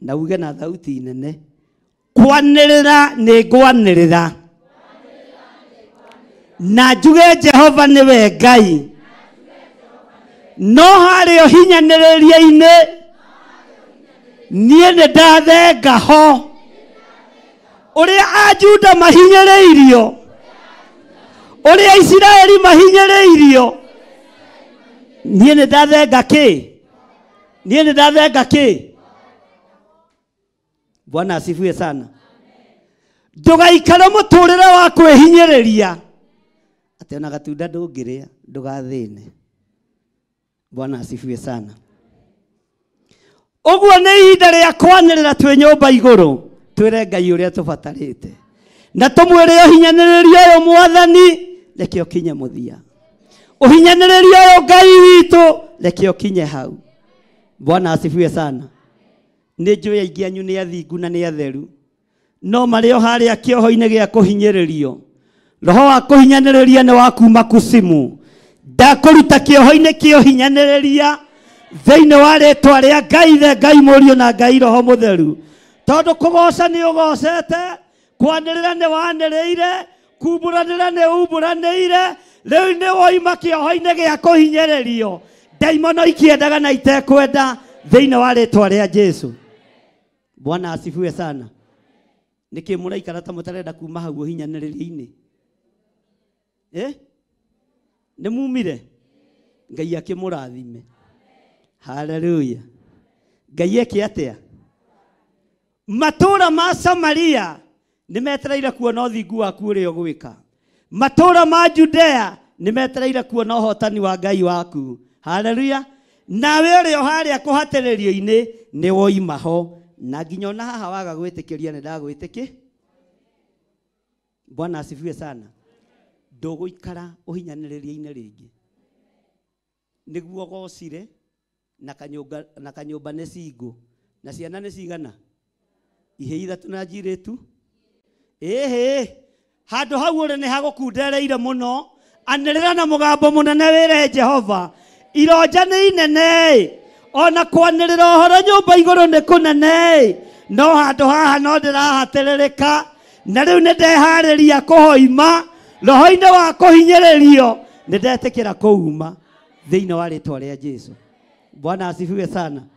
na uge na thauti nene kwanĩrĩra nĩ ngwanĩrĩra na njuge Jehova nĩwe Ngai no harĩ ũhinyanĩrĩria-inĩ niĩ nĩ ndathenga ho ũrĩa Ajuda mahinyĩrĩirio ũrĩa Isiraeli mahinyĩrĩirio niĩ nĩ ndathenga kĩ Bwana asifiwe sana ndũgaikare mũtũrĩre wa kwĩhinyĩrĩria atĩ ona gatunda ndũngĩrĩa ndũgathĩne Bwana asifiwe sana ũguo nĩ ihinda rĩa kwanĩrĩra twĩ nyũmba igũrũ twĩre Ngai ũrĩa tũbatarĩte na tũmwĩre ũhinyanĩrĩria ũyũ mwathani reke ũkinye mũthia ũhinyanĩrĩria ũyũ Ngai witũ reke ũkinye hau Bwana asifiwe sana nĩ njũĩ aingĩ anyu nĩ athingu na nĩ atheru no marĩ o harĩa kĩoho-inĩ gĩa kũhinyĩrĩrio roho wa kũhinyanĩrĩria nĩ wa kuma kusimu ndakũruta kĩoho-inĩ kĩa ũhinyanĩrĩria thĩinĩ wa rĩtwa rĩa Ngai the Ngai Mũriũ na Ngai Roho Mũtheru tondũ kũgoca nĩ ũgocete kwanĩrĩra nĩ wanĩrĩire kumbũranĩra nĩ umbũranĩire rĩu nĩ woima kĩoho-inĩ gĩa kũhinyĩrĩrio ndaimono ikiendaga na itekwenda thĩinĩ wa rĩtwa rĩa Jesũ Bwana asifiwe sana. Niki muraikara ta mutarenda kuma hau hinyanĩrĩria-inĩ. Nĩ mumire? Ngai akĩmũrathime. Hallelujah. Ngai eke atia? Matũra ma Samaria nĩ metereire kuona ũthingu waku ũrĩa ũgwĩka. Matũra ma Judea nĩ metereire kuona ũhotani wa Ngai waku. Hallelujah. Nawe ũrĩa harĩa kũhatĩrĩrio-inĩ nĩ woima ho. Na nginya ona haha waga gwĩtĩkĩria nĩ ndagwĩtĩkĩ. Bwana asifiwe sana. Ndũgũikara ũhinyanĩrĩria-inĩ rĩngĩ. Nĩguo gocire na kanyũmba nĩ cingo na ciana nĩ cigana ihĩ ithatũ na njirĩtu. Handũ hau ũrĩ nĩ hagũkundereire mũno. Anĩrĩra na mũgambo mũnene wĩre Jehova, ironja nĩ inene, ona kwanĩrĩra ũhoro nyũmba igũrũ nĩ kũnene, no handũ haha no ndĩrahatĩrĩrĩka, na rĩu nĩ ndeharĩria kũhoima, roho-inĩ wa kũhinyĩrĩrio nĩ ndetĩkĩra kũuma thĩinĩ wa rĩtwa rĩa Jesũ. Bwana asifiwe sana.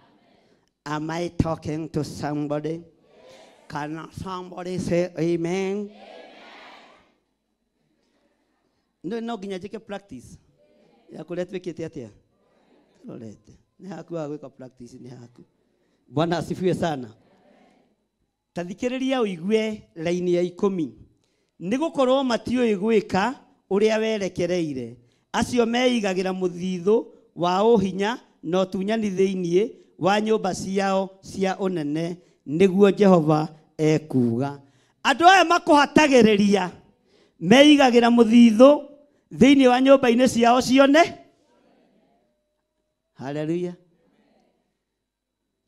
Am I talking to somebody? Can somebody say amen? No nginya njĩke practice ya kũrĩa twĩkĩte atĩa. Rorete nĩ haku wa gwĩka practice nĩ haku. Bwana asifiwe sana. Tathikĩrĩria ũigue raini ya 10. Nĩgũkorwo matiũĩ gwĩka ũrĩa werekereire. Acio meigagĩra mũthithũ wa ũhinya no tunyani thĩinĩ wa nyũmba ciao cia ũnene, nĩguo Jehova ekuga. Andũ aya makũhatagĩrĩria meigagĩra mũthithũ thĩinĩ wa nyũmba-inĩ ciao cione. Hallelujah.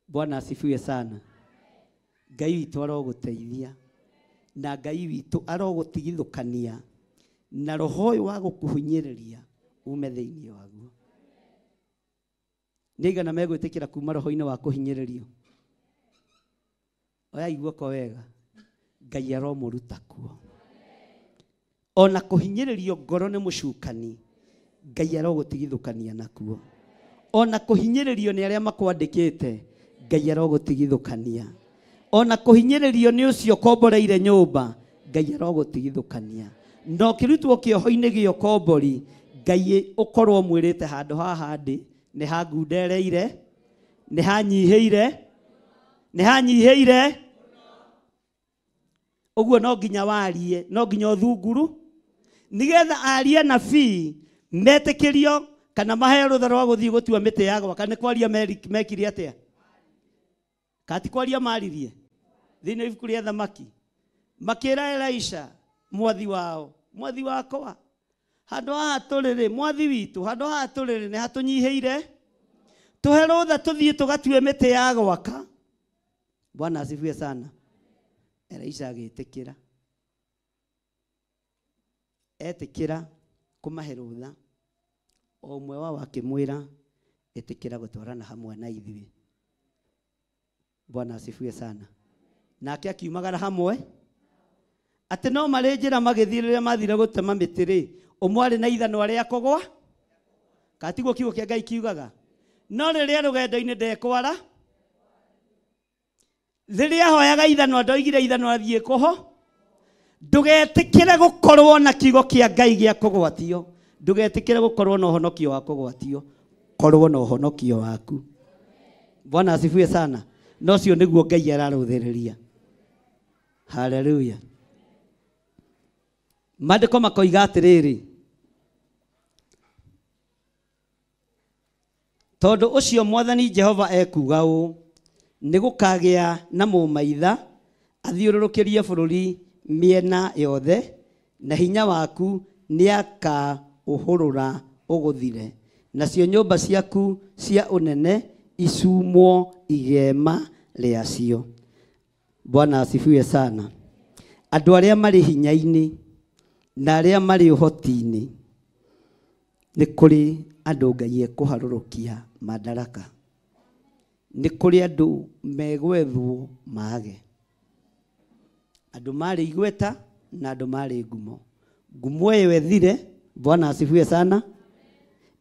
Bwana asifiwe sana. Ngai witũ arogũteithia na Ngai witũ arogũtigithũkania na roho ũyũ wa gũkũhinyĩrĩria ume thĩinĩ waguo. Nĩigana megwĩtĩkĩra kuma roho-inĩ wa kũhinyĩrĩrio. Oya iguoko wega. Ngai aromũruta kuo. Ona kũhinyĩrĩrio ngoro nĩ mũcukani, Ngai arogũtigithũkania nakuo. Ona kũhinyĩrĩrio nĩ arĩa makwandĩkĩte, Ngai arogũtigithũkania. Ona kũhinyĩrĩrio nĩ ũcio komboreire nyũmba, Ngai arogũtigithũkania. No kĩrutwo kĩoho-inĩ gĩa kombori, Ngai ũkorwo mwĩrĩte handũ haha ndĩ nĩ hangundereire, nĩ hanyihĩire. Ũguo no nginya warie, no nginya ũthunguru, nĩgetha arie nabii metĩkĩrio kana maheo rũtha rwa gũthiĩ gũtua mĩtĩ ya gwaka. Nĩ kwaria mekire atĩa? Kati kwaria maririe thĩinĩ wa ibuku rĩa Thamaki, makĩra Elisha mwathi wao, mwathi wakwa, handũ haha tũrĩ mwathi witũ, handũ haha tũrĩ nĩ hatũnyihĩire, tũhe rũtha tũthiĩ tũgatue mĩtĩ ya gwaka. Bwana asifiwe sana. Elisha agĩtĩkĩra, etĩkĩra kũmahe rũtha. O ũmwe wao akĩmwĩra etĩkĩra gũtwarana hamwe na ithuĩ. Bwana asifiwe sana. Nake akiumagara hamwe, atĩ no marĩ njĩra magĩthiĩ rĩrĩa mathire gũtema mĩtĩ rĩ, ũmwe arĩ na ithanwa rĩa kũgwa. Katiguo kiugo kĩa Ngai kiugaga. No rĩrĩa rũgendo-inĩ ndekwara, rĩrĩa ahoyaga ithanwa ndoigire ithanwa thiĩ kũho. Ndũgetĩkĩre gũkorwo na kiugo kĩa Ngai gĩa kũgwatio. Ndũgetĩkĩre gũkorwo na ũhonokio wa kũgwatio. Korwo na ũhonokio waku. Bwana asifiwe sana. No cio nĩguo Ngai ararũthĩrĩria. Hallelujah. Maandĩko makoiga atĩrĩrĩ, tondũ ũcio Mwathani Jehova ekuga ũũ, nĩ gũkagĩa na mũmaitha athiũrũrũkĩrie bũrũri mĩena yothe, na hinya waku nĩ akaũhũrũra ũgũthire, nacio nyũmba ciaku cia ũnene icumwo igema rĩacio. Bwana asifiwe sana. Andũ arĩa marĩ hinya-inĩ na arĩa marĩ ũhoti-inĩ, nĩ kũrĩ andũ Ngai ekũharũrũkia madaraka. Nĩ kũrĩ andũ megwethwo mage. Andũ marĩ igweta na andũ marĩ ngumo. Ngumo ĩyo ethire. Bwana asifiwe sana.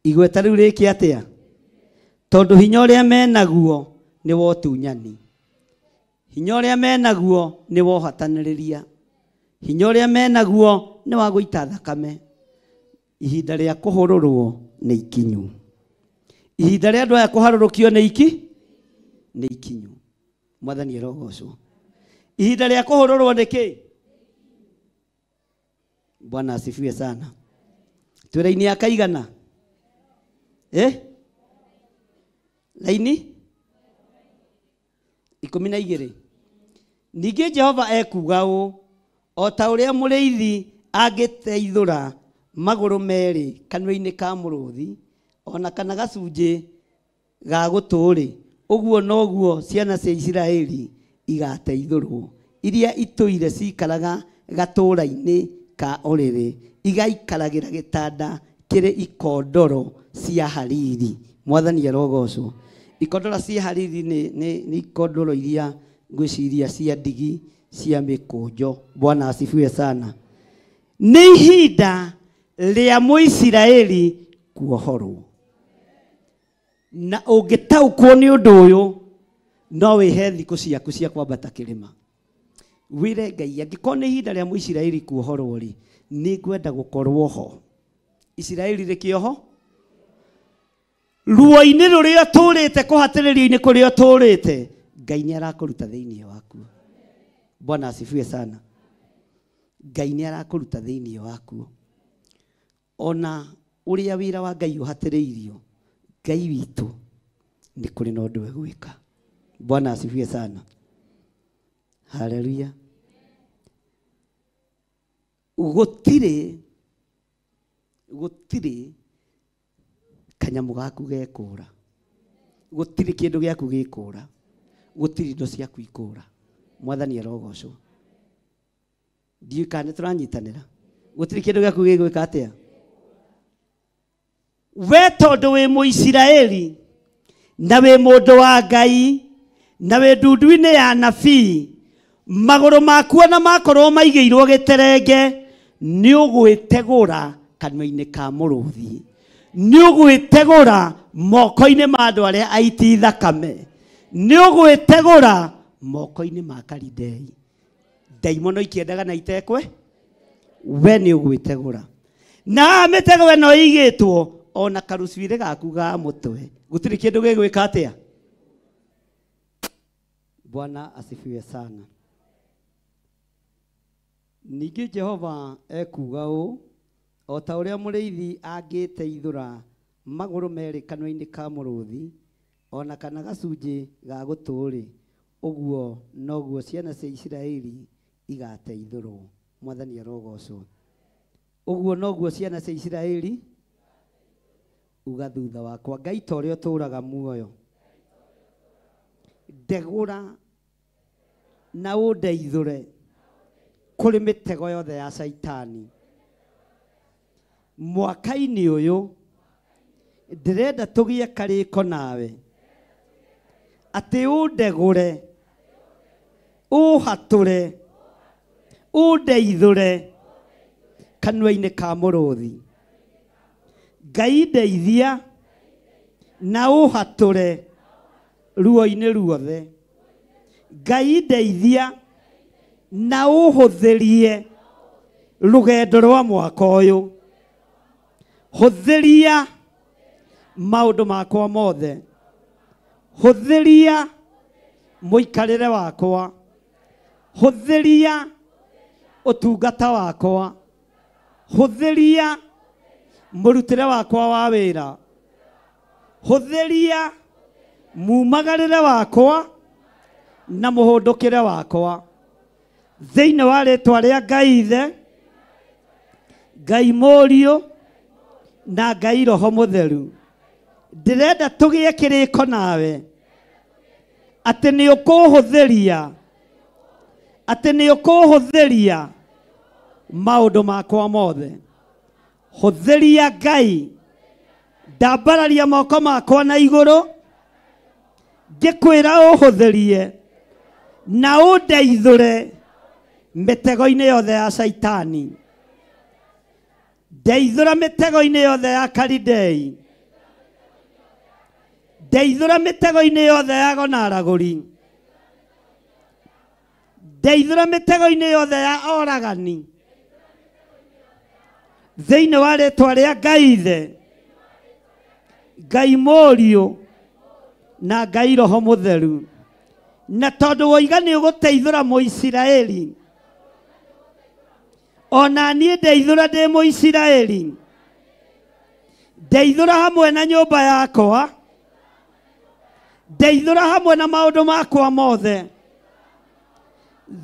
Igweta rĩu rĩkĩ atĩa? Tondũ hinya ũrĩa menaguo nĩ wotunyani. hinya ũrĩa menaguo nĩ wohatanĩrĩria, hinya ũrĩa menaguo nĩ wa gũita thakame. Ihinda rĩa kũhũrũrwo nĩ ikinyu, ihinda rĩa andũ aya kũharũrũkio nĩ ikinyu. Mwathani arogocwo. Ihinda rĩa kũhũrũrwo nĩ kĩ? Bwana asifiwe sana. Twĩra-inĩ ya kaigana laini 12. Ningĩ Jehova ekuga ũũ, o ta ũrĩa mũrĩithi angĩteithũra magũrũ merĩ kanua-inĩ ka mũrũthi, ona kana gacunjĩ ga gũtũ-rĩ, ũguo noguo ciana cia Isiraeli igateithũrwo, iria itũire cikaraga gatũũra-inĩ ka ũrĩrĩ, igaikaragĩra gĩtanda kĩrĩ ikondoro cia hariri. Mwathani arogocwo. Ikondoro cia hariri nĩ ikondoro iria ngwĩciria cia ndigi cia mĩkũnjo. Bwana asifiwe sana. Nĩ ihinda rĩa Mũisiraeli kuohorwo. Na ũngĩtaũkwo nĩ ũndũ ũyũ, no wĩhe thikũ ciaku cia kwambata kĩrĩma. Wĩre Ngai, angĩkorwo nĩ ihinda rĩa Mũisiraeli kuohorwo-rĩ, nĩ ngwenda gũkorwo ho. Isiraeli rĩkĩoho ruo-inĩ rũrĩa ũtũrĩte, kũhatĩrĩrio-inĩ kũrĩa ũtũrĩte, Ngai nĩ arakũruta thĩinĩ waku. Bwana asifiwe sana. Ngai nĩ arakũruta thĩinĩ waku. Ona ũrĩa wĩra wa Ngai ũhatĩrĩirio, Ngai witũ nĩ kũrĩ na ũndũ egwĩka. Bwana asifiwe sana. Haleluya. Gũtirĩ kanyamu gaku gekũra, gũtirĩ kĩndũ gĩaku gĩkũra, gũtirĩ indo ciaku ikũra. Mwathani arogocwo. Ndiũĩ kana tũranyitanĩra. Gũtirĩ kĩndũ gĩaku gĩgwĩka atĩa? We tondũ wĩ Mũisiraeli na wĩ mũndũ wa Ngai na wĩ ndundu-inĩ ya nabii, magũrũ maku ona makorwo maigĩirwo gĩterenge, nĩ ũgwĩtegũra kanua-inĩ ka mũrũthi, nĩ ũgwĩtegũra moko-inĩ ma andũ arĩa aiti thakame, nĩ ũgwĩtegũra moko-inĩ ma Kalidei. Ndaimono ikĩendaga na itekwe, we nĩ ũgwĩtegũra. Na mĩtego ĩno ĩigĩtwo ona karucuirĩ gaku ga mũtwe, gũtirĩ kĩndũ gĩgwĩka atĩa? Bwana asifiwe sana. Ningĩ Jehova ekuga ũũ, o ta ũrĩa mũrĩithi angĩteithũra magũrũ merĩ kanua-inĩ ka mũrũthi, ona kana gacunjĩ ga gũtũ-rĩ, ũguo noguo ciana cia Isiraeli igateithũrwo. Mwathani arogocwo. Ũguo noguo ciana cia Isiraeli uga thutha wakwa. Ngai ta ũrĩa ũtũũraga muoyo, ndegũra na ũndeithũre kũrĩ mĩtego yothe ya Saitani. Mwaka-inĩ ũyũ ndĩrenda tũgĩe karĩko nawe atĩ ũndegũre, ũhatũre, ũndeithũre kanua-inĩ ka mũrũthi. Ngai ndeithia na ũhatũre ruo-inĩ ruothe. Ngai ndeithia na ũhũthĩrie rũgendo rwa mwaka ũyũ. Hũthĩria maũndũ makwa mothe. Hũthĩria mũikarĩre wakwa. Hũthĩria ũtungata wakwa. Hũthĩria mũrutĩre wakwa wa wĩra. Hũthĩria mumagarĩre wakwa na mũhũndũkĩre wakwa. Thĩinĩ wa rĩtwa rĩa Ngai Ithe, Ngai Mũriũ na Ngai Roho Mũtheru, ndĩrenda tũgĩe kĩrĩko nawe atĩ nĩ ũkũhũthĩria, atĩ nĩ ũkũhũthĩria maũndũ makwa mothe. Hũthĩria Ngai, ndambararia moko makwa na igũrũ, ngĩkwĩra ũhũthĩrie na ũndeithũre mĩtego-inĩ yothe ya Saitani. Ndeithũra mĩtego-inĩ yothe ya Kalidei. Ndeithũra mĩtego-inĩ yothe ya gonaragũri. ndeithũra mĩtego-inĩ yothe ya oragani thĩinĩ wa rĩĩtwa rĩa Ngai Ithe, Ngai Mũriũ na Ngai Roho Mũtheru. Na tondũ woiga nĩ ũgũteithũra Mũisiraeli, ona niĩ ndeithũra ndĩ Mũisiraeli, ndeithũra hamwe na nyũmba yakwa, ndeithũra hamwe na maũndũ makwa mothe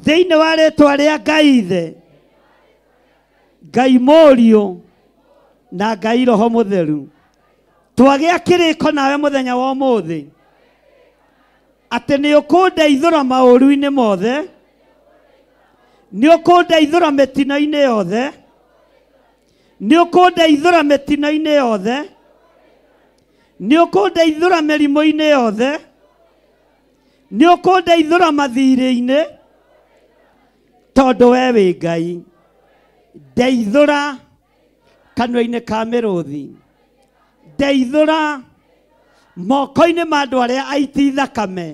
thĩinĩ wa rĩĩtwa rĩa Ngai Ithe, Ngai Mũriũ na Ngai Roho Mũtheru. Twagĩa kĩrĩko nawe mũthenya wa ũmũthĩ atĩ nĩ ũkũndeithũra maũru-inĩ mothe, nĩ ũkũndeithũra mĩtino-inĩ yothe, nĩ ũkũndeithũra mĩtino-inĩ yothe, nĩ ũkũndeithũra mĩrimũ-inĩ yothe, nĩ ũkũndeithũra mathirĩ-inĩ, tondũ we wĩ Ngai. Ndeithũra kanua-inĩ ka mĩrũthi, ndeithũra moko-inĩ ma andũ arĩa aiti thakame,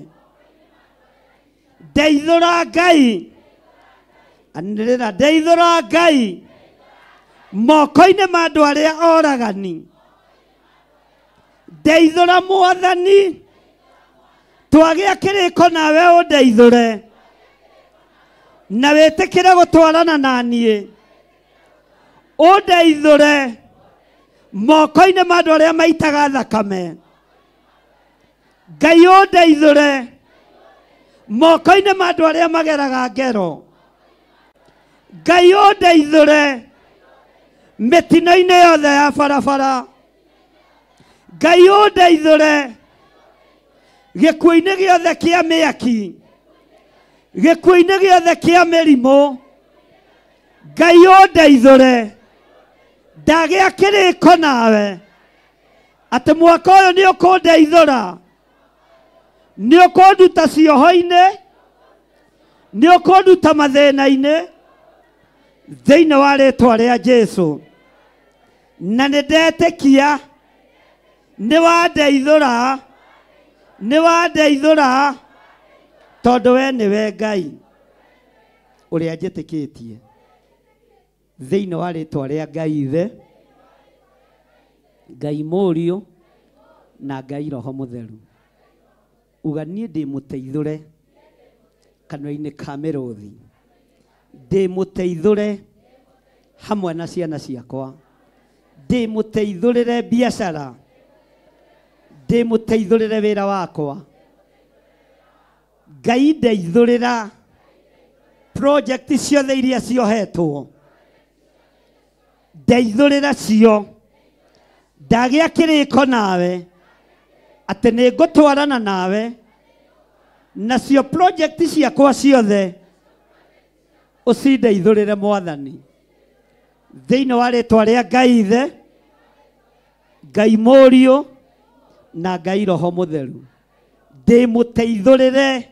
ndeithũra Ngai, anĩrĩra, ndeithũra Ngai moko-inĩ ma andũ arĩa oragani, ndeithũra Mwathani, twagĩa kĩrĩko nawe ũndeithũre na wĩtĩkĩre gũtwarana na niĩ, ũndeithũre moko-inĩ ma andũ arĩa maitaga thakame, Ngai ũndeithũre moko-inĩ ma andũ arĩa mageraga ngero, Ngai ũndeithũre mĩtino-inĩ yothe ya barabara, Ngai ũndeithũre gĩkuũ-inĩ gĩothe kĩa mĩaki, gĩkuũ-inĩ gĩothe kĩa mĩrimũ, Ngai ũndeithũre. Ndagĩa kĩrĩko nawe atĩ mwaka ũyũ nĩ ũkũndeithũra, nĩ ũkũnduta cioho-inĩ, nĩ ũkũnduta mathĩna-inĩ thĩinĩ wa rĩĩtwa rĩa Jesũ. Na nĩ ndetĩkia nĩ wandeithũra, nĩ wandeithũra, tondũ we nĩwe Ngai ũrĩa njĩtĩkĩtie thĩinĩ wa rĩĩtwa rĩa Ngai Ithe, Ngai Mũriũ na Ngai Roho Mũtheru. Uga niĩ ndĩ mũteithũre kanua-inĩ ka mĩrũthi, ndĩ mũteithũre hamwe na ciana ciakwa, ndĩ mũteithũrĩre biacara, ndĩ mũteithũrĩre wĩra wakwa, Ngai ndeithũrĩra project ciothe iria ciohetwo, ndeithũrĩra cio, ndagĩa kĩrĩko nawe atĩ nĩ ngũtwarana nawe nacio project ciakwa ciothe ũcindeithũrĩre Mwathani thĩinĩ wa rĩĩtwa rĩa Ngai Ithe, Ngai Mũriũ na Ngai Roho Mũtheru. Ndĩ mũteithũrĩre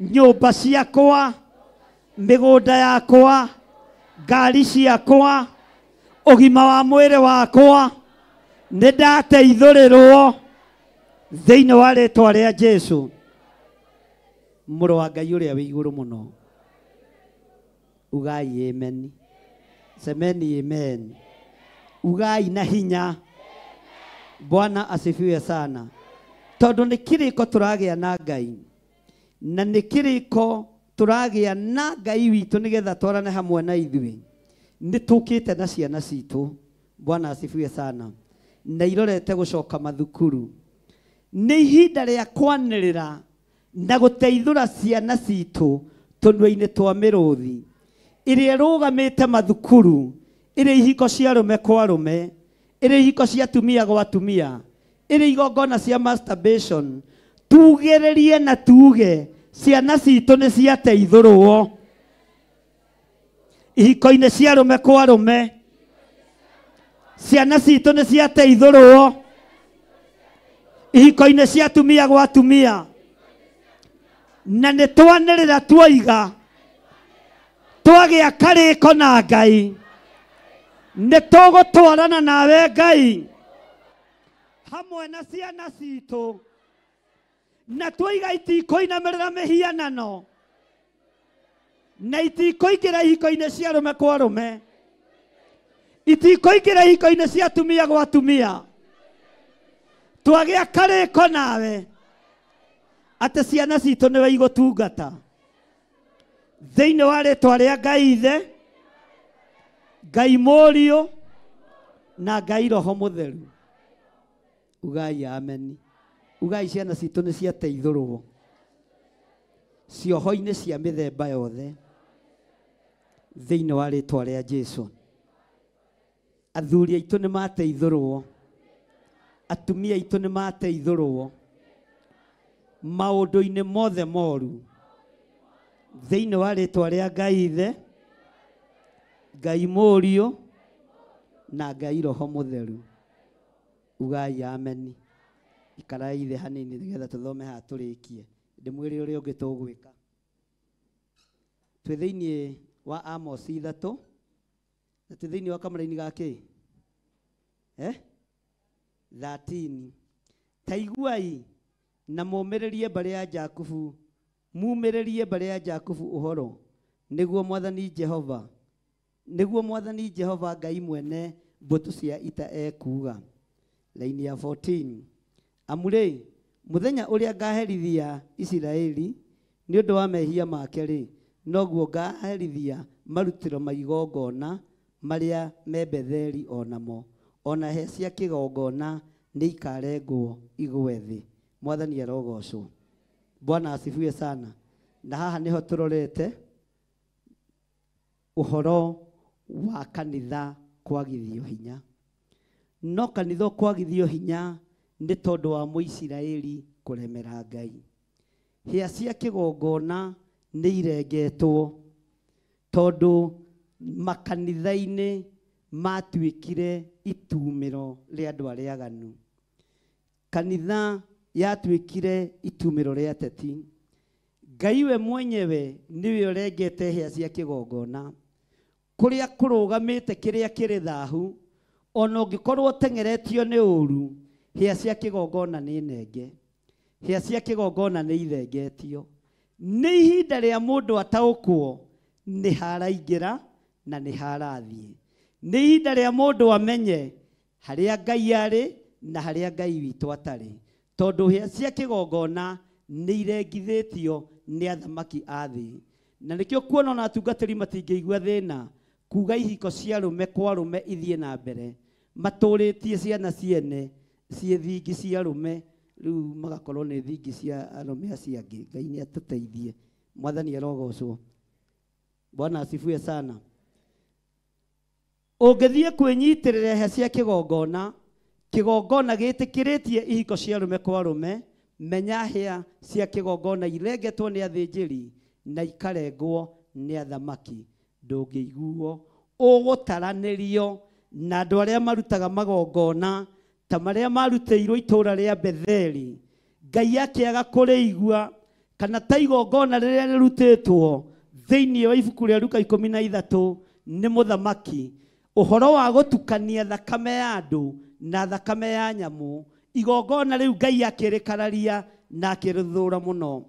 nyũmba ciakwa, mĩgũnda yakwa, ngari ciakwa, ũgima wa mwĩrĩ wakwa, nĩ ndateithũrĩrwo thĩinĩ wa rĩĩtwa rĩa Jesũ, mũrũ wa Ngai ũrĩa wĩ igũrũ mũno. Ugai amen. Semeni amen. Ugai na hinya. Bwana asifiwe sana. Tondũ nĩ kĩrĩko tũragĩa na Ngai, na nĩ kĩrĩko tũragĩa na Ngai witũ nĩgetha twarane hamwe na ithuĩ. Nĩ tũkĩte na ciana citũ, Bwana asifiwe sana, na irorete gũcoka mathukuru. Nĩ ihinda rĩa kwanĩrĩra na gũteithũra ciana citũ tũnua-inĩ twa mĩrũthi ĩrĩa ĩrũgamĩte mathukuru, ĩrĩ ihiko cia arũme kwa arũme, ĩrĩ ihiko cia atumia gwa atumia, ĩrĩ igongona cia masturbation. Tugĩrĩrie na tuge ciana citũ nĩ ciateithũrwo ihiko-inĩ cia arũme kwa arũme, ciana citũ nĩ ciateithũrwo ihiko-inĩ cia atumia gwa atumia, na nĩ twanĩrĩra tuoiga twagĩa karĩko na Ngai, nĩ tũgũtwarana nawe Ngai hamwe na ciana citũ, na tuoiga itikũinamĩrĩra mĩhianano, na itikoingira ihiko-inĩ cia arũme kwa arũme, itikoingira ihiko-inĩ cia atumia gwa atumia. Twagĩa karĩko nawe atĩ ciana citũ nĩwe igũtungata thĩinĩ wa rĩtwa rĩa Ngai Ithe, Ngai Mũriũ na Ngai Roho Mũtheru. Ugai ameni. Ugai ciana citũ nĩ ciateithũrwo cioho-inĩ cia mĩthemba yothe thĩinĩ wa rĩtwa rĩa Jesũ. Athuri aitũ nĩ mateithũrwo, atumia aitũ nĩ mateithũrwo maũndũ-inĩ mothe moru thĩinĩ wa rĩtwa rĩa Ngai Ithe, Ngai Mũriũ na Ngai Roho Mũtheru. Ugai ameni. Ikarai thĩ hanini nĩgetha tũthome haha tũrĩkie. Ndĩmwĩre ũrĩa ũngĩ tũgwĩka. Twĩ thĩinĩ wa Amos 3 na twĩ thĩinĩ wa kamũra-inĩ gakĩ 13. Ta iguai na mũmĩrĩrie mbarĩ ya Jakubu, mumĩrĩrie mbarĩ ya Jakubu ũhoro, nĩguo Mwathani Jehova Ngai mwene mbũtũ cia ita ekuga. Laini ya 14. Amũrĩ, mũthenya ũrĩa ngaherithia Isiraeli nĩ ũndũ wa mehia make rĩ, noguo ngaherithia marutĩro ma igongona marĩa me Betheli onamo, ona he cia kĩgongona nĩ ikarengwo igwe thĩ. Mwathani arogocwo. Bwana asifiwe sana. Na haha niho tũrorete ũhoro wa kanitha kwagithio hinya. No kanitha kwagithio hinya nĩ tondũ wa Mũisiraeli kũremera Ngai. Hĩa cia kĩgongona nĩ irengetwo tondũ makanitha-inĩ matuĩkire itumĩro rĩa andũ arĩa aganu. Kanitha yatuĩkire itumĩro rĩa ateti. Ngai we mwenyewe niwe ũrengete hĩa cia kĩgongona kũrĩa kũrũgamĩte kĩrĩa kĩrĩ thahu. Ona ũngĩkorwo tengeretio nĩ ũru, hĩa cia kĩgongona nĩ nenge, hĩa cia kĩgongona nĩ irengetio. Nĩ ihinda rĩa mũndũ ataũkwo nĩ haraingĩra na nĩ harathiĩ. Nĩ ihinda rĩa mũndũ amenye harĩa Ngai arĩ na harĩa Ngai witũ atarĩ, tondũ hĩa cia kĩgongona nĩ irengithĩtio nĩ athamaki a thĩ. Na nĩkĩo kuona ona atungatĩri matingĩigua thĩna kuga ihiko cia arũme kwa arũme ithiĩ na mbere, matũrĩtie ciana ciene ciĩ thingi cia arũme, rĩu magakorwo nĩ thingi cia arũme acio angĩ. Ngai nĩ atũteithie. Mwathani arogocwo. Bwana asifiwe sana. Ũngĩthiĩ kwĩnyitĩrĩra hĩa cia kĩgongona, kĩgongona gĩtĩkĩrĩtie ihiko cia arũme kwa arũme, menya hĩa cia kĩgongona irengetwo nĩ athĩnjĩri na ikarengwo nĩ athamaki. Ndũngĩiguo, ũgũtaranĩrio na andũ arĩa marutaga magongona ta marĩa marutĩirwo itũũra rĩa Betheli. Ngai akĩaga kũrĩigua, kana ta igongona rĩrĩa rĩrutĩtwo thĩinĩ wa ibuku rĩa Luka 13 nĩ mũthamaki. Ũhoro wa gũtukania thakame ya andũ na thakame ya nyamũ, igongona rĩu Ngai akĩrĩkararia na akĩrĩthũra mũno.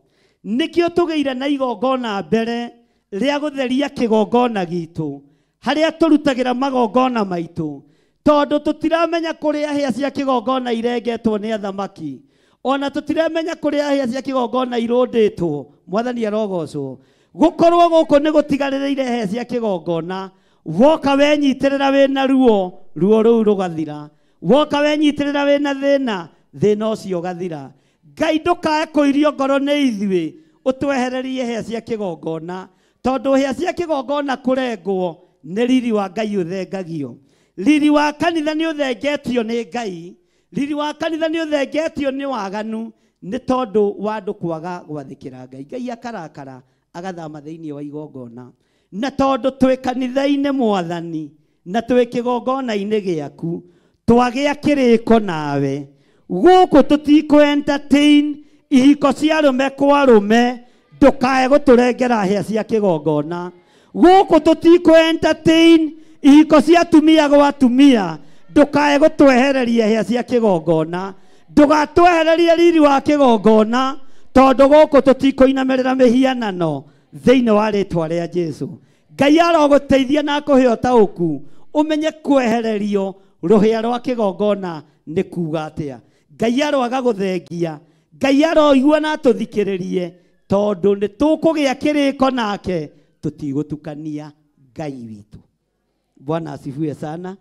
Nĩkĩo tũgĩire na igongona mbere rĩa gũtheria kĩgongona gitũ, harĩa tũrutagĩra magongona maitũ, tondũ tũtiramenya kũrĩa hĩa cia kĩgongona irengetwo nĩ athamaki, ona tũtiramenya kũrĩa hĩa cia kĩgongona irũndĩtwo. Mwathani arogocwo. Gũkorwo gũkũ nĩ gũtigarĩrĩire hĩa cia kĩgongona. Woka wenyitĩrĩra wĩna ruo, ruo rũu rũgathira. Woka wenyitĩrĩra wĩna thĩna, thĩna ũcio ũgathira. Ngai ndũkae kũirio ngoro nĩ ithuĩ ũtwehererie hĩa cia kĩgongona, tondũ hĩa cia kĩgongona kũrengwo nĩ riri wa Ngai ũthengagio. Riri wa kanitha nĩ ũthengetio nĩ Ngai. Riri wa kanitha nĩ ũthengetio nĩ waganu nĩ tondũ wa andũ kwaga gwathĩkĩra Ngai. Ngai akarakara agathama thĩinĩ wa igongona. Na tondũ twĩ kanitha-inĩ Mwathani na twĩ kĩgongona-inĩ gĩaku, twagĩa kĩrĩko nawe. Gũkũ tũtikũ entertain ihiko cia arũme kwa arũme, ndũkae gũtũrengera hĩa cia kĩgongona. Gũkũ tũtikũ entertain ihiko cia atumia gwa atumia, ndũkae gũtwehereria hĩa cia kĩgongona. Ndũgatwehererie riri wa kĩgongona, tondũ gũkũ tũtikũinamĩrĩra mĩhianano. thĩinĩ wa rĩtwa rĩa Jesu. Ngai arogũteithia na akũhe ũtaũku ũmenye kwehererio rũhĩa rwa kĩgongona nĩ kuuga atĩa. Ngai aroaga gũthengia, Ngai aroigua na tũthikĩrĩrie tondũ nĩ tũkũgĩa kĩrĩko nake tũtigũtukania Ngai witũ. Bwana asifiwe sana.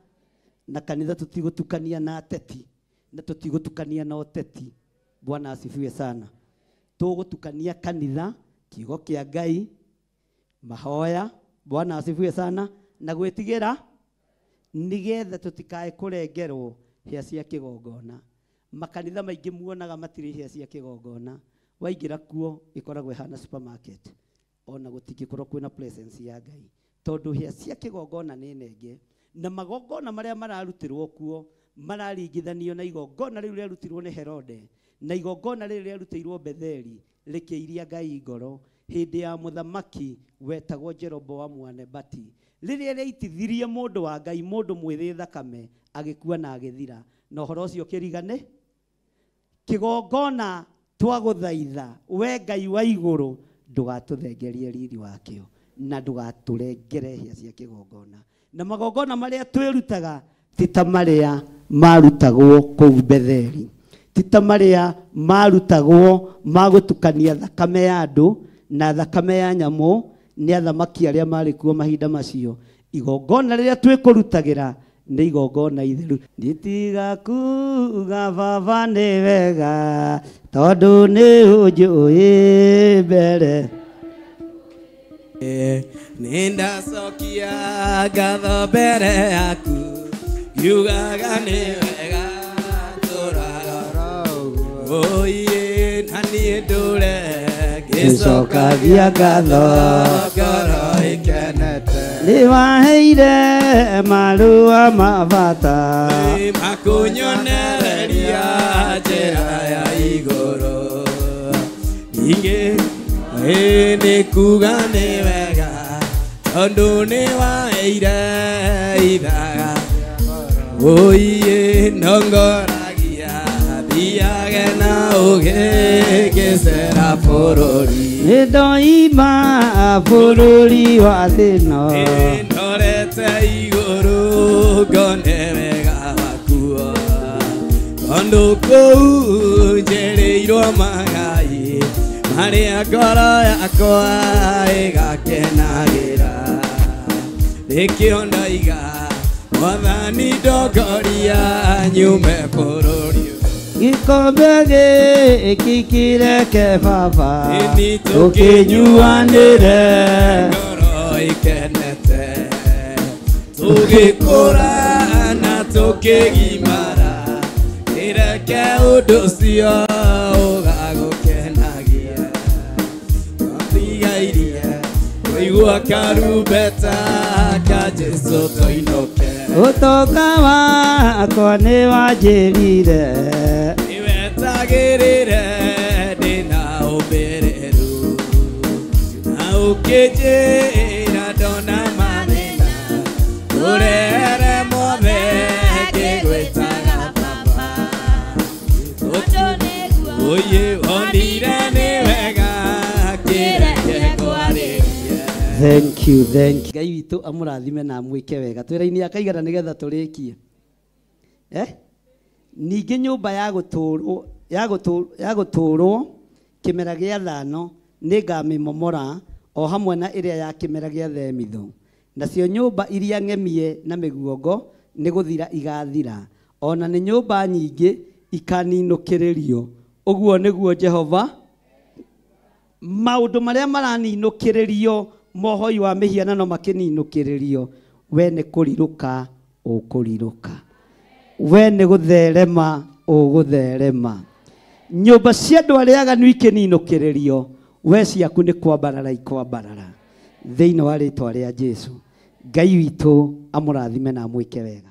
Na kanitha tutigũtukania na ateti na tutigũtukania na ũteti. Bwana asifiwe sana. Tũgũtukania kanitha, kiugo kĩa Ngai, mahoya. Bwana asifiwe sana. Na gwĩtigĩra nigetha tũtikae kũrengerwo hĩa cia kĩgongona. Makanitha maingĩ muonaga matirĩ hĩa cia kĩgongona, waingĩra kuo ikoragwo ihana supermarket, ona gũtingĩkorwo kwĩna presence ya Ngai tondũ hĩa cia kĩgongona nĩ nenge, na magongona marĩa mararutĩrwo kuo mararingithanio na igongona rĩu rĩarutirwo nĩ Herode na igongona rĩrĩ rĩarutĩirwo Betheli rĩkĩiria Ngai ngoro hĩndĩ ya mũthamaki wetagwo Jeroboamu wa Nebati, rĩrĩa rĩaitithirie mũndũ wa Ngai, mũndũ mwĩthĩ thakame, agĩkua na agĩthira. Na ũhoro ũcio kĩrigane kĩgongona twagũthaitha we Ngai wa igũrũ ndũgatũthengerie riri wakĩo na ndũgatũrengere hĩa cia kĩgongona. Na magongona marĩa twĩrutaga ti ta marĩa marutagwo kũu Betheli, ti ta marĩa marutagwo magũtukania thakame ya andũ na thakame ya nyamũ nĩ athamaki arĩa marĩ kuo mahinda macio. Igongona rĩrĩa twĩkũrutagĩra nĩ igongona itheru. Nditigakuga baba nĩ wega tondũ nĩ ũnjũĩ mbere. Nindacokia ngatho mbere yaku ngiugaga nĩ wega tũraga oye na niĩ ndũre ngĩcokagia ngatho ngoro ikenete. Nĩwaheire marũa ma bata makũnyonereria njĩra ya igũrũ, ningĩ nĩ kuga nĩ wega tondũ nĩ waheire ithaga oiye nongoragia thiage na ũgĩgĩcera bũrũri. Nĩndoima bũrũri wa thĩno ndorete igũrũ ngone wega wakuo tondũ kũu njĩrĩirwo magai marĩa ngoro yakwa ĩgakenagĩra. Nĩkĩo ndoiga Mwathani ndongoria nyume bũrũri gĩkombe gĩkĩ kĩreke baba tũkĩnyuanĩre ngoro ikenete, tũgĩkũra na tũkĩgimara, ĩreke ũndũ ũcio ũgagũkenagia. Twĩgairie kũigua karumbeta ka Jesũ tũinũke. ũtonga wakwa nĩ wanjĩrire nĩwetagĩrĩre ndĩna ũmĩrĩru na ũkĩnjĩra ndona mathĩna ũrehere mothe ngĩgwĩtaga baba. Ũyĩ wonire nĩ wega kĩreke kwarĩria. Thank you, thank you. Ngai witũ amũrathime na amwĩke wega. Twĩra-inĩ akaigana nĩgetha tũrĩkie. Ningĩ nyũmba ya gũtũũrwo kĩmera gĩa thano nĩngamĩmomora o hamwe na ĩrĩa ya kĩmera gĩa themithũ. Nacio nyũmba iria ng'emie na mĩguongo nĩ gũthira igathira. Ona nĩ nyũmba nyingĩ ikaninũkĩrĩrio. Ũguo nĩguo Jehova. Maũndũ marĩa maraninũkĩrĩrio mohoi wa mĩhianano makĩninũkĩrĩrio, we nĩ kũrirũka ũkũrirũka, we nĩ gũtherema ũgũtherema. Nyũmba cia andũ arĩa aganu ikĩninũkĩrĩrio, we ciaku nĩ kwambarara ikwambarara thĩinĩ wa rĩtwa rĩa Jesu. Ngai witũ amũrathime na amwĩke wega.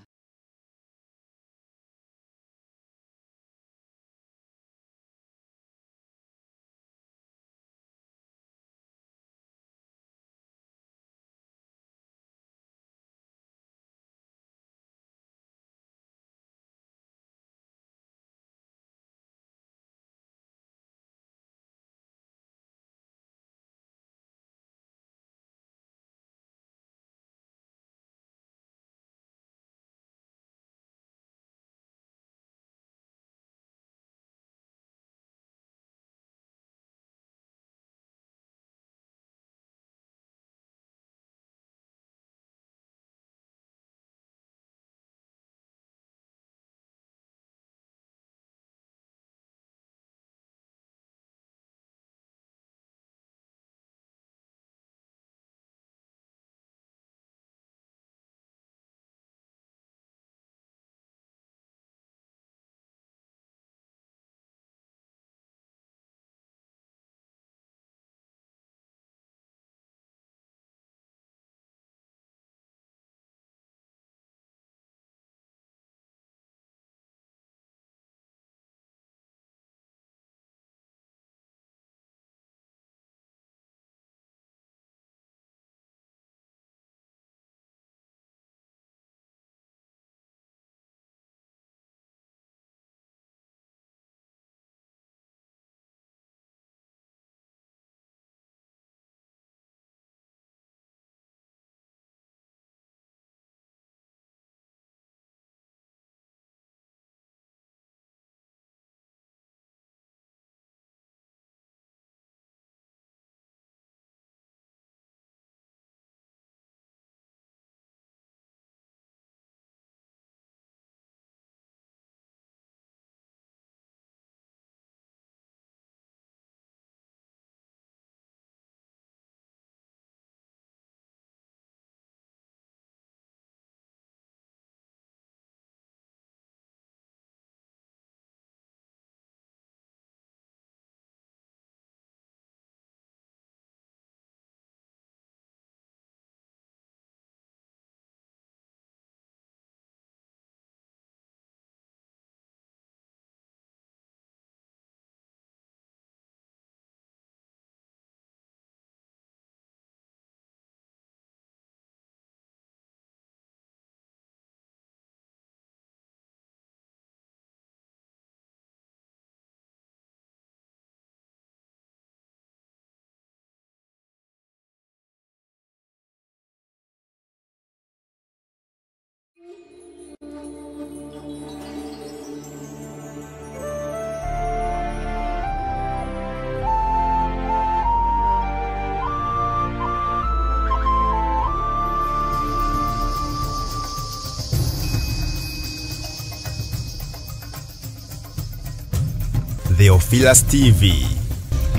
Theophilus TV,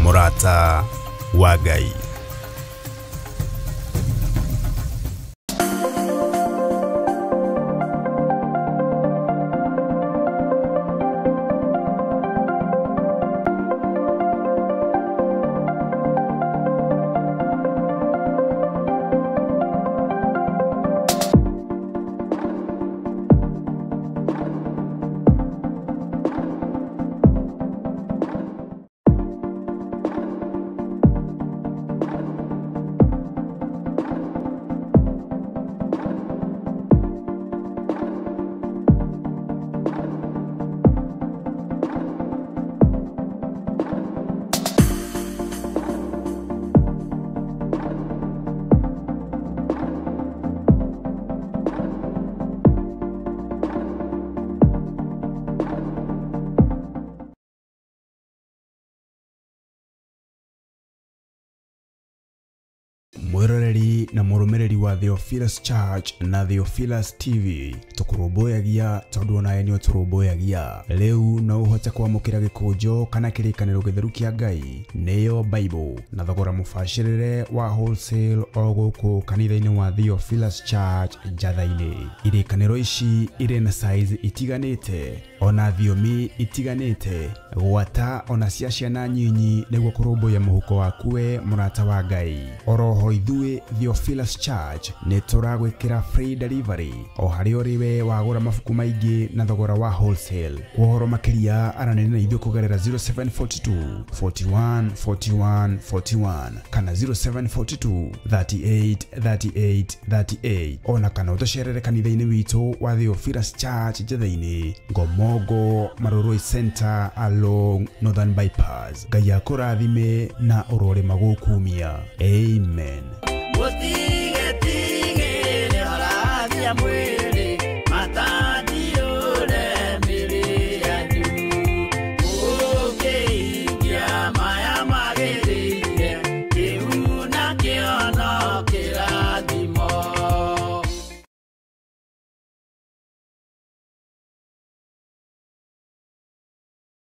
Murata wa Ngai. Mwiroreri na murumireri wa Theophilus Church na Theophilus TV tukuruboyagia tondu onaye ni turuboyagia leu no uhote kwamukira gikujo kana kirikaniro githeru kia Ngai neyo Bible na thogora mufashirire wa wholesale oguku kanitha-ini wa Theophilus Church Njatha-ini. Irikaniro ici ire na size itiganite ona thiomi itiganite gwata ona cia ciana nyinyi niguo kuruboya muhuko wakuwe murata wa Ngai. Oroho ithuĩ Theophilus Church nĩ tũragwĩkĩra free delivery o harĩ ũrĩwe wagũra mabuku maingĩ na thogora wa wholesale. Kuhoro makĩria aranĩria na ithuĩ kũgerera 0742 41 41 41 kana 0742 38 38 38 ona kana ũtũcerere kanitha-inĩ witũ wa Theophilus Church Njatha-ini Ngomongo Maroroi Center along Northern Bypass. Ngai akũrathime na ũrore magũkumia. Amen.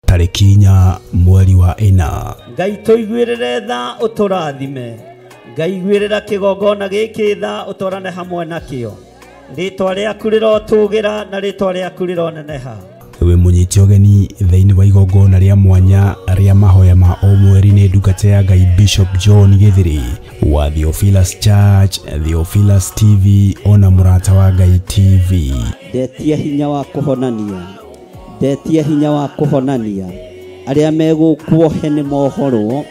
Tarĩki 4 mweri wa 4. Ngai tũiguĩrĩre tha ũtũrathime. Ngai gwĩrĩra kĩgongona gĩkĩ tha ũtwarane hamwe nakĩo. Rĩtwa rĩaku rĩrotũgĩra na rĩtwa rĩaku rĩroneneha. We munyiti ogeni thĩinĩ wa igongona rĩa mwanya rĩa mahoya ma o mweri nĩ ndungata ya Ngai Bishop John Githiri wa Theophilus Church, Theophilus TV ona Murata wa Ngai TV. Ndetia hinya wa kũhonania. Ndetia hinya wa kũhonania. Arĩa megũkuohe nĩ mohoro.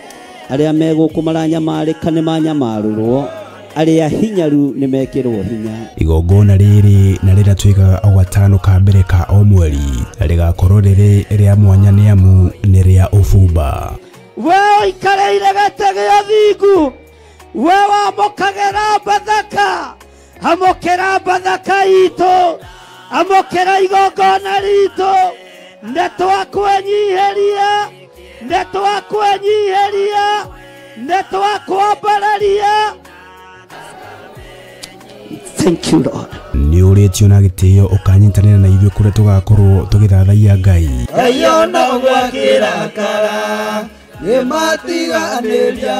Arĩa megũkũmaranyamarĩka nĩ manyamarũrwo. Arĩa hinyaru nĩ mekĩrwo hinya. Igongona rĩrĩ na rĩratuĩkaga o gatano ka mbere ka o mweri rĩgakorwo rĩrĩ rĩa mwanya nĩ amu nĩ rĩa ũbumba. We ũikareire gĩtĩ gĩa thingu. We wamũkagĩra Bathaka. Amũkĩra Bathaka itũ. Amũkĩra igongona ritũ. Nĩtwakwenyiheria. Nĩtwakwenyiheria. Nĩtwakwambararia. Thank you, Lord. Nĩ ũrĩtio na gĩtĩo ũkanyitanĩra na ithuĩ kũrĩa tũgakorwo tũgĩthathaiya Ngai. Ayona gwakĩra kara nĩmatiganĩria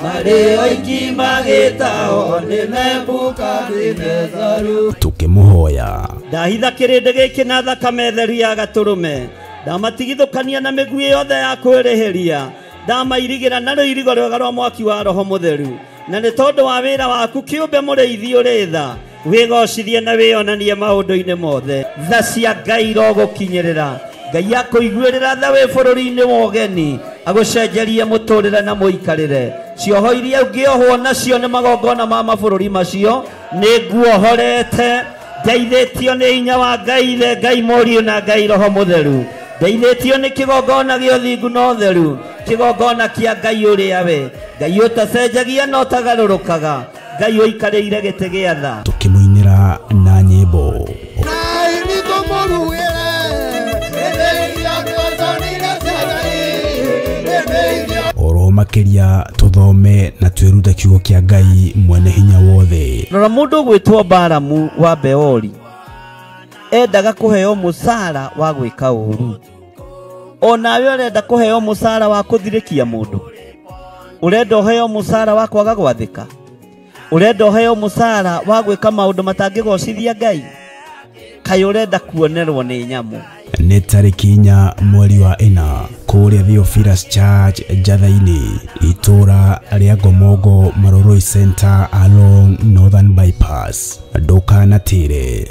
marĩ oiki magĩtao nĩmembuka nĩmetharu. Tũkĩmũhoya. Ndahitha kĩrĩndĩ gĩkĩ na thakame theru ya gatũrũme. Ndamatigithũkania na mĩguĩ yothe ya kwĩrĩhĩria. Ndamairigĩra na rũirigo rwega rwa mwaki wa Roho Mũtheru. Na nĩ tondũ wa wĩra waku kĩũmbe mũrĩithi ũrĩ tha. Wĩgocithie na wĩonanie maũndũ-inĩ mothe. Tha cia Ngai irogũkinyĩrĩra. Ngai akũiguĩrĩra tha wĩ bũrũri-inĩ wa ũgeni. Agũcenjerie mũtũrĩre na mũikarĩre. Cioho iria ũngĩohwo nacio nĩ magongona ma mabũrũri macio. Nĩ nguohorete. Ndeithĩtio nĩ hinya wa Ngai Ithe, Ngai Mũriũ na Ngai Roho Mũtheru. Ndeithĩtio nĩ kĩgongona gĩa ũthingu na ũtheru. Kĩgongona kĩa Ngai ũrĩa we. Ngai ũtacenjagia na ũtagarũrũkaga. Ngai ũikarĩire gĩtĩ gĩa tha. Tũkĩmũinĩra na nyĩmbo Global. Oro makiria tuthome na twiruta kiugo kia Ngai mwene hinya wothe. Rora mundu gwitwo Balamu wa Beori endaga kuheo musara wa gwika uru. Onawe urenda kuheo musara wa kuthirikia mundu. Urenda uheo musara wa kwaga gwathika. Urenda uheo musara wa gwika maundu matangigocithia Ngai. Kai urenda kuonerwo ni nyamu. Nĩ tarĩki 4 mweri wa 4 kũrĩa Theophilus Church Njathainĩ itũra rĩa Ngomongo Maroroi Center along Northern Bypass. Ndũkanatĩre.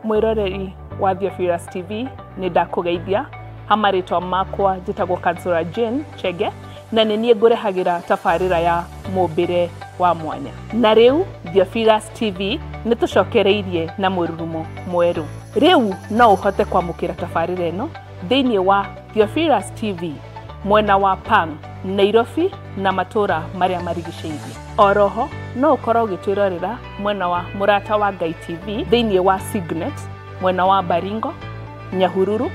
Mwiroreri wa Theophilus TV ni ndakugeithia hamaritwa makwa njitagwo Kansura Jane Chege na nenie ngurehagira tafarira ya mumbire wa mwanya. Na riu Theophilus TV ni tucokereirie na mururumo mweru. Riu no uhote kwamukira tafarira eno thiini wa Theophilus TV mwena wa Pang, Nairobi na matura maria marigiceirie. Oroho no ukorwo ugitwirorera mwena wa Murata wa Ngai TV thiini wa Signet mwena wa Baringo, Nyahururu,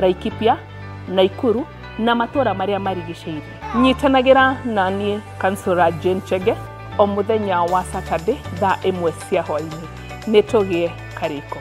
Laikipia, Naikuru na matura maria marigiceirie. Nyitanagira na nie Kansura Jane Chege o muthenya wa Saturday thaa 1 cia hwaini. Nitugie kariko.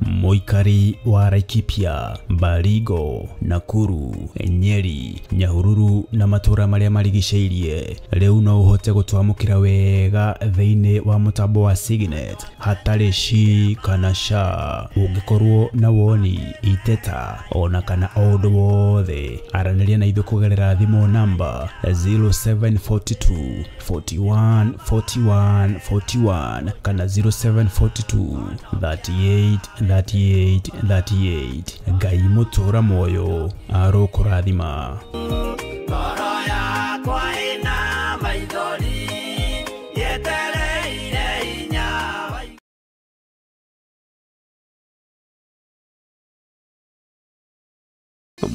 Muikari wa Laikipia, Baringo, Nakuru, Nyeri, Nyahururu na matura maria marigiceirie. Riu no uhote gutwamukira wega thiini wa mutambo wa Signet hatari shi kana sha. Ungikorwo na woni, iteta ona kana undu wothe, araniria na ithu kugerera thimu namba 0742 41 41 41 kana 0742 38 38. Ngai mutura moyo arokurathima.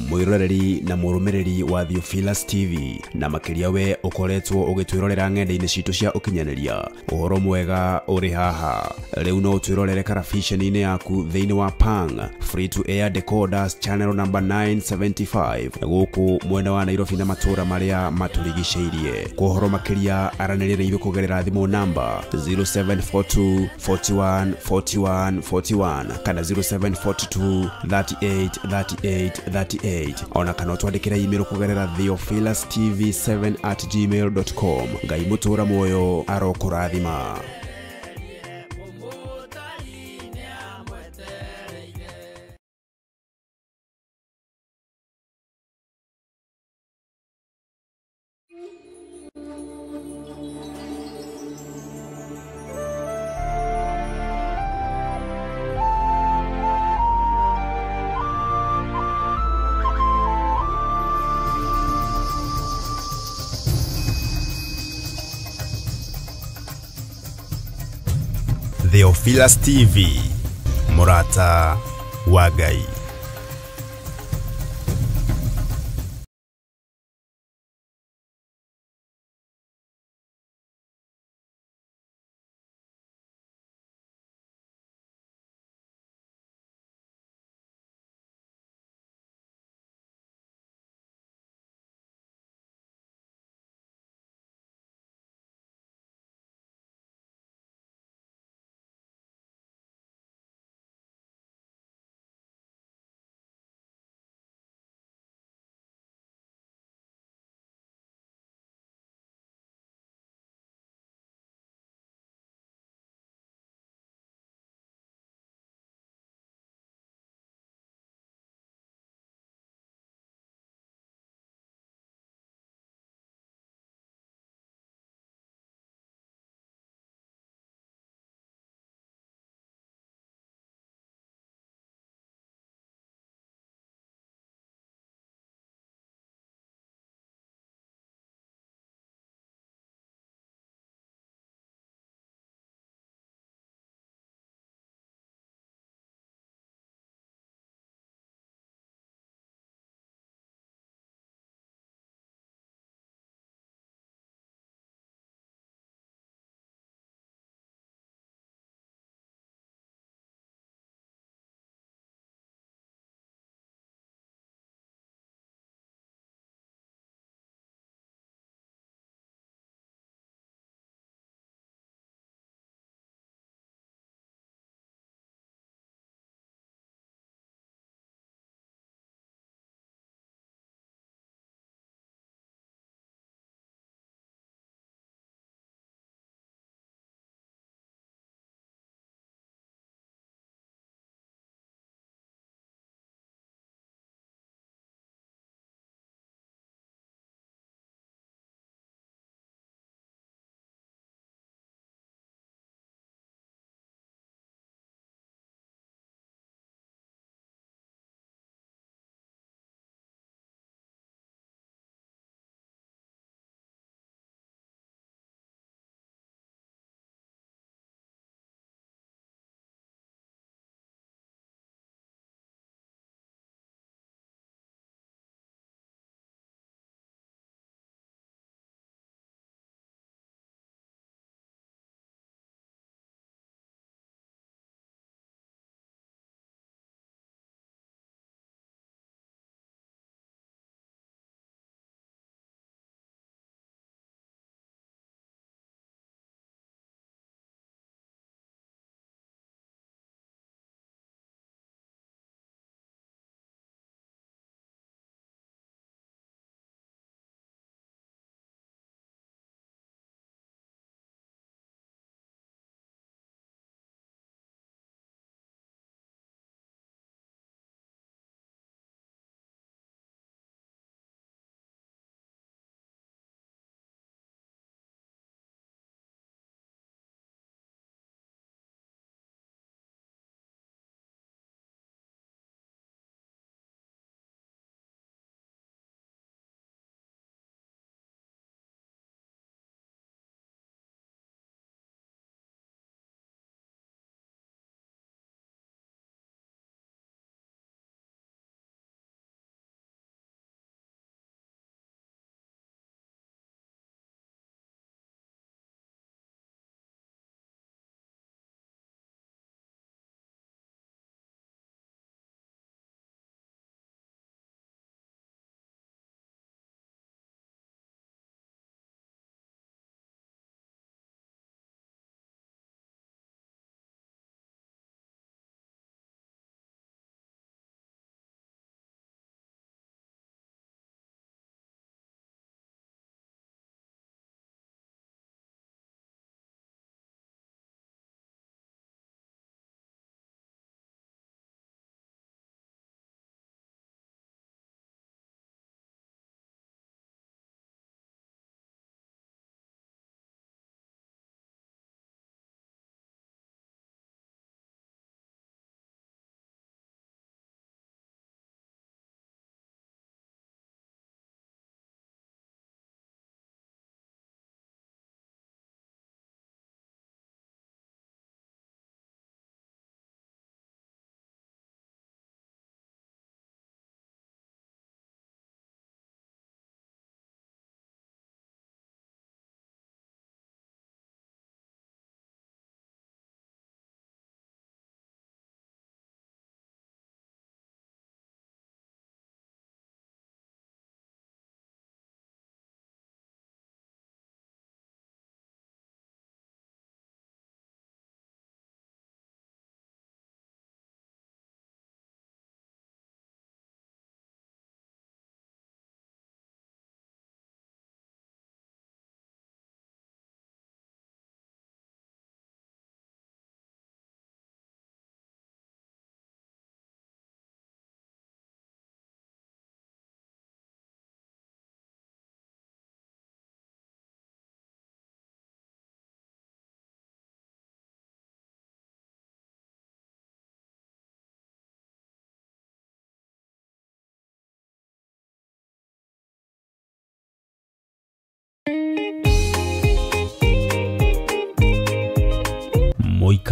Mwiroreri na murumiriri wa Theophilus TV na makiria we ukoretwo ugitwirorera ng'enda-ini citu cia ukinyaniria. Uhoro mwega uri haha. Riu no utwirorere karabisheni-ini yaku thiini wa Pang free to air decoders channel number 975 guku mwena wa Nairobi na matura maria maturigiceirie. Kuhoro makiria aranirire ithu kugerera thimu namba 0742 41 41 41 kana 0742 38 38 38 ona kana twandikira email kugerera theophilustv7@gmail.com. Ngai mutura moyo arokurathima. Theophilus TV, Murata wa Ngai.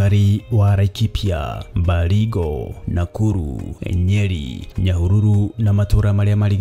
mũigari wa Laikipia, Baringo, Nakuru, Nyeri, Nyahururu na matũra marĩa marĩ